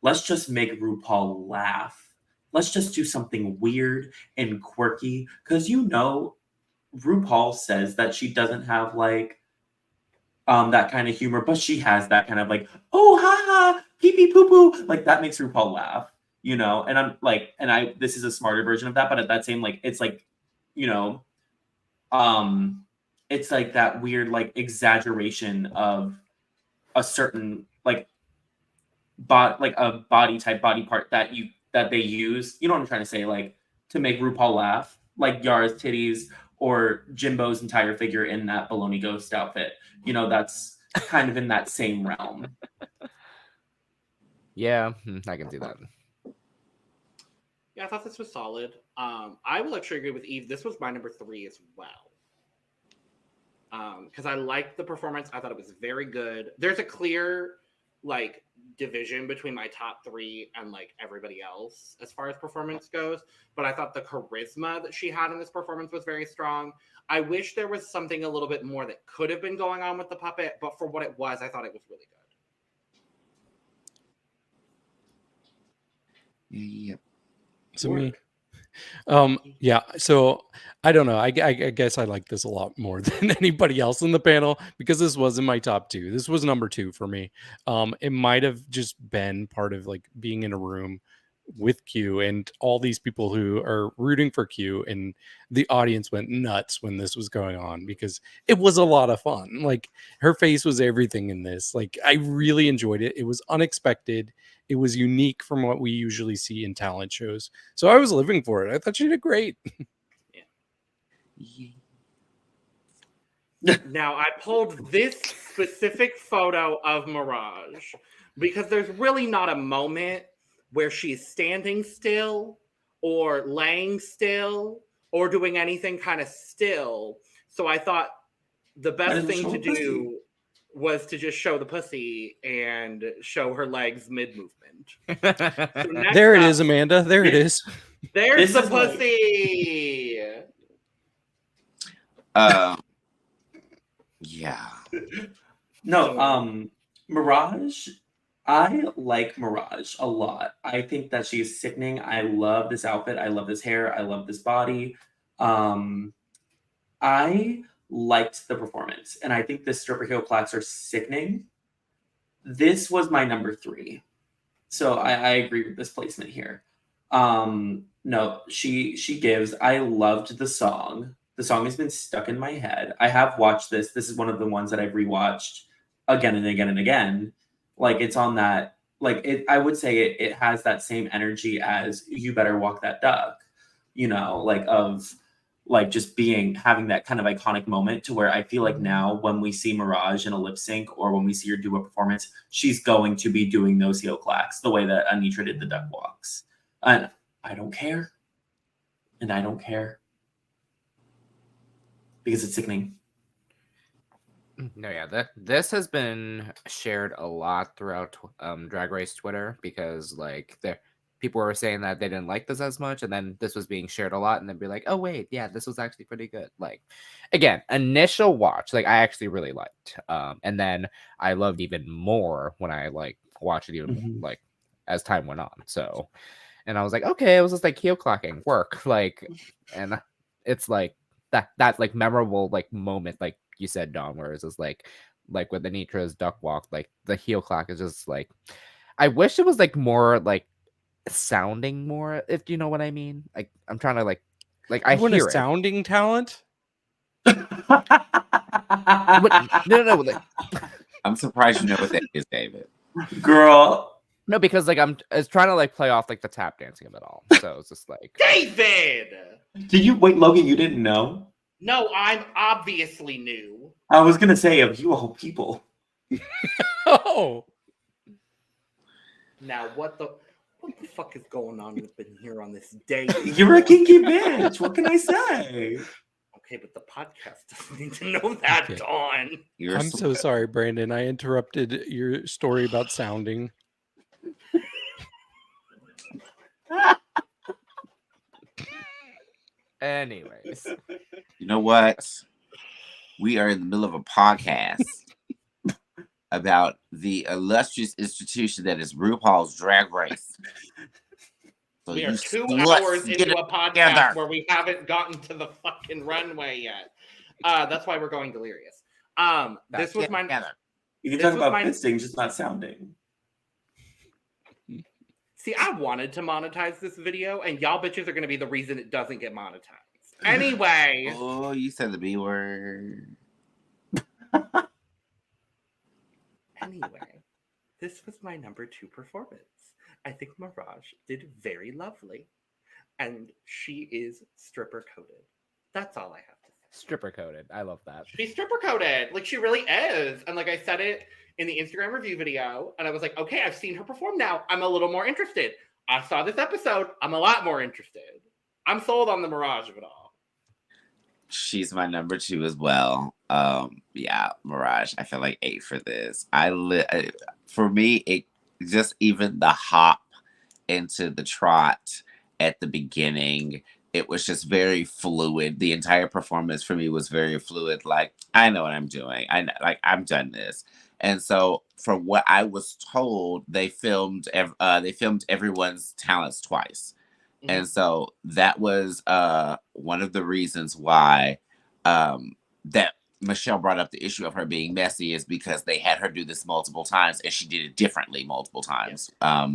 S5: Let's just make RuPaul laugh. Let's just do something weird and quirky. Because RuPaul says that she doesn't have like that kind of humor, but she has that kind of like, oh ha ha, pee pee poo poo. Like that makes RuPaul laugh, And I'm like, this is a smarter version of that, but at that same like it's like, it's like that weird like exaggeration of a certain like a body part that they use, you know what I'm trying to say, like to make RuPaul laugh, like Yara's titties or Jimbo's entire figure in that baloney ghost outfit. That's kind of in that same realm.
S4: Yeah, I can see that.
S1: Yeah, I thought this was solid. I will actually agree with Eve. This was my number 3 as well. Because I liked the performance. I thought it was very good. There's a clear like division between my top 3 and like everybody else as far as performance goes. But I thought the charisma that she had in this performance was very strong. I wish there was something a little bit more that could have been going on with the puppet, but for what it was, I thought it was really good.
S6: Yep.
S2: So me. Yeah, so I don't know. I guess I like this a lot more than anybody else in the panel because this wasn't my top 2. This was number 2 for me. It might have just been part of like being in a room with Q and all these people who are rooting for Q, and the audience went nuts when this was going on because it was a lot of fun. Like her face was everything in this. Like I really enjoyed it. It was unexpected. It was unique from what we usually see in talent shows. So I was living for it. I thought she did great.
S1: Now, I pulled this specific photo of Mirage because there's really not a moment where she's standing still or laying still or doing anything kind of still. So I thought the best thing to do was to just show the pussy and show her legs mid-movement. So
S2: there it is, Amanda. There it is.
S1: There's the pussy.
S6: Yeah.
S5: No, Mirage, I like Mirage a lot. I think that she's sickening. I love this outfit. I love this hair. I love this body. I liked the performance, and I think the stripper heel clacks are sickening. This was my number 3. So I agree with this placement here. No, she gives. I loved the song. The song has been stuck in my head. I have watched this. This is one of the ones that I've rewatched again and again and again. Like it's on that, like it, I would say it has that same energy as You Better Walk That Duck, like of like just having that kind of iconic moment to where I feel like now when we see Mirage in a lip sync or when we see her do a performance, she's going to be doing those heel clacks the way that Anitra did the duck walks. And I don't care. And I don't care. Because it's sickening.
S4: No, yeah, this has been shared a lot throughout Drag Race Twitter because like people were saying that they didn't like this as much, and then this was being shared a lot, and then be like, oh wait, yeah, this was actually pretty good. Like, again, initial watch, like I actually really liked, and then I loved even more when I like watched it even like as time went on. So, and I was like, okay, it was just like heel clocking work, like, and it's like that like memorable like moment, like you said, Dawn, where it's just like with Anitra's duck walk, like the heel clock is just like, I wish it was like more like sounding more, if you know what I mean. Like I'm trying to like I
S2: You want
S4: hear
S2: a
S4: it.
S2: sounding talent?
S4: But, no, like,
S6: I'm surprised you know what that is, David.
S5: Girl.
S4: no, because like it's trying to like play off like the tap dancing of it all. So it's just like
S1: David!
S5: Did you wait, Logan? You didn't know?
S1: No, I'm obviously new.
S5: I was gonna say of you all people.
S2: Oh,
S1: Now what the fuck is going on in here on this day?
S5: You're a kinky bitch. What can I say?
S1: Okay, but the podcast doesn't need to know that,
S2: Okay.
S1: Dawn.
S2: I'm so sorry, Brandon. I interrupted your story about sounding.
S4: anyways.
S6: You know what? We are in the middle of a podcast about the illustrious institution that is RuPaul's Drag Race. So
S1: We are 2
S6: sluts
S1: hours
S6: get
S1: into
S6: it
S1: a podcast
S6: together.
S1: where we haven't gotten to the fucking runway yet. That's why we're going delirious. This was
S6: Get
S1: my
S6: together.
S5: You can
S1: This
S5: talk
S1: was
S5: about
S1: my-
S5: fisting, just not sounding.
S1: See, I wanted to monetize this video, and y'all bitches are going to be the reason it doesn't get monetized. Anyway.
S6: Oh, you said the B word.
S1: Anyway, this was my number 2 performance. I think Mirage did very lovely, and she is stripper coded. That's all I have to say.
S4: Stripper coded. I love that.
S1: She's stripper coded, like she really is. And like I said it in the Instagram review video, and I was like, okay, I've seen her perform now. I'm a little more interested. I saw this episode. I'm a lot more interested. I'm sold on the Mirage of it all.
S6: She's my number 2 as well. Yeah, Mirage. I feel like 8 for this. For me, it just even the hop into the trot at the beginning, it was just very fluid. The entire performance for me was very fluid. Like, I know what I'm doing. I've done this. And so, from what I was told, they filmed everyone's talents twice.
S1: Mm-hmm.
S6: And so that was one of the reasons why that Michelle brought up the issue of her being messy is because they had her do this multiple times and she did it differently multiple times. Yeah.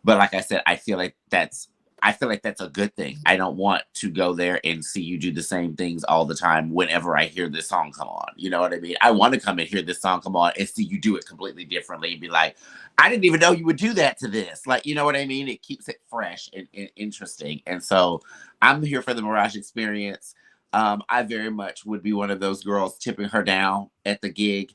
S6: But like I said, I feel like that's a good thing. I don't want to go there and see you do the same things all the time whenever I hear this song come on. You know what I mean? I want to come and hear this song come on and see you do it completely differently and be like, I didn't even know you would do that to this. Like, you know what I mean? It keeps it fresh and interesting. And so I'm here for the Mirage experience. I very much would be one of those girls tipping her down at the gig.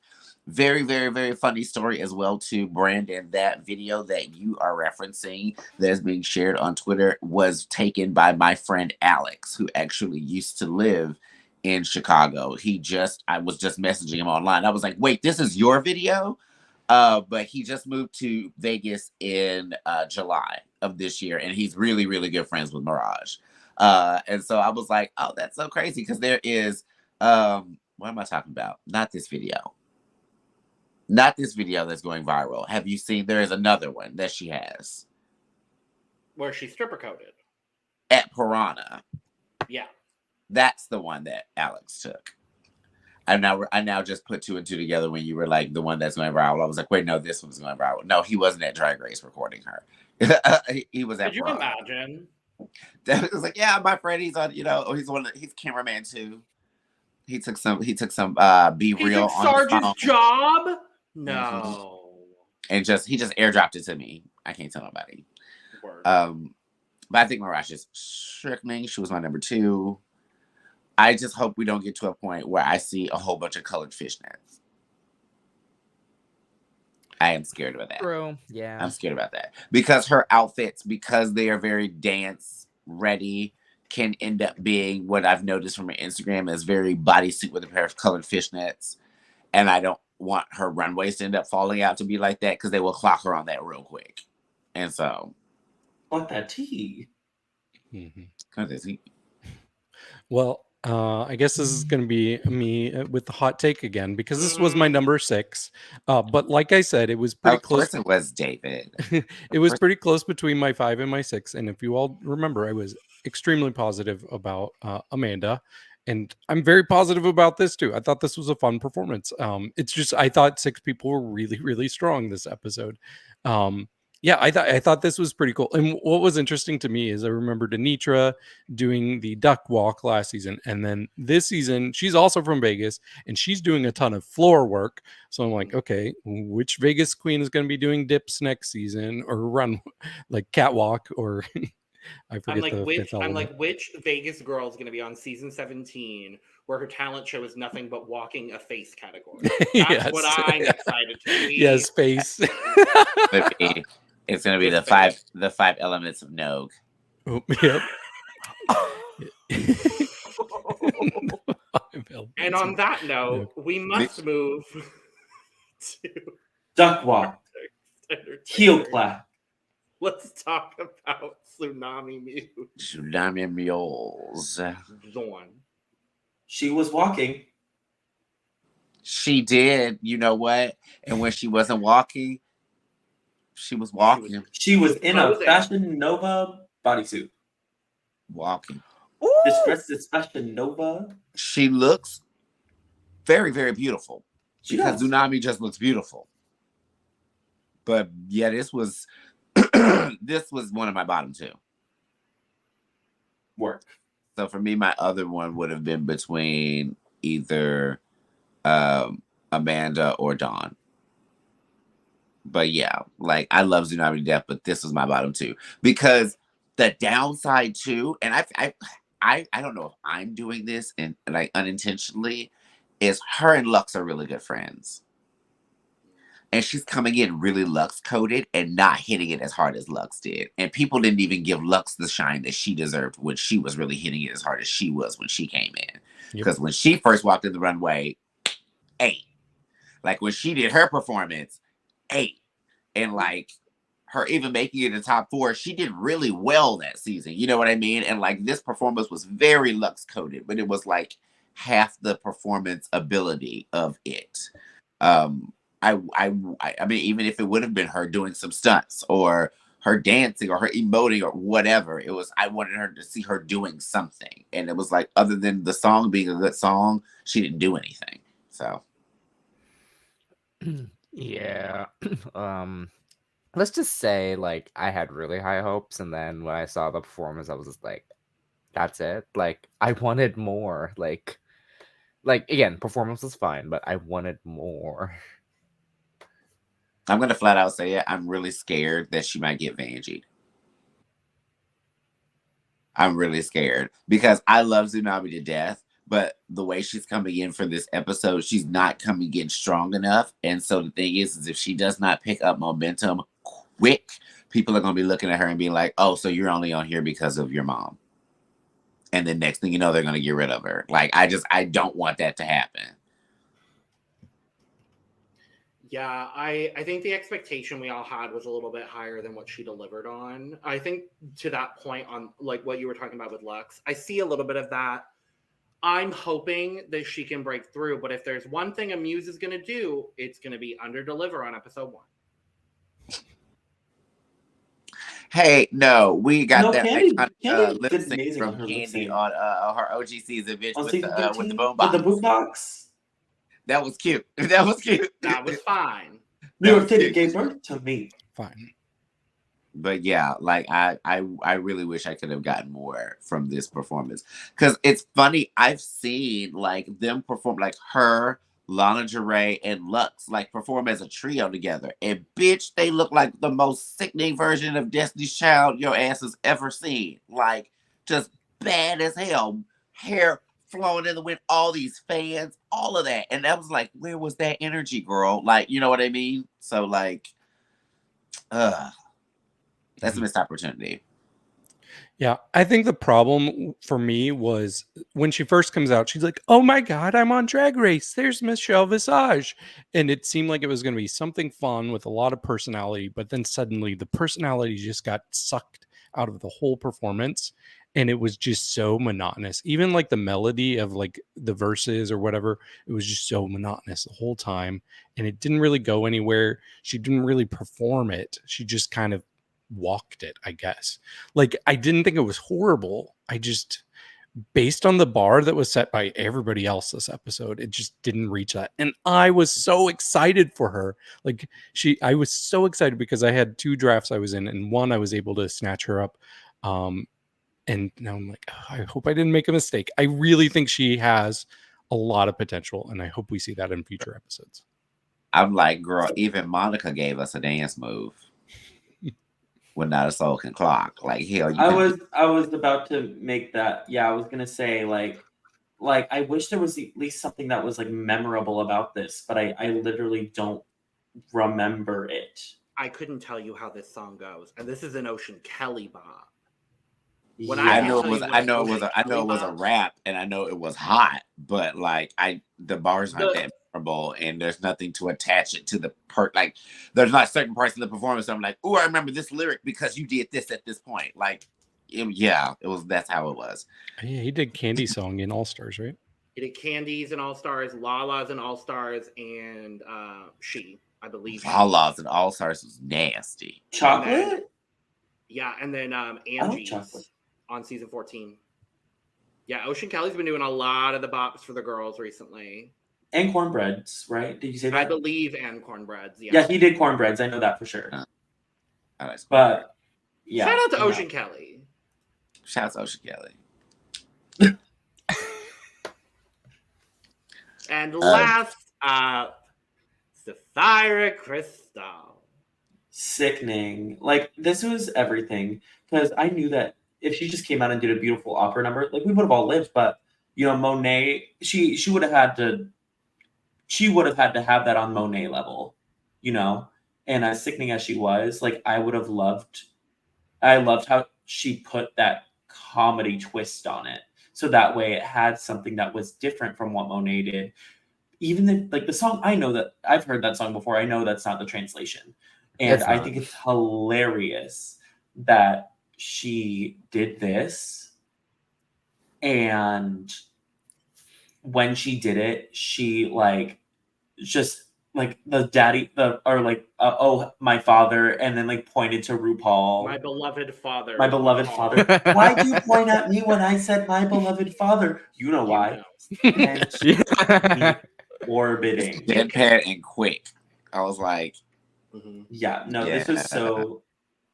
S6: Very, very, very funny story as well, too, Brandon. That video that you are referencing that is being shared on Twitter was taken by my friend Alex, who actually used to live in Chicago. I was just messaging him online. I was like, wait, this is your video? But he just moved to Vegas in July of this year, and he's really, really good friends with Mirage. And so I was like, oh, that's so crazy, because there is, what am I talking about? Not this video. Not this video that's going viral. Have you seen? There is another one that she has
S1: Where she's stripper coded.
S6: at Piranha.
S1: Yeah.
S6: That's the one that Alex took. I now just put two and two together when you were like the one that's going viral. I was like, wait, no, this one's going viral. No, he wasn't at Drag Race recording her. he was at
S1: Could you
S6: Piranha.
S1: imagine?
S6: It was like, yeah, my friend, he's on, he's cameraman too. He took some Be
S1: He
S6: Real
S1: took
S6: on his phone.
S1: Sarge's job? No.
S6: And he just airdropped it to me. I can't tell nobody.
S1: Word.
S6: But I think Mirage is sickening. She was my number 2. I just hope we don't get to a point where I see a whole bunch of colored fishnets. I am scared about that.
S4: True. Yeah.
S6: I'm scared about that. Because her outfits, because they are very dance ready, can end up being what I've noticed from her Instagram as very bodysuit with a pair of colored fishnets. And I don't want her runways to end up falling out to be like that because they will clock her on that real quick. And so.
S5: What that tea?
S2: Well, I guess this is going to be me with the hot take again because this was my number 6. But like I said, it was pretty close.
S6: Of course it was David.
S2: It was pretty close between my 5 and my 6. And if you all remember, I was extremely positive about Amanda. And I'm very positive about this too. I thought this was a fun performance. It's just, I thought 6 people were really, really strong this episode. Yeah, I thought this was pretty cool. And what was interesting to me is I remember Denitra doing the duck walk last season. And then this season, she's also from Vegas and she's doing a ton of floor work. So I'm like, okay, which Vegas queen is going to be doing dips next season or run like catwalk or I forget
S1: which Vegas girl is going to be on season 17 where her talent show is nothing but walking a face category. That's what I'm excited to see.
S2: Yes, face.
S6: It's going to be the five elements of Nogue.
S2: Oh, yep.
S1: And on that note, we must move to
S5: Duck walk. Heel clap.
S1: Let's talk about Xunami Muse.
S6: Xunami Muse.
S1: Dawn.
S5: She was walking.
S6: She did. You know what? And when she wasn't walking, she was walking.
S5: She was in a Fashion Nova bodysuit.
S6: Walking.
S5: This dress is Fashion Nova.
S6: She looks very, very beautiful.
S5: Because
S6: Xunami just looks beautiful. But yeah, this was one of my bottom 2.
S5: Work.
S6: So for me, my other one would have been between either Amanda or Dawn. But yeah, like I love Xunami to death, but this was my bottom 2 because the downside too, and I don't know if I'm doing this and like unintentionally, is her and Lux are really good friends. And she's coming in really Lux coded and not hitting it as hard as Lux did. And people didn't even give Lux the shine that she deserved when she was really hitting it as hard as she was when she came in. Because when she first walked in the runway, 8. Like when she did her performance, 8. And like her even making it in the top 4, she did really well that season. You know what I mean? And like this performance was very Lux coded, but it was like half the performance ability of it. I mean, even if it would have been her doing some stunts or her dancing or her emoting or whatever, I wanted her to see her doing something. And it was like, other than the song being a good song, she didn't do anything. So.
S4: Yeah. Let's just say like I had really high hopes. And then when I saw the performance, I was just like, that's it. Like I wanted more. Like again, performance was fine, but I wanted more.
S6: I'm going to flat out say it. I'm really scared that she might get Vanjie. I'm really scared because I love Xunami to death, but the way she's coming in for this episode, she's not coming in strong enough. And so the thing is if she does not pick up momentum quick, people are going to be looking at her and being like, oh, so you're only on here because of your mom. And then next thing you know, they're going to get rid of her. Like, I don't want that to happen.
S1: Yeah, I think the expectation we all had was a little bit higher than what she delivered on. I think to that point on like what you were talking about with Lux, I see a little bit of that. I'm hoping that she can break through. But if there's one thing a Muse is going to do, it's going to be under-deliver on episode 1.
S6: Hey, no, we got that
S5: Candy
S6: lip
S5: did
S6: sync
S5: amazing on
S6: from
S5: her lip
S6: Candy
S5: sync.
S6: on her OG season, bitch,
S5: On
S6: with
S5: season
S6: the
S5: 13,
S6: boom
S5: with the
S6: box.
S5: boombox.
S6: That was cute. That was cute.
S1: That was fine.
S5: New York City gave birth to me.
S2: Fine.
S6: But yeah, like I really wish I could have gotten more from this performance, because it's funny. I've seen like them perform, like her, Lana Del Rey, and Lux like perform as a trio together, and bitch, they look like the most sickening version of Destiny's Child your ass has ever seen. Like just bad as hell, hair flowing in the wind, all these fans, all of that, and that was like, where was that energy, girl? Like, you know what I mean? So like, that's a missed opportunity.
S2: Yeah, I think the problem for me was when she first comes out, she's like, "Oh my God, I'm on Drag Race. There's Michelle Visage." And it seemed like it was going to be something fun with a lot of personality, but then suddenly the personality just got sucked out of the whole performance. And it was just so monotonous. Even like the melody of like the verses or whatever, it was just so monotonous the whole time. And it didn't really go anywhere. She didn't really perform it. She just kind of walked it, I guess. Like, I didn't think it was horrible. I just, based on the bar that was set by everybody else this episode, it just didn't reach that. And I was so excited for her. Like, I was so excited because I had 2 drafts I was in, and one I was able to snatch her up. And now I'm like, oh, I hope I didn't make a mistake. I really think she has a lot of potential, and I hope we see that in future episodes.
S6: I'm like, girl, even Monica gave us a dance move. When Not a Soul Can Clock. Like, hell,
S5: I was about to make that. Yeah, I was gonna say like I wish there was at least something that was like memorable about this, but I literally don't remember it.
S1: I couldn't tell you how this song goes, and this is an Ocean Kelly bop.
S6: I know it was a rap, and I know it was hot, but like the bars aren't that memorable, and there's nothing to attach it to the like there's not certain parts of the performance I'm like, oh, I remember this lyric because you did this at this point. Like that's how it was.
S2: Yeah, he did Candy Song in All Stars, right?
S1: He did Candies in All Stars, Lala's in All Stars, and I believe
S6: Lala's in All Stars was nasty.
S5: Chocolate?
S1: And then Angie's on season 14. Yeah, Ocean Kelly's been doing a lot of the bops for the girls recently.
S5: And cornbreads, right? Did you say that?
S1: I believe, and cornbreads.
S5: Yeah, he did cornbreads. I know that for sure. But yeah,
S1: shout out to Ocean Kelly.
S6: Shout out to Ocean Kelly.
S1: And last up, Sapphira Cristal.
S5: Sickening. Like, this was everything, because I knew that if she just came out and did a beautiful opera number, like, we would have all lived. But you know, Monet, she would have had to have that on Monet level, you know. And as sickening as she was, like, I loved how she put that comedy twist on it, so that way it had something that was different from what Monet did. Even if, like, the song, I know that I've heard that song before. I know that's not the translation, and I think it's hilarious that she did this. And when she did it, she like just like oh, my father, and then like pointed to RuPaul.
S1: My beloved father.
S5: My beloved father. Why do you point at me when I said my beloved father? You know why. And she orbiting.
S6: Deadpan and quick. I was like,
S5: this was so,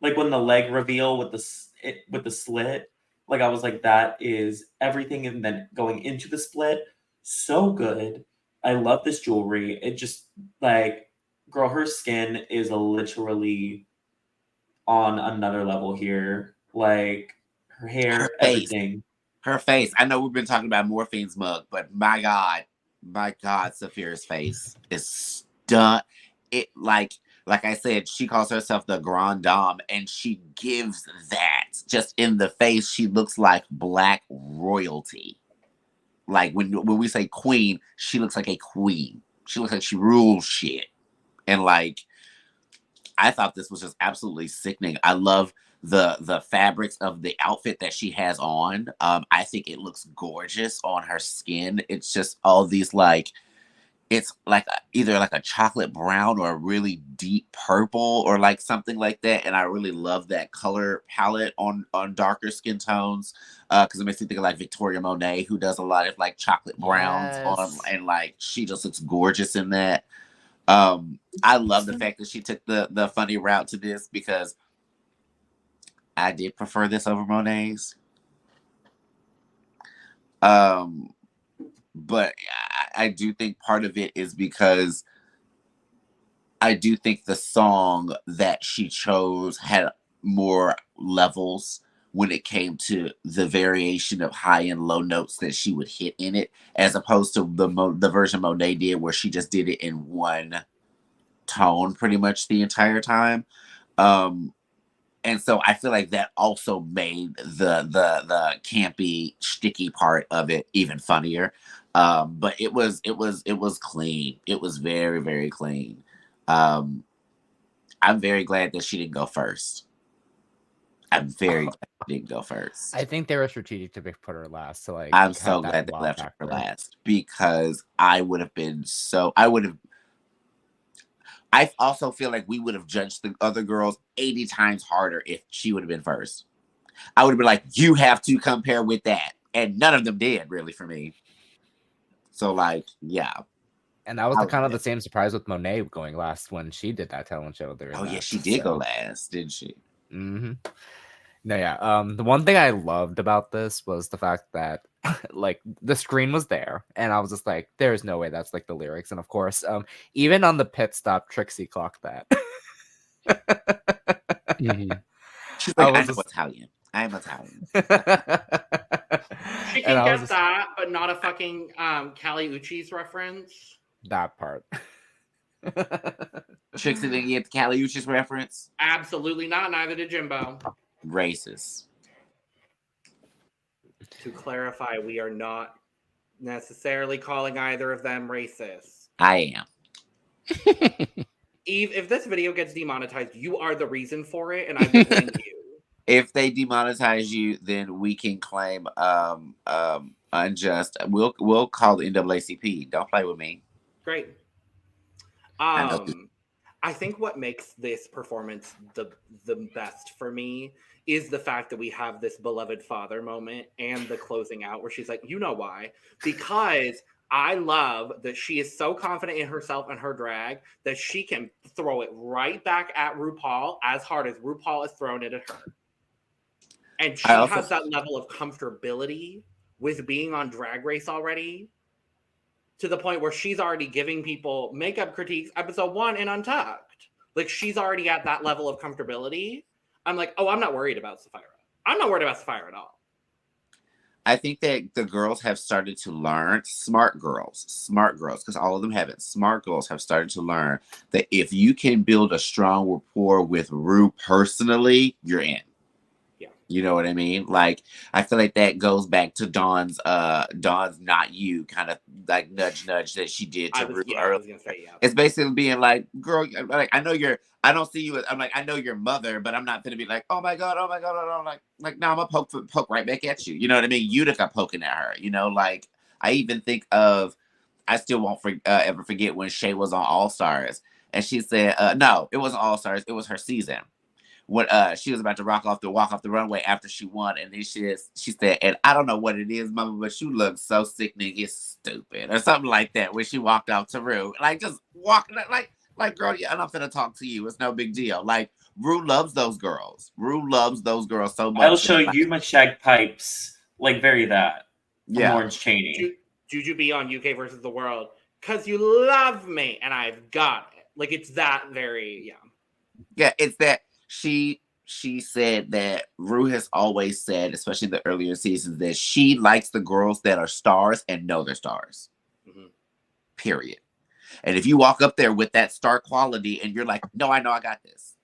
S5: like, when the leg reveal with the slit, like, I was like, that is everything, and then going into the split, so good. I love this jewelry. It just, like, girl, her skin is literally on another level here. Like, her hair, everything.
S6: Her face. I know we've been talking about Morphine's mug, but my God, Sapphira's face is stunned. It like I said, she calls herself the Grand Dame, and she gives that just in the face. She looks like Black royalty. Like when we say queen, she looks like a queen. She looks like she rules shit. And like, I thought this was just absolutely sickening. I love the fabrics of the outfit that she has on. I think it looks gorgeous on her skin. It's just all these like, it's like either like a chocolate brown or a really deep purple or like something like that. And I really love that color palette on darker skin tones. Because it makes me think of like Victoria Monet, who does a lot of like chocolate browns on, and like she just looks gorgeous in that. I love the fact that she took the funny route to this, because I did prefer this over Monet's. But I do think part of it is because I do think the song that she chose had more levels when it came to the variation of high and low notes that she would hit in it, as opposed to the version Monet did, where she just did it in one tone pretty much the entire time. And so I feel like that also made the campy, sticky part of it even funnier. But it was clean. It was very, very clean. I'm very glad that she didn't go first. I'm very glad she didn't go first.
S4: I think they were strategic to put her last. So like,
S6: I'm so glad they left her for last, because I also feel like we would have judged the other girls 80 times harder if she would have been first. I would have been like, you have to compare with that. And none of them did, really, for me. So, like, yeah.
S4: And that was kind of the same surprise with Monet going last when she did that talent show.
S6: Oh, yeah, she did go last, didn't she?
S4: Mm-hmm. No, yeah. The one thing I loved about this was the fact that like the screen was there, and I was just like, "There's no way that's like the lyrics." And of course, even on the pit stop, Trixie clocked that.
S2: Mm-hmm.
S6: She's like, I know Italian. I'm Italian.
S1: She can get that, but not a fucking Kali Uchis reference.
S4: That part.
S6: Trixie didn't get the Kali Uchis reference?
S1: Absolutely not. Neither did Jimbo.
S6: Racist.
S1: To clarify, we are not necessarily calling either of them racist.
S6: I am.
S1: Eve, if this video gets demonetized, you are the reason for it, and I will blame you.
S6: If they demonetize you, then we can claim unjust. We'll call the NAACP. Don't play with me.
S1: Great. I think what makes this performance the best for me is the fact that we have this beloved father moment and the closing out where she's like, you know why? Because I love that she is so confident in herself and her drag that she can throw it right back at RuPaul as hard as RuPaul is throwing it at her. And she has that level of comfortability with being on Drag Race already, to the point where she's already giving people makeup critiques episode 1 in Untucked. Like, she's already at that level of comfortability. I'm like, oh, I'm not worried about Sapphira. I'm not worried about Sapphira at all.
S6: I think that the girls have started to learn, smart girls, because all of them haven't. Smart girls have started to learn that if you can build a strong rapport with Ru personally, you're in. You know what I mean? Like, I feel like that goes back to Dawn's not you kind of like nudge that she did to Ru earlier. It's basically being like, girl, like, I don't see you as, I'm like, I know your mother, but I'm not gonna be like, oh my god, like now I'm gonna poke right back at you. You know what I mean? Utica poking at her. You know, like, I even think of, I still won't ever forget when Shay was on All Stars, and she said, no, it wasn't All Stars, it was her season. When she was about to walk off the runway after she won, and then she said, and I don't know what it is, mama, but you look so sickening, it's stupid, or something like that, when she walked out to Ru. Like, just walking, like, girl, yeah, I'm not gonna talk to you. It's no big deal. Like, Ru loves those girls. Ru loves those girls so much.
S5: I'll show you my shag pipes, like, very that.
S6: Yeah.
S5: Orange Chaney.
S1: Juju be on UK versus the world, because you love me, and I've got it. Like, it's that very, yeah.
S6: Yeah, it's that. She said that Ru has always said, especially in the earlier seasons, that she likes the girls that are stars and know they're stars. Mm-hmm. Period. And if you walk up there with that star quality and you're like, no, I know I got this.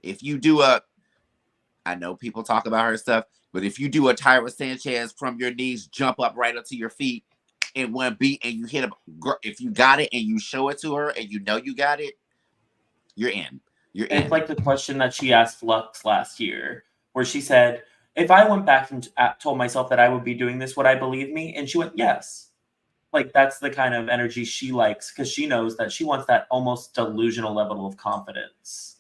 S6: If you do I know people talk about her stuff, but if you do a Tyra Sanchez from your knees, jump up right up to your feet in one beat, and you hit if you got it and you show it to her and you know you got it, you're in. You're
S5: It's
S6: in.
S5: like the question that she asked Lux last year, where she said, if I went back and told myself that I would be doing this, would I believe me? And she went, yes. Like, that's the kind of energy she likes, because she knows that she wants that almost delusional level of confidence.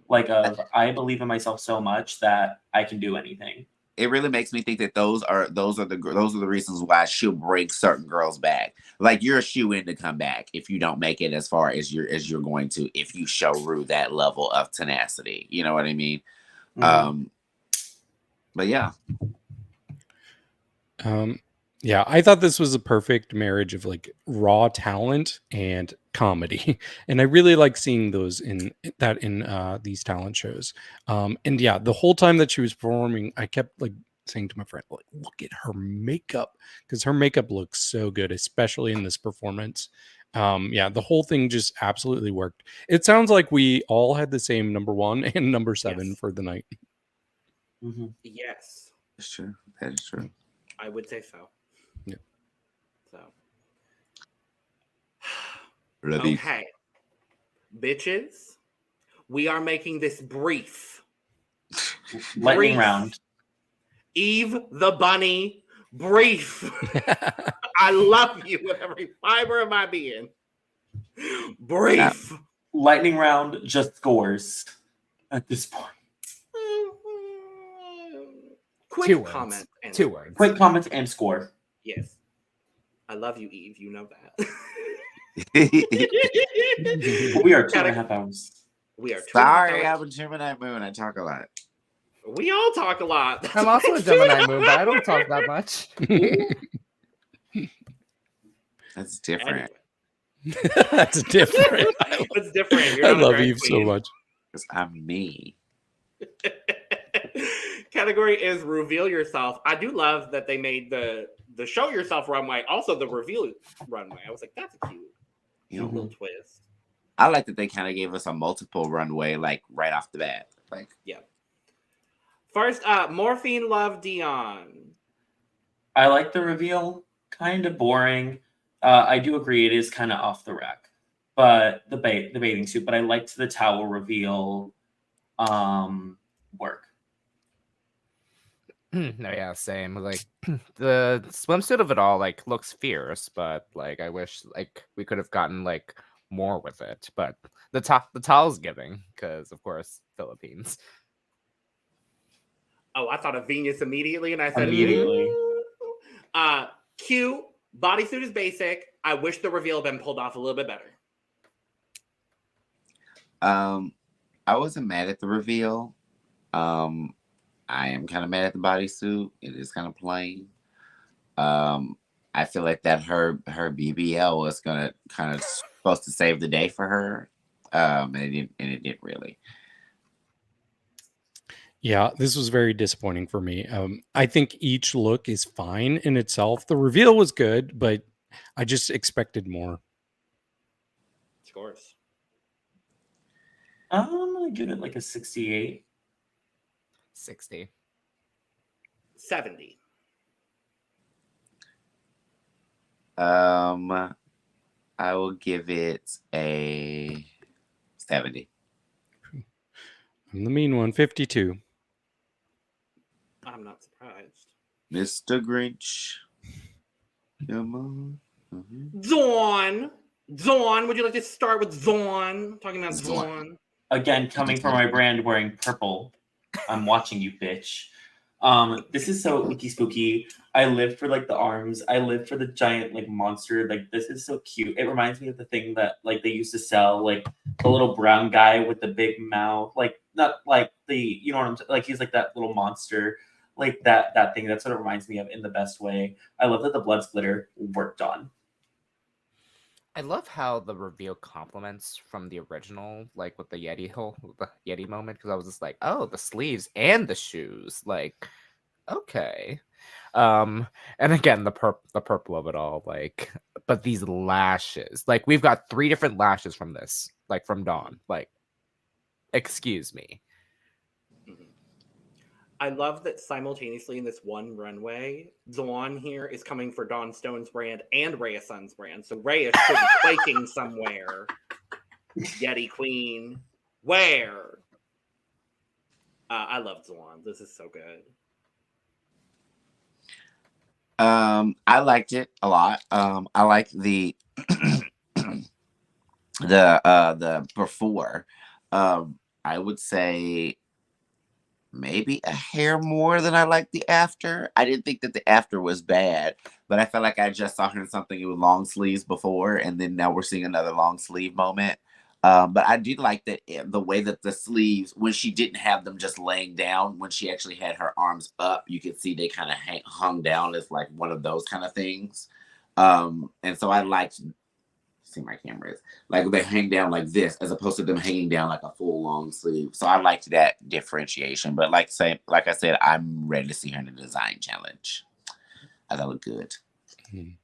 S5: Like, I believe in myself so much that I can do anything.
S6: It really makes me think that those are the reasons why she'll bring certain girls back. Like, you're a shoe-in to come back if you don't make it as far as you're going to, if you show Ru that level of tenacity. You know what I mean?
S5: Mm-hmm.
S6: But yeah.
S2: Yeah, I thought this was a perfect marriage of like raw talent and comedy. And I really like seeing those in these talent shows. And yeah, the whole time that she was performing, I kept like saying to my friend, like, look at her makeup, because her makeup looks so good, especially in this performance. Yeah, the whole thing just absolutely worked. It sounds like we all had the same number 1 and number 7
S1: Yes.
S2: for the night.
S5: Mm-hmm.
S1: Yes,
S6: That's true. That is true.
S1: I would say so.
S2: Yeah.
S1: So.
S6: Love you.
S1: Okay, bitches, we are making this brief.
S5: Lightning
S1: Brief.
S5: round.
S1: Eve the bunny, brief. I love you with every fiber of my being. Brief.
S5: Lightning round just scores at this point.
S1: Quick
S4: 2 words.
S1: comment. And
S4: 2 words.
S5: Quick comments and score.
S1: Yes. I love you, Eve. You know that.
S5: We are 2.5 hours.
S1: We are
S6: Sorry, I'm a Gemini moon. I talk a lot.
S1: We all talk a lot. That's
S4: I'm also a Gemini moon, but I don't talk that much.
S6: That's different.
S1: Anyway,
S2: That's different.
S1: what's different? You're
S2: I
S1: not a
S2: love
S1: drag
S2: Eve so
S1: queen.
S2: much.
S6: Because I'm me.
S1: Category is reveal yourself. I do love that they made the show yourself runway also the reveal runway. I was like, that's a cute little twist.
S6: I like that they kind of gave us a multiple runway, like right off the bat. Like,
S1: Yeah. First up, Morphine love Dion.
S5: I like the reveal. Kind of boring. I do agree it is kind of off the rack. But the bathing suit. But I liked the towel reveal work.
S4: No, yeah, same. Like the swimsuit of it all like looks fierce, but like I wish like we could have gotten like more with it. But the towel's giving, because of course Philippines.
S1: Oh, I thought of Venus immediately, and I said
S5: Immediately.
S1: Cute. Bodysuit is basic. I wish the reveal had been pulled off a little bit better.
S6: I wasn't mad at the reveal. I am kind of mad at the bodysuit. It is kind of plain. I feel like that her BBL was gonna kind of supposed to save the day for her. And it didn't really.
S2: Yeah, this was very disappointing for me. I think each look is fine in itself. The reveal was good, but I just expected more.
S1: Of course.
S5: I'm gonna give it like a 68.
S4: 60.
S1: 70.
S6: I will give it a 70.
S2: I'm the mean one, 52.
S1: I'm not surprised.
S6: Mr. Grinch. Come on.
S1: Dawn, would you like to start with Dawn? Talking about Dawn.
S5: Again, coming from my brand wearing purple. I'm watching you, bitch. This is so ooky spooky. I live for like the arms. I live for the giant like monster. Like this is so cute. It reminds me of the thing that like they used to sell, like the little brown guy with the big mouth. Like not like the, you know what I'm like he's like that little monster. Like that thing. That's what it reminds me of in the best way. I love that the blood splitter worked on.
S4: I love how the reveal compliments from the original, like with the Yeti moment, because I was just like, oh, the sleeves and the shoes, like, okay. And again, the purple of it all, like, but these lashes, like, we've got 3 different lashes from this, like from Dawn, like, excuse me.
S1: I love that simultaneously in this one runway, Dawn here is coming for Dawn Stone's brand and Rhea Sun's brand. So Rhea should be quaking somewhere. Yeti Queen. Where? I love Zwan. This is so good.
S6: I liked it a lot. I like the the before. I would say maybe a hair more than I like the after. I didn't think that the after was bad, but I felt like I just saw her in something with long sleeves before, and then now we're seeing another long sleeve moment. But I did like that the way that the sleeves, when she didn't have them just laying down, when she actually had her arms up, you could see they kind of hung down as like one of those kind of things. And so I liked, see my camera is, like they hang down like this as opposed to them hanging down like a full long sleeve. So I liked that differentiation. But like I said, I'm ready to see her in the design challenge. I thought it looked good.
S2: Mm-hmm.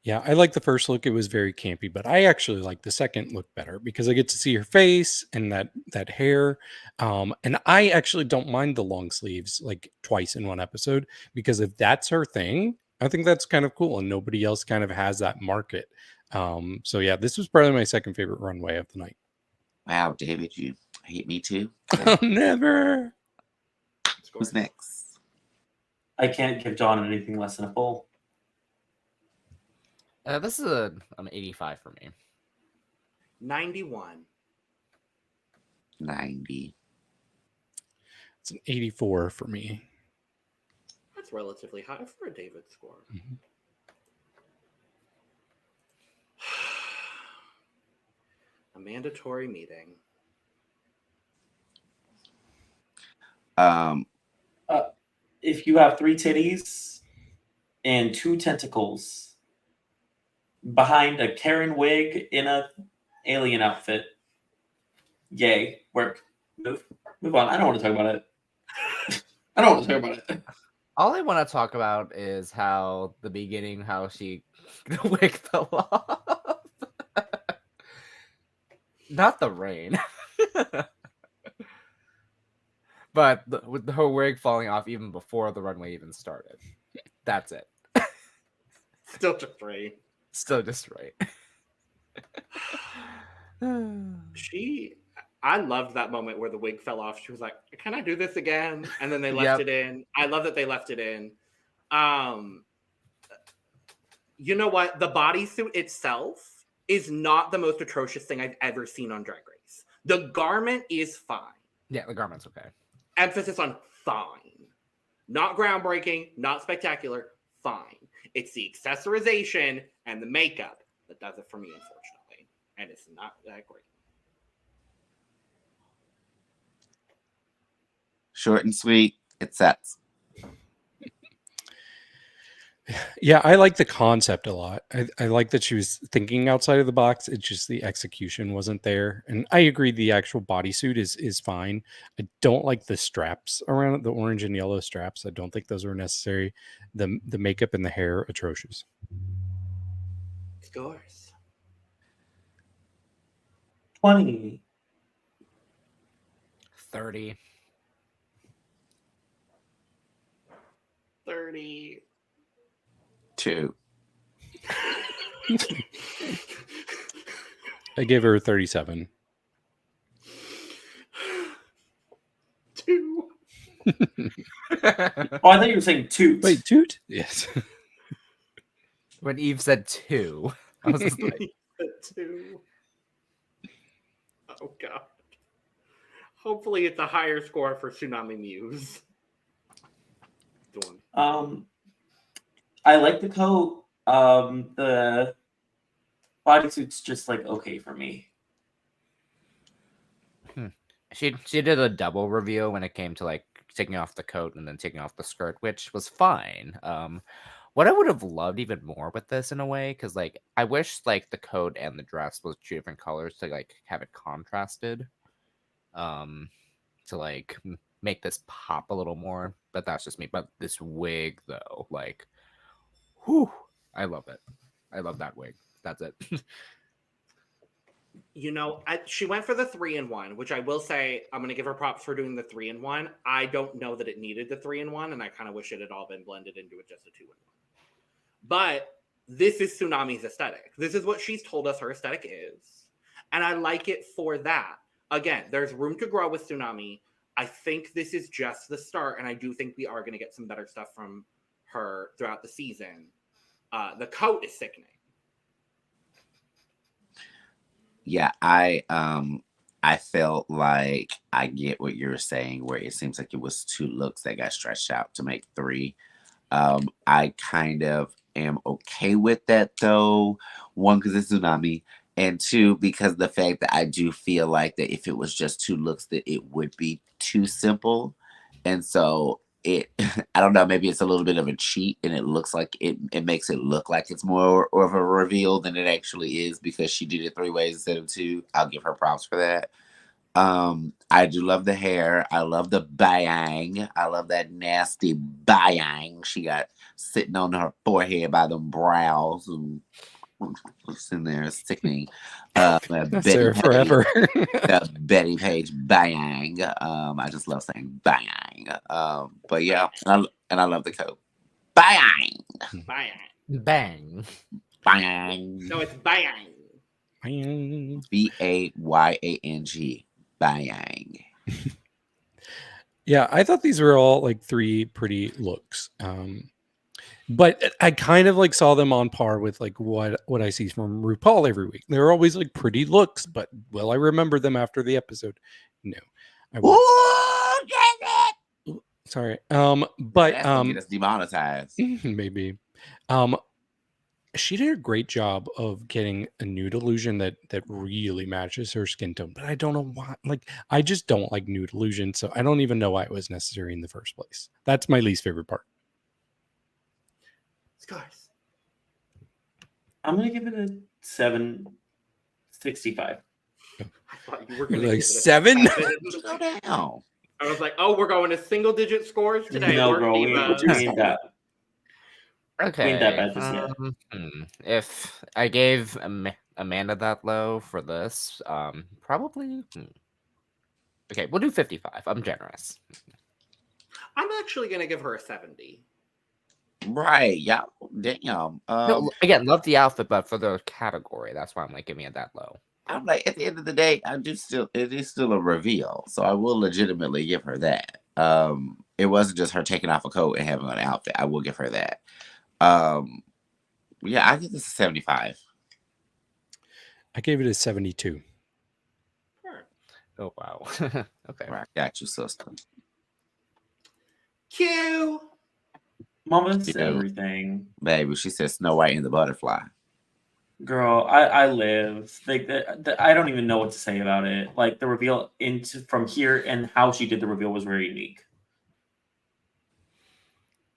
S2: Yeah, I like the first look. It was very campy, but I actually like the second look better because I get to see her face and that hair. And I actually don't mind the long sleeves like twice in one episode, because if that's her thing, I think that's kind of cool, and nobody else kind of has that market. So yeah, this was probably my second favorite runway of the night.
S6: Wow, David, you hate me too?
S2: Never.
S6: Who's next?
S5: I can't give Dawn anything less than a full.
S4: This is an 85 for me.
S1: 91.
S6: 90.
S2: It's an 84 for me.
S1: That's relatively high for a David score.
S2: Mm-hmm.
S1: A mandatory meeting.
S5: If you have 3 titties and 2 tentacles behind a Karen wig in a alien outfit, yay, work. Move on. I don't want to talk about it. I don't want to talk about it.
S4: All I want to talk about is how the beginning, how the wig fell off. Not the rain. But with her wig falling off even before the runway even started. That's it.
S1: Still just right.
S4: Still just right.
S1: I loved that moment where the wig fell off. She was like, "Can I do this again?" And then they left it in. I love that they left it in. You know what? The bodysuit itself is not the most atrocious thing I've ever seen on Drag Race. The garment is fine.
S4: Yeah, the garment's okay.
S1: Emphasis on fine. Not groundbreaking, not spectacular, fine. It's the accessorization and the makeup that does it for me, unfortunately. And it's not that great.
S6: Short and sweet. It sets.
S2: Yeah, I like the concept a lot. I like that she was thinking outside of the box. It's just the execution wasn't there. And I agree the actual bodysuit is fine. I don't like the straps around it, the orange and yellow straps. I don't think those were necessary. The makeup and the hair, atrocious.
S1: Scores.
S5: 20.
S4: 30.
S1: 30.
S6: 2.
S2: I gave her 37.
S1: 2.
S5: Oh, I thought you were saying toot.
S2: Wait, toot? Yes.
S4: When Eve said 2, I was just like,
S1: 2. Oh god. Hopefully it's a higher score for Xunami Muse.
S5: I like the coat. The bodysuit's just like okay for me.
S4: She did a double review when it came to like taking off the coat and then taking off the skirt, which was fine. What I would have loved even more with this in a way, because like I wish like the coat and the dress was 2 different colors to like have it contrasted, to like make this pop a little more. But that's just me. But this wig though, like, whew, I love it. I love that wig. That's it.
S1: You know, she went for the 3-in-1, which I will say I'm going to give her props for doing the 3-in-1. I don't know that it needed the 3-in-1, and I kind of wish it had all been blended into just a 2-in-1. But this is Xunami's aesthetic. This is what she's told us her aesthetic is. And I like it for that. again, there's room to grow with Xunami. I think this is just the start, and I do think we are going to get some better stuff from her throughout the season. The coat is sickening.
S6: Yeah, I felt like I get what you're saying, where it seems like it was 2 looks that got stretched out to make 3. I kind of am okay with that though. 1, because it's Xunami, and 2, because the fact that I do feel like that if it was just 2 looks, that it would be too simple, and so it I don't know, maybe it's a little bit of a cheat, and it looks like it makes it look like it's more of a reveal than it actually is, because she did it 3 ways instead of 2. I'll give her props for that. I do love the hair. I love the bang. I love that nasty bang she got sitting on her forehead by them brows, and what's in there is sickening.
S2: That's there forever.
S6: The Betty Page bang. I just love saying bang. But yeah, and I love the coat. Bang.
S1: Bang.
S4: Bang.
S6: Bang.
S1: No, it's bang.
S6: BAYANG. Bang.
S2: Yeah, I thought these were all like 3 pretty looks. But I kind of like saw them on par with like what I see from RuPaul every week. They're always like pretty looks, but will I remember them after the episode? No. I won't.
S6: Ooh, get it.
S2: Sorry.
S6: That's gonna get us demonetized.
S2: Maybe. She did a great job of getting a nude illusion that really matches her skin tone, but I don't know why. Like, I just don't like nude illusion, so I don't even know why it was necessary in the first place. That's my least favorite part.
S1: Scars.
S5: I'm gonna give it a 7.65.
S1: I thought you were going to
S2: Like
S1: give it a
S2: 7?
S6: Go down.
S1: I was like, oh, we're going to single-digit scores today.
S5: No,
S1: Work
S5: girl, we
S1: divas.
S5: ain't that.
S4: Okay.
S5: Ain't that bad just yet.
S4: If I gave Amanda that low for this, probably. Okay, we'll do 55. I'm generous.
S1: I'm actually going to give her a 70.
S6: Right. Yeah. Damn.
S4: No, again, love the outfit, but for the category, that's why I'm like giving it that low.
S6: I'm like, at the end of the day, it is still a reveal. So I will legitimately give her that. It wasn't just her taking off a coat and having an outfit. I will give her that. Yeah, I think this is 75.
S2: I gave it a 72.
S1: Sure.
S4: Oh wow. Okay.
S6: I got you, sister.
S1: Q.
S5: Mama said
S6: Yeah.
S5: everything.
S6: Baby, she said Snow White and the Butterfly.
S5: Girl, I live. Like I don't even know what to say about it. Like the reveal from here and how she did the reveal was very unique.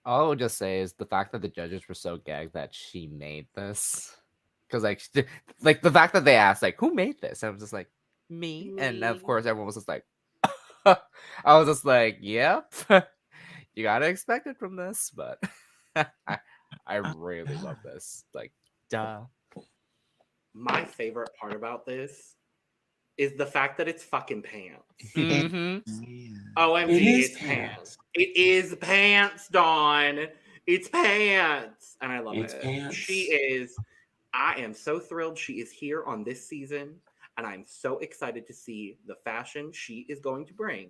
S4: All I would just say is the fact that the judges were so gagged that she made this, because like the fact that they asked like who made this, and I was just like me, and of course everyone was just like, I was just like, yep, you gotta expect it from this, but I really love this. Like, duh.
S1: My favorite part about this is the fact that it's fucking pants.
S4: Mm-hmm.
S1: OMG,
S5: It is
S1: it's pants. It is pants, Dawn. It's pants. And I love
S5: It's
S1: it.
S5: pants.
S1: I am so thrilled she is here on this season. And I'm so excited to see the fashion she is going to bring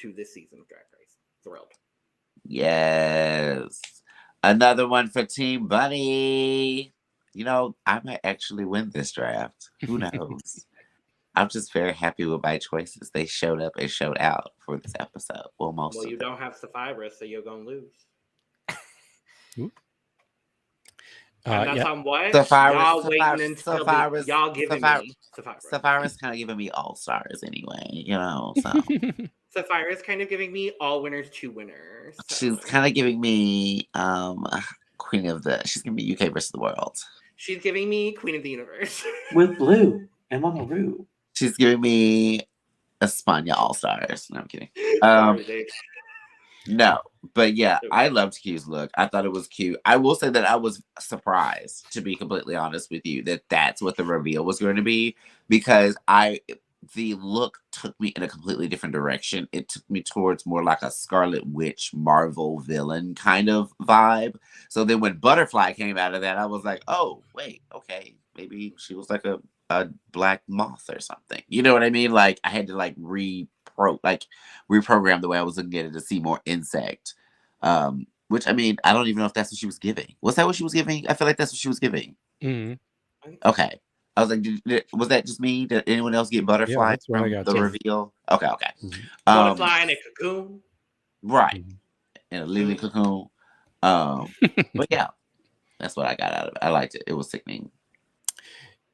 S1: to this season of Drag Race. Thrilled.
S6: Yes. Another one for Team Bunny. You know, I might actually win this draft. Who knows? I'm just very happy with my choices. They showed up and showed out for this episode. Well, most
S1: Well,
S6: of
S1: you
S6: them.
S1: don't have Sapphira, so you're going to lose.
S2: Ooh.
S1: And that's
S2: Yeah.
S1: on what?
S6: Sapphira-
S1: y'all
S6: Sapphira-
S1: waiting until
S6: Sapphira's-
S1: y'all giving
S6: Sapphira-
S1: me Sapphira.
S6: Sapphira's kind of giving me all stars anyway, you know. So
S1: Sapphira's kind of giving me all winners, 2 winners. So.
S6: she's kind of giving me Queen of the. She's giving me UK versus the world.
S1: She's giving me Queen of the Universe.
S5: With Blue and Mama Ru.
S6: She's giving me Espana All Stars. No, I'm kidding.
S1: Sorry, Dave.
S6: No, but yeah, I loved Q's look. I thought it was cute. I will say that I was surprised, to be completely honest with you, that that's what the reveal was going to be, because the look took me in a completely different direction. It took me towards more like a Scarlet Witch Marvel villain kind of vibe. So then when Butterfly came out of that, I was like, oh, wait, okay, maybe she was like a a black moth or something. You know what I mean? Like I had to like reprogram the way I was looking at it to see more insect. Which I mean, I don't even know if that's what she was giving. Was that what she was giving? I feel like that's what she was giving.
S2: Mm-hmm.
S6: Okay. I was like, was that just me? Did anyone else get butterfly
S2: Yeah, that's what I
S6: from
S2: got
S6: the
S2: too.
S6: reveal? Okay.
S2: Mhm.
S1: Butterfly in a cocoon.
S6: Right.
S2: Mhm.
S6: In a living cocoon. But yeah, that's what I got out of it. I liked it. It was sickening.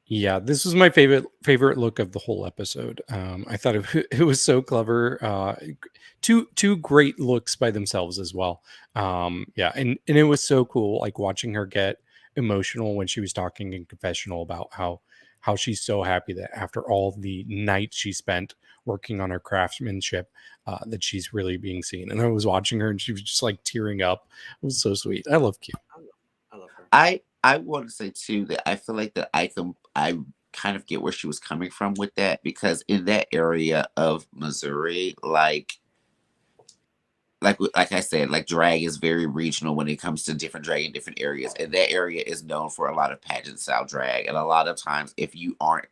S2: Yeah, this was my favorite look of the whole episode. I thought it was so clever. Two great looks by themselves as well. Yeah, and it was so cool, like watching her get emotional when she was talking in confessional about how she's so happy that after all the nights she spent working on her craftsmanship, that she's really being seen. And I was watching her, and she was just like tearing up. It was so sweet. I love Q.
S1: I love her.
S6: I want to say too that I feel like that I kind of get where she was coming from with that, because in that area of Missouri, like I said, like drag is very regional when it comes to different drag in different areas, and that area is known for a lot of pageant style drag. And a lot of times, if you aren't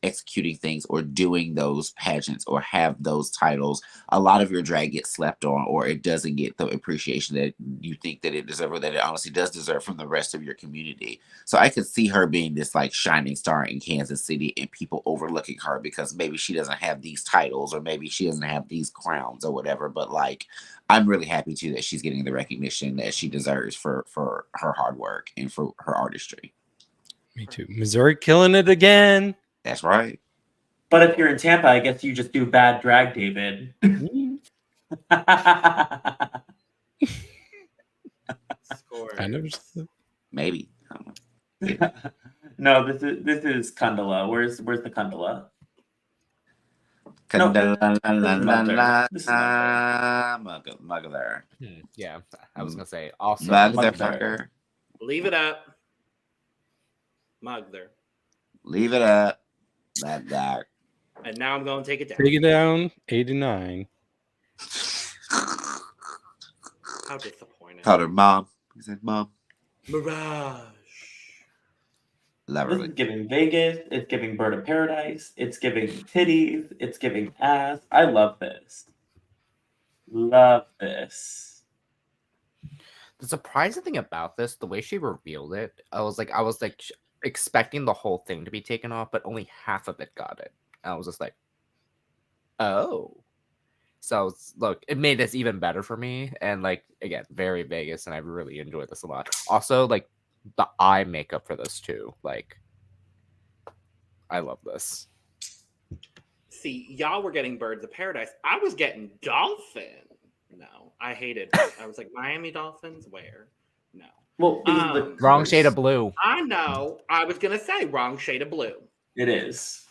S6: executing things or doing those pageants or have those titles, a lot of your drag gets slept on, or it doesn't get the appreciation that you think that it deserves, or that it honestly does deserve from the rest of your community. So I could see her being this like shining star in Kansas City and people overlooking her because maybe she doesn't have these titles or maybe she doesn't have these crowns or whatever. But like, I'm really happy too that she's getting the recognition that she deserves for her hard work and for her artistry.
S2: Me too. Missouri killing it again.
S6: That's right.
S5: But if you're in Tampa, I guess you just do bad drag, David.
S1: Score.
S2: I never.
S6: Maybe. I don't know.
S5: No, this is Kundala. Where's the Kundala?
S6: Mugler.
S4: Yeah, I was gonna say also.
S6: Motherfucker.
S1: Leave it up. Mugler.
S6: Leave it up. That dark.
S1: And now I'm going to take it down.
S2: Take it down. 89.
S1: How disappointing.
S6: Called her mom. He said, "Mom."
S1: Mirage.
S6: Love
S5: This
S6: her.
S5: is giving Vegas. It's giving Bird of Paradise. It's giving titties. It's giving ass. I love this. Love this.
S4: The surprising thing about this, the way she revealed it, I was like expecting the whole thing to be taken off, but only half of it got it. I was just like, oh. So look, it made this even better for me. And like, again, very Vegas, and I really enjoyed this a lot. Also, like the eye makeup for this too. Like, I love this.
S1: See, y'all were getting Birds of Paradise. I was getting Dolphin. No, I hated it. I was like, Miami Dolphins? Where? No.
S5: Well, because of the
S4: Wrong shade of blue.
S1: I know. I was going to say wrong shade of blue.
S5: It is.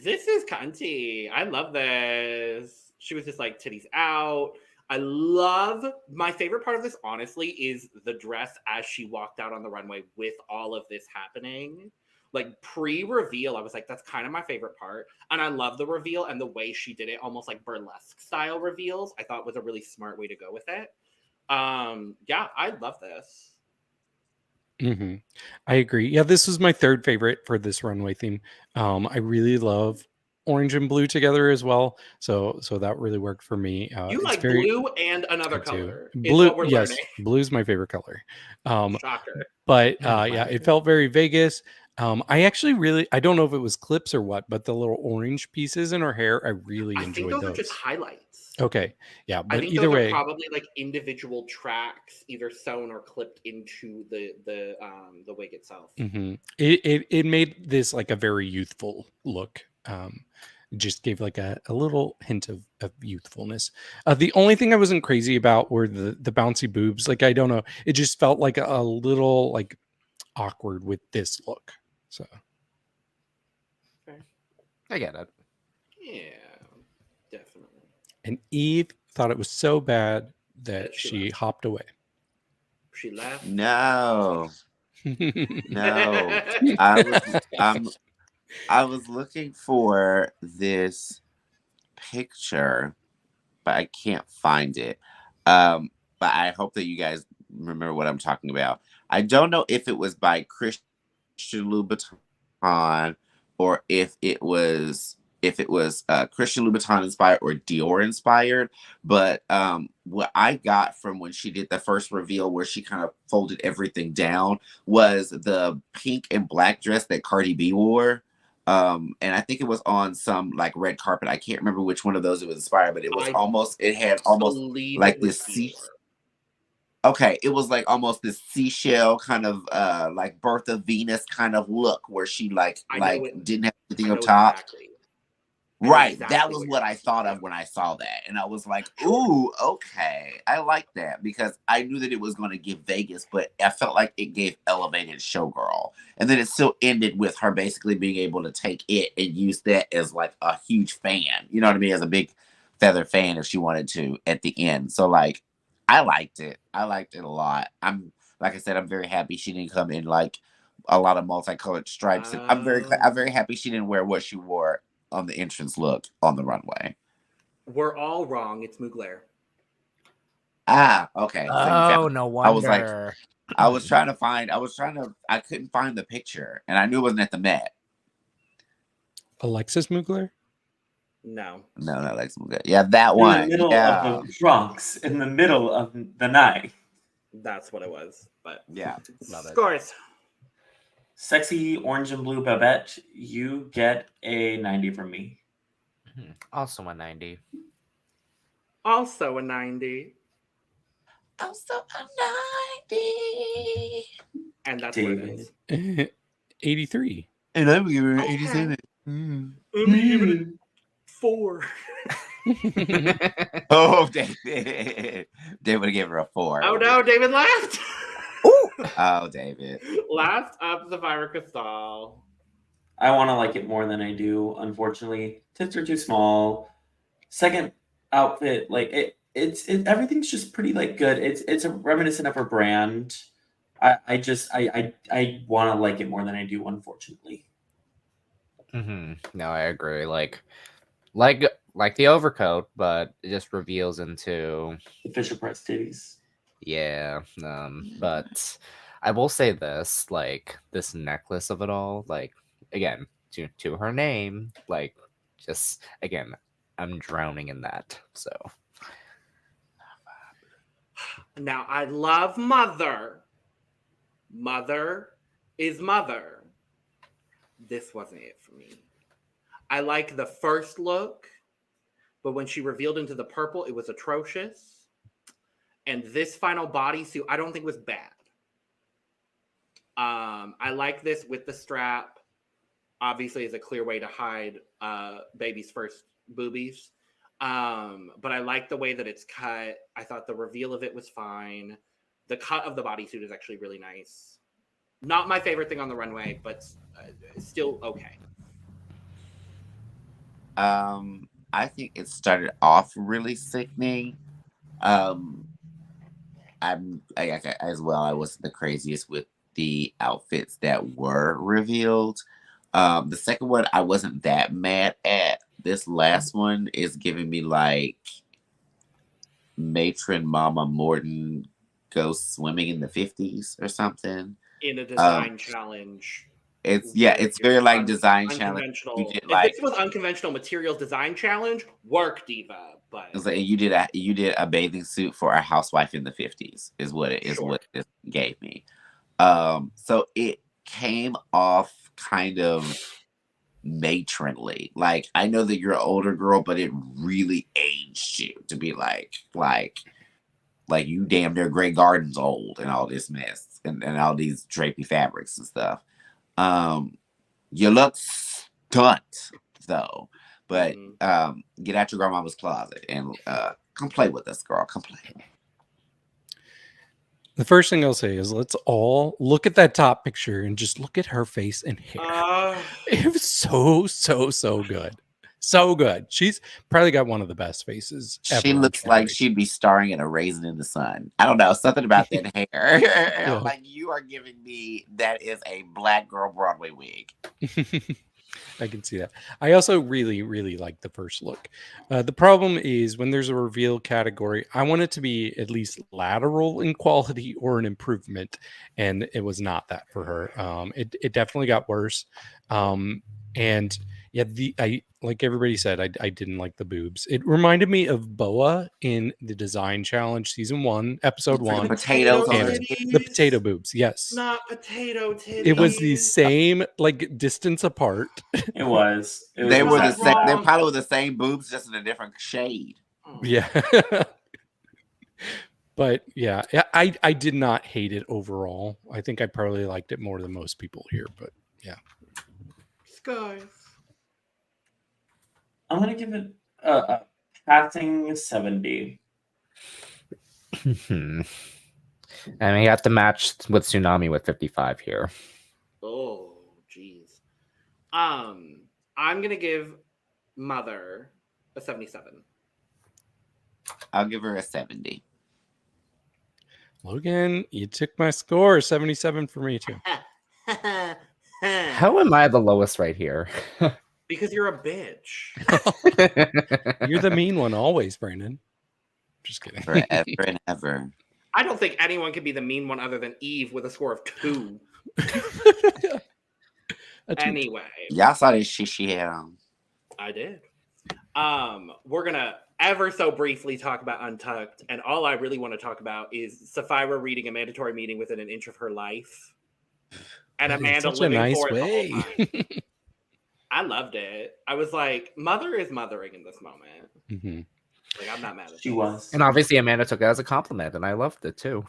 S1: This is cunty. I love this. She was just like titties out. I love, my favorite part of this, honestly, is the dress as she walked out on the runway with all of this happening. Like pre-reveal, I was like, that's kind of my favorite part. And I love the reveal and the way she did it, almost like burlesque style reveals. I thought was a really smart way to go with it. Yeah, I love this.
S2: Mm-hmm. I agree. Yeah, this was my third favorite for this runway theme. I really love orange and blue together as well. So that really worked for me.
S1: You
S2: it's
S1: like
S2: very
S1: blue and another
S2: good too.
S1: color.
S2: Blue,
S1: Is what we're
S2: yes,
S1: learning.
S2: blue's my favorite color.
S1: Shocker.
S2: But yeah, it felt very Vegas. I actually I don't know if it was clips or what, but the little orange pieces in her hair, I really
S1: I think
S2: enjoyed
S1: those
S2: those.
S1: are just highlights.
S2: Okay, yeah,
S1: I
S2: but
S1: think
S2: either
S1: those are
S2: way,
S1: probably like individual tracks, either sewn or clipped into the wig itself.
S2: it made this like a very youthful look. Just gave like a little hint of youthfulness. The only thing I wasn't crazy about were the bouncy boobs. Like I don't know, it just felt like a little like awkward with this look. So
S4: I get it.
S1: Yeah, definitely.
S2: and Eve thought it was so bad that
S1: That she
S2: she
S1: left.
S2: hopped away.
S1: She left.
S6: No. No. I was looking for this picture, but I can't find it. But I hope that you guys remember what I'm talking about. I don't know if it was by Christian Louboutin Louboutin, or if it was Christian Louboutin inspired or Dior inspired. But what I got from when she did the first reveal where she kind of folded everything down was the pink and black dress that Cardi B wore. And I think it was on some like red carpet. I can't remember which one of those it was inspired, but it was it had almost like this sea. Okay, it was like almost this seashell kind of like Birth of Venus kind of look where she didn't have anything up top.
S1: Exactly.
S6: Right,
S1: Exactly
S6: that was what I thought of when I saw that, and I was like, "Ooh, okay, I like that," because I knew that it was going to give Vegas, but I felt like it gave elevated showgirl, and then it still ended with her basically being able to take it and use that as like a huge fan, you know what I mean, as a big feather fan if she wanted to at the end. So like, I liked it a lot. Like I said, I'm very happy she didn't come in like a lot of multicolored stripes, and I'm very happy she didn't wear what she wore on the entrance look on the runway.
S1: We're all wrong. It's Mugler.
S6: Ah, okay.
S4: Oh, no wonder.
S6: I was like, I couldn't find the picture, and I knew it wasn't at the Met.
S2: Alexis Mugler?
S6: No, not Alexis Mugler. Yeah, that one.
S5: In the middle of the Bronx, in the middle of the night.
S1: That's what it was. But
S6: yeah,
S4: love it.
S1: Scores.
S5: Sexy orange and blue Babette, you get a 90 from me.
S4: Also a 90.
S1: Also a 90.
S6: Also a 90.
S1: And that's
S5: David.
S1: what it is.
S2: 83.
S6: And I'm giving her
S1: Okay.
S6: 87.
S1: I'm even 4.
S6: Oh, David. David gave her a 4.
S1: Oh no, David laughed.
S6: Oh, David.
S1: Last up, Sapphira Cristal.
S5: I want to like it more than I do, unfortunately. Tits are too small. Second outfit, like it's everything's just pretty like good. It's a reminiscent of her brand. I want to like it more than I do, unfortunately.
S4: No, I agree. Like the overcoat, but it just reveals into
S5: The Fisher Price titties.
S4: yeah. But I will say this, like this necklace of it all, like again, to her name, like just again, I'm drowning in that. So
S1: Now I love Mother. Mother is Mother. This wasn't it for me. I like the first look, but when she revealed into the purple, it was atrocious. And this final bodysuit, I don't think was bad. I like this with the strap. Obviously, is a clear way to hide baby's first boobies. But I like the way that it's cut. I thought the reveal of it was fine. The cut of the bodysuit is actually really nice. Not my favorite thing on the runway, but still okay.
S6: I think it started off really sickening. As well. I wasn't the craziest with the outfits that were revealed. The second one I wasn't that mad at. This last one is giving me like Matron Mama Morton goes swimming in the 50s or something.
S1: In a design challenge.
S6: It's very like design challenge.
S1: You did, if this was unconventional materials design challenge, work diva. But
S6: it's like, you did a bathing suit for a housewife in the 50s is what it is. Sure. What it gave me. So it came off kind of matronly. Like, I know that you're an older girl, but it really aged you to be like you damn near Grey Garden's old and all this mess and all these drapey fabrics and stuff. You look stunt though, but get out your grandmama's closet and come play with us, girl. Come play.
S2: The first thing I'll say is let's all look at that top picture and just look at her face and hair. It was so good. So good. She's probably got one of the best faces ever.
S6: She looks like she'd be starring in A Raisin in the Sun. I don't know. Something about that hair. Yeah. Like, you are giving me that is a black girl Broadway wig.
S2: I can see that. I also really, really like the first look. The problem is when there's a reveal category, I want it to be at least lateral in quality or an improvement, and it was not that for her. It definitely got worse. And yeah, I like everybody said, I didn't like the boobs. It reminded me of Boa in the Design Challenge season 1, episode 1.
S6: Potatoes on
S2: And
S6: her
S2: the potato boobs, yes.
S1: Not potato titties.
S2: It was the same like distance apart.
S5: It was.
S6: They were the
S5: exactly
S6: same.
S5: that.
S6: They probably were the same boobs, just in a different shade.
S1: Oh.
S2: Yeah. But yeah, I did not hate it overall. I think I probably liked it more than most people here, but yeah.
S1: Skies.
S5: I'm gonna give it a passing 70.
S4: And we have to match with Xunami with 55 here.
S1: Oh, jeez. I'm gonna give Mother a 77.
S6: I'll give her a 70.
S2: Logan, you took my score, 77 for me too.
S4: How am I the lowest right here?
S1: Because you're a bitch.
S2: You're the mean one always, Brandon. Just kidding.
S6: Forever and ever.
S1: I don't think anyone can be the mean one other than Eve with a score of 2. Anyway.
S6: Y'all saw this shit she had on.
S1: I did. We're gonna ever so briefly talk about Untucked, and all I really want to talk about is Sapphira reading a mandatory meeting within an inch of her life, and Amanda
S2: such a
S1: living
S2: nice
S1: for it the
S2: way.
S1: whole time. I loved it. I was like, Mother is mothering in this moment.
S2: Mm-hmm.
S1: Like, I'm not mad at
S5: She
S1: this.
S5: was.
S4: And obviously Amanda took it as a compliment, and I loved it too.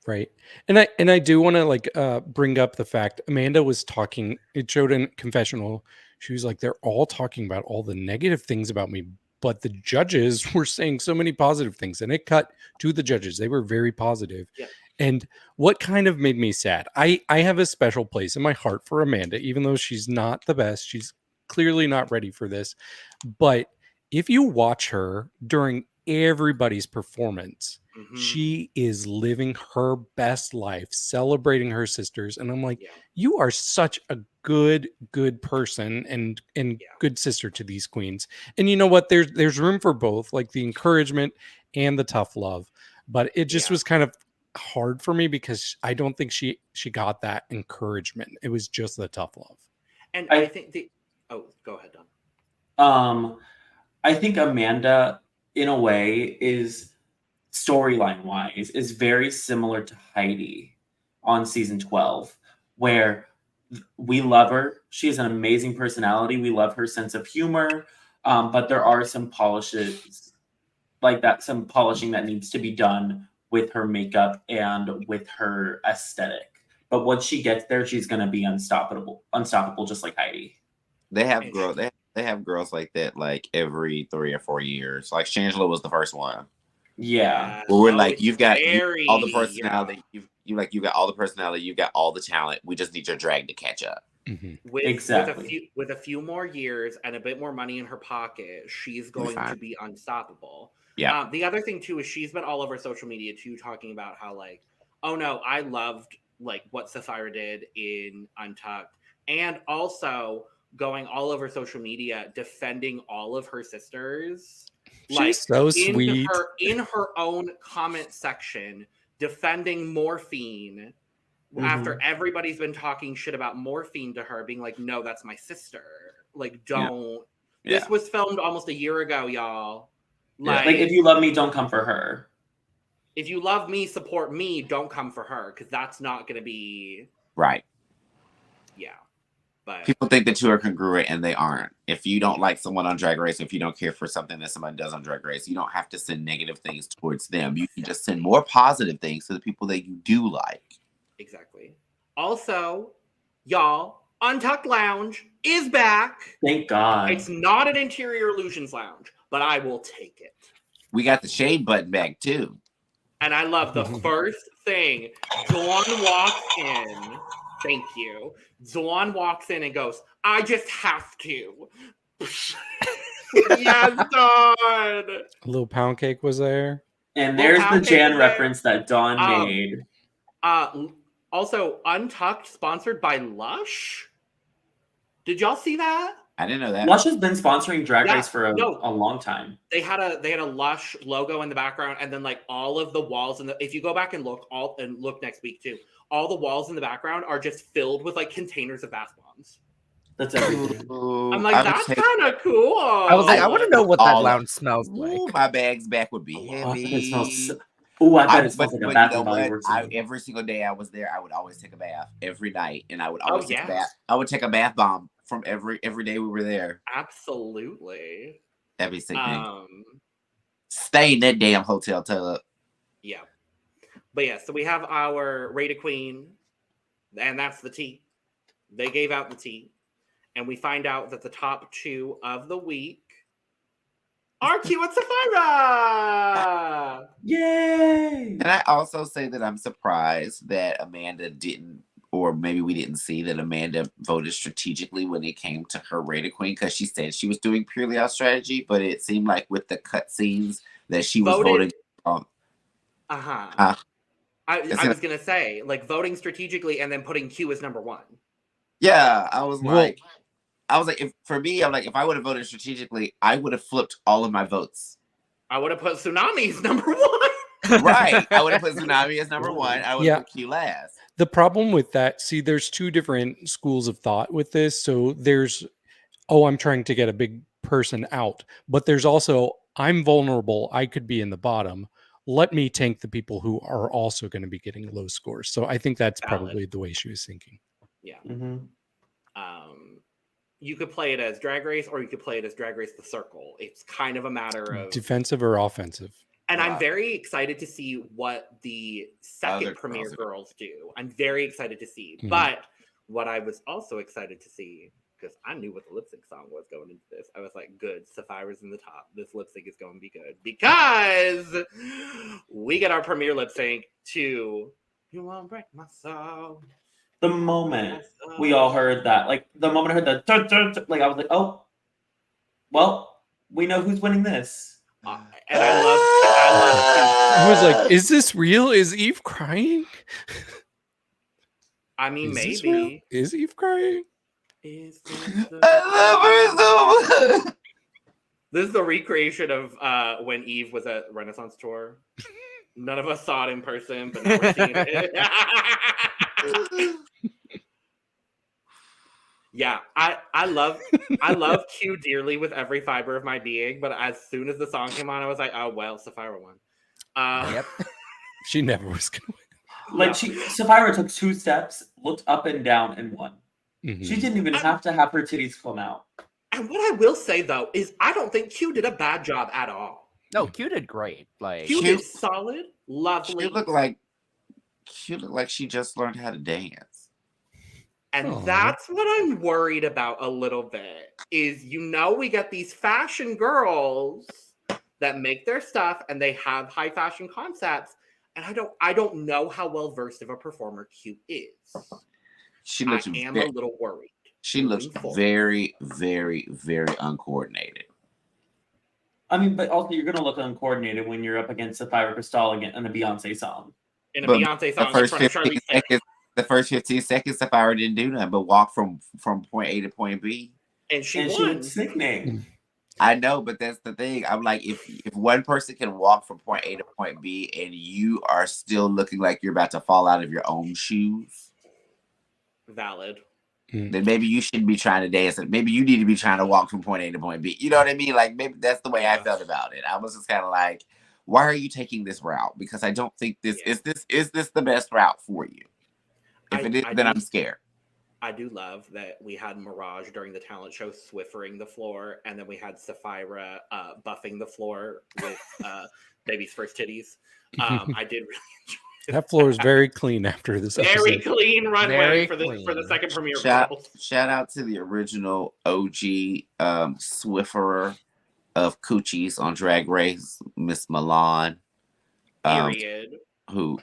S2: Right. And I do want to like bring up the fact Amanda was talking, it showed in confessional. She was like, they're all talking about all the negative things about me, but the judges were saying so many positive things. And it cut to the judges. They were very positive.
S1: Yeah.
S2: And what kind of made me sad, I have a special place in my heart for Amanda, even though she's not the best. She's clearly not ready for this. But if you watch her during everybody's performance,
S1: Mhm.
S2: she is living her best life, celebrating her sisters. And I'm like,
S1: Yeah.
S2: you are such a good person and
S1: Yeah.
S2: good sister to these queens. And you know what? There's room for both, like the encouragement and the tough love. But it just
S1: Yeah.
S2: was kind of hard for me because I don't think she got that encouragement. It was just the tough love.
S1: And I think go ahead, Don.
S5: I think Amanda, in a way, is storyline wise, is very similar to Heidi on season 12, where we love her. She has an amazing personality. We love her sense of humor. But there are some polishes like that, some polishing that needs to be done with her makeup and with her aesthetic. But once she gets there, she's going to be unstoppable, just like Heidi.
S6: They have girls. They have girls like that, like every 3 or 4 years. Like Shangela was the first one.
S5: Yeah.
S6: Where we're
S1: Oh,
S6: like,
S1: it's
S6: you've got
S1: very-
S6: all the personality. You got all the personality. You've got all the talent. We just need your drag to catch up.
S2: Mm-hmm.
S5: Exactly.
S1: With a few more years and a bit more money in her pocket, she's going to be unstoppable.
S6: Yeah.
S1: The other thing too is she's been all over social media too, talking about how like, oh no, I loved like what Sapphira did in Untucked, and also going all over social media defending all of her sisters.
S2: She's so sweet.
S1: In her own comment section, defending Morphine. After everybody's been talking shit about Morphine to her, being like, no, that's my sister. Like, don't.
S6: Yeah.
S1: This was filmed almost a year ago, y'all.
S5: Like, if you love me, don't come for her.
S1: If you love me, support me, don't come for her, because that's not going to be...
S6: Right.
S1: Yeah. But
S6: People think the two are congruent, and they aren't. If you don't like someone on Drag Race, if you don't care for something that someone does on Drag Race, you don't have to send negative things towards them. You can just send more positive things to the people that you do like.
S1: Exactly. Also, y'all, Untucked Lounge is back.
S5: Thank God.
S1: It's not an Interior Illusions Lounge, but I will take it.
S6: We got the shade button back, too.
S1: And I love the first thing. Dawn walks in. Thank you. Dawn walks in and goes, I just have to. Yes, Dawn.
S2: A little pound cake was there.
S5: And
S1: Well,
S5: there's
S1: how
S5: the
S1: can
S5: Jan
S1: you
S5: reference that Dawn made.
S1: Also, Untucked, sponsored by Lush. Did y'all see that?
S6: I didn't know that.
S5: Lush has been sponsoring Drag
S1: Yeah,
S5: Race for a
S1: no.
S5: long time.
S1: They had a Lush logo in the background, and then like all of the walls if you go back and look next week too, all the walls in the background are just filled with like containers of bath bombs.
S5: That's everything.
S1: I'm like, that's kind of cool.
S4: I was like, I want to know what that lounge smells like.
S6: Ooh, my bag's back would be heavy.
S5: It smells I bet it smells like a Bath and Body Works.
S6: Every single day I was there, I would always take a bath every night, and I would always take a
S1: yes.
S6: bath. I would take a bath bomb from every day we were there.
S1: Absolutely.
S6: Every single day. Stay in that damn hotel tub.
S1: Yeah. But yeah, so we have our Rated Queen, and that's the tea. They gave out the tea. And we find out that the top 2 of the week are Q and Sapphira.
S5: Yay!
S6: And I also say that I'm surprised that Amanda didn't, or maybe we didn't see that Amanda voted strategically when it came to her Rated Queen, because she said she was doing purely out strategy, but it seemed like with the cutscenes that she was voting.
S1: I was gonna say, like, voting strategically and then putting Q as number 1.
S6: Yeah, I was like, if I would have voted strategically, I would have flipped all of my votes.
S1: I would have put Xunami as number 1.
S6: Right. I would have put Xunami as number 1. I would have put Q last.
S2: The problem with that, there's 2 different schools of thought with this. So there's, I'm trying to get a big person out. But there's also, I'm vulnerable. I could be in the bottom. Let me tank the people who are also going to be getting low scores. So I think that's probably the way she was thinking.
S1: Yeah.
S5: Mm-hmm.
S1: You could play it as Drag Race, or you could play it as Drag Race The Circle. It's kind of a matter of
S2: defensive or offensive.
S1: And I'm very excited to see what the second premiere girls do. I'm very excited to see. Mm-hmm. But what I was also excited to see, because I knew what the lip sync song was going into this, I was like, good, Sapphira's in the top. This lip sync is going to be good. Because we get our premiere lip sync to You Won't Break My Soul.
S5: The moment we all heard that, like the moment I heard the like, I was like, oh, well, we know who's winning this.
S1: And I
S2: was like, is this real? Is Eve crying?
S1: I mean, maybe.
S2: Is Eve crying?
S6: I love her so much.
S1: This is the recreation of when Eve was at Renaissance Tour. None of us saw it in person, but now we're seeing it. Yeah, I love Q dearly with every fiber of my being, but as soon as the song came on, I was like, oh well, Sapphira won.
S4: Yep.
S2: She never was gonna
S5: win. Like Sapphira took 2 steps, looked up and down, and won. Mm-hmm. She didn't even have to have her titties come out.
S1: And what I will say though is I don't think Q did a bad job at all.
S4: No, Q did great. Like
S1: Q did solid, lovely.
S6: She looked like she just learned how to dance.
S1: And that's what I'm worried about a little bit is, we get these fashion girls that make their stuff and they have high fashion concepts. And I don't know how well versed of a performer Q is. I am a little worried.
S6: She looks very, very, very uncoordinated.
S5: I mean, but also you're going to look uncoordinated when you're up against Sapphira Cristal again in a Beyonce song.
S1: In a Beyonce song in front of Charlize Theron.
S6: The first 15 seconds, Sapphira didn't do nothing but walk from point A to point B.
S1: And she won.
S5: Sickening.
S6: I know, but that's the thing. I'm like, if one person can walk from point A to point B and you are still looking like you're about to fall out of your own shoes.
S1: Valid.
S6: Then maybe you shouldn't be trying to dance. Maybe you need to be trying to walk from point A to point B. You know what I mean? Like, maybe that's the way I felt about it. I was just kind of like, why are you taking this route? Because I don't think is this the best route for you? If it is, then I'm scared.
S1: I do love that we had Mirage during the talent show swiffering the floor, and then we had Sapphira buffing the floor with baby's first titties. I did really enjoy it.
S2: That floor is very clean after this episode.
S1: Very clean runway for the second premiere.
S6: Shout out to the original OG Swifferer of Coochies on Drag Race, Miss Milan.
S1: Period.
S6: Who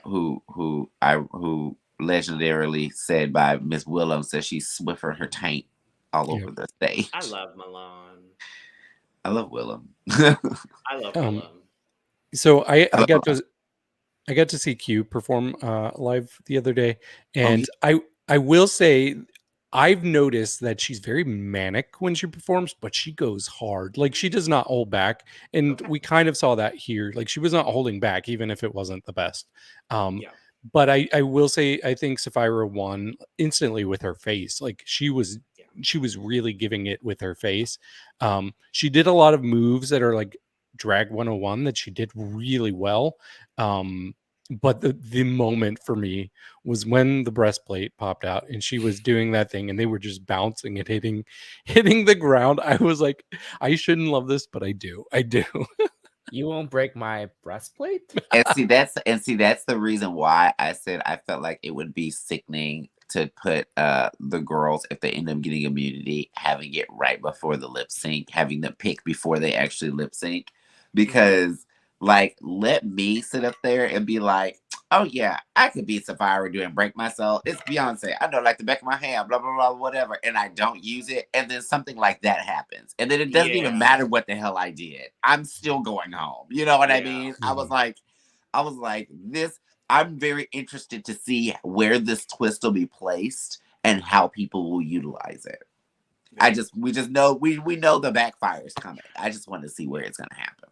S6: legendarily said by Miss Williams that she swiffered her taint all over the stage.
S1: I love Milan.
S6: I love Willem.
S1: I love Willem.
S2: So I got to see Q perform live the other day, and I will say I've noticed that she's very manic when she performs, but she goes hard. Like she does not hold back. And we kind of saw that here. Like she was not holding back, even if it wasn't the best.
S1: Yeah.
S2: But I will say, I think Sapphira won instantly with her face. Like she was really giving it with her face. She did a lot of moves that are like drag 101 that she did really well. But the moment for me was when the breastplate popped out and she was doing that thing and they were just bouncing and hitting the ground. I was like, I shouldn't love this, but I do.
S4: You won't break my breastplate?
S6: And see that's the reason why I said I felt like it would be sickening to put the girls, if they end up getting immunity, having it right before the lip sync, having them pick before they actually lip sync. Because like, let me sit up there and be like, oh yeah, I could be Sapphira doing Break My Soul. It's Beyonce. I know like the back of my hand, blah, blah, blah, whatever. And I don't use it. And then something like that happens. And then it doesn't even matter what the hell I did. I'm still going home. You know what I mean? I was like, this, I'm very interested to see where this twist will be placed and how people will utilize it. We know the backfire is coming. I just want to see where it's going to happen.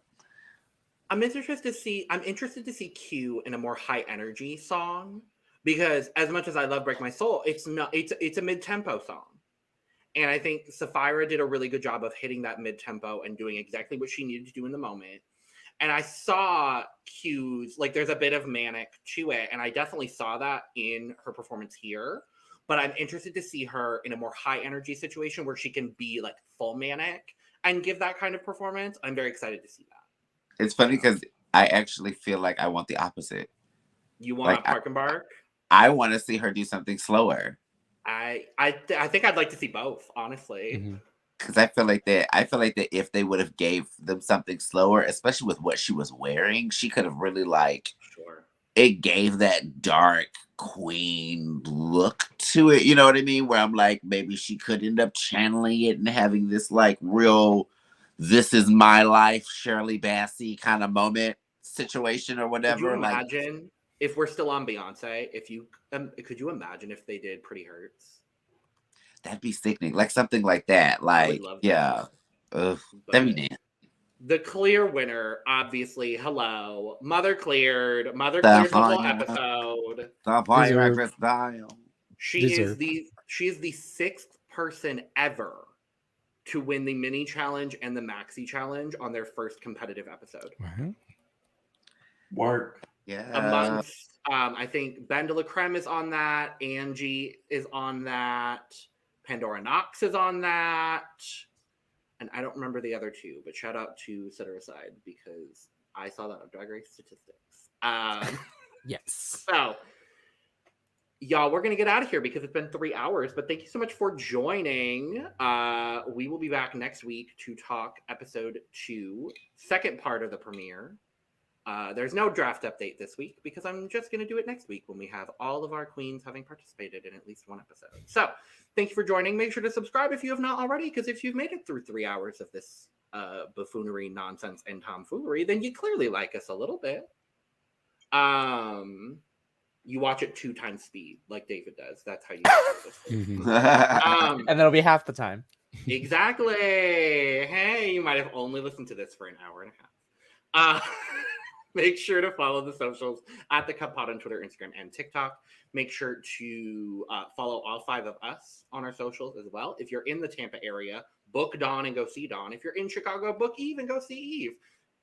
S1: I'm interested to see Q in a more high energy song, because as much as I love Break My Soul, it's a mid-tempo song. And I think Sapphira did a really good job of hitting that mid-tempo and doing exactly what she needed to do in the moment. And I saw Q's, like there's a bit of manic to it, and I definitely saw that in her performance here. But I'm interested to see her in a more high energy situation where she can be like full manic and give that kind of performance. I'm very excited to see that.
S6: It's funny because I actually feel like I want the opposite.
S1: You want like, Park and Bark?
S6: I want to see her do something slower.
S1: I think I'd like to see both, honestly.
S6: Because I feel like that if they would have gave them something slower, especially with what she was wearing, she could have really it gave that dark queen look to it. You know what I mean? Where I'm like, maybe she could end up channeling it and having this like real, this is my life, Shirley Bassey kind of moment situation or whatever.
S1: Could you imagine if we're still on Beyonce? Could you imagine if they did Pretty Hurts?
S6: That'd be sickening, like something like that. Like, yeah, that'd be neat.
S1: The clear winner, obviously. Hello, Mother cleared the whole episode. She is the sixth person ever to win the mini challenge and the maxi challenge on their first competitive episode.
S5: Work.
S6: Yeah.
S1: Amongst, I think Ben de la Creme is on that. Angie is on that. Pandora Knox is on that. And I don't remember the other two, but shout out to Set Her Aside because I saw that on Drag Race statistics.
S4: Yes.
S1: So, y'all, we're going to get out of here because it's been 3 hours, but thank you so much for joining. We will be back next week to talk episode 2, second part of the premiere. There's no draft update this week because I'm just going to do it next week when we have all of our queens having participated in at least one episode. So thank you for joining. Make sure to subscribe if you have not already, because if you've made it through 3 hours of this buffoonery, nonsense, and tomfoolery, then you clearly like us a little bit. You watch it 2 times speed, like David does. That's how you do
S4: it. And that'll be half the time.
S1: Exactly. Hey, you might have only listened to this for an hour and a half. Make sure to follow the socials at The Cup Pod on Twitter, Instagram, and TikTok. Make sure to follow all 5 of us on our socials as well. If you're in the Tampa area, book Dawn and go see Dawn. If you're in Chicago, book Eve and go see Eve.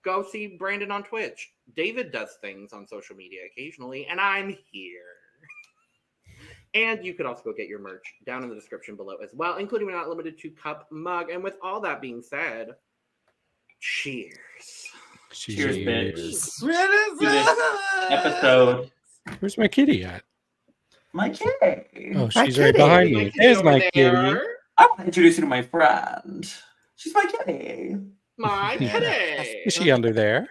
S1: Go see Brandon on Twitch. David does things on social media occasionally, and I'm here. And you could also go get your merch down in the description below as well, including but not limited to cup, mug. And with all that being said, cheers.
S5: Cheers, bitch. To this episode.
S2: Where's my kitty at?
S5: My kitty.
S2: Oh, she's right behind me. There's my kitty.
S5: I want to introduce you to my friend. She's my kitty.
S1: My kitty.
S2: Is she under there?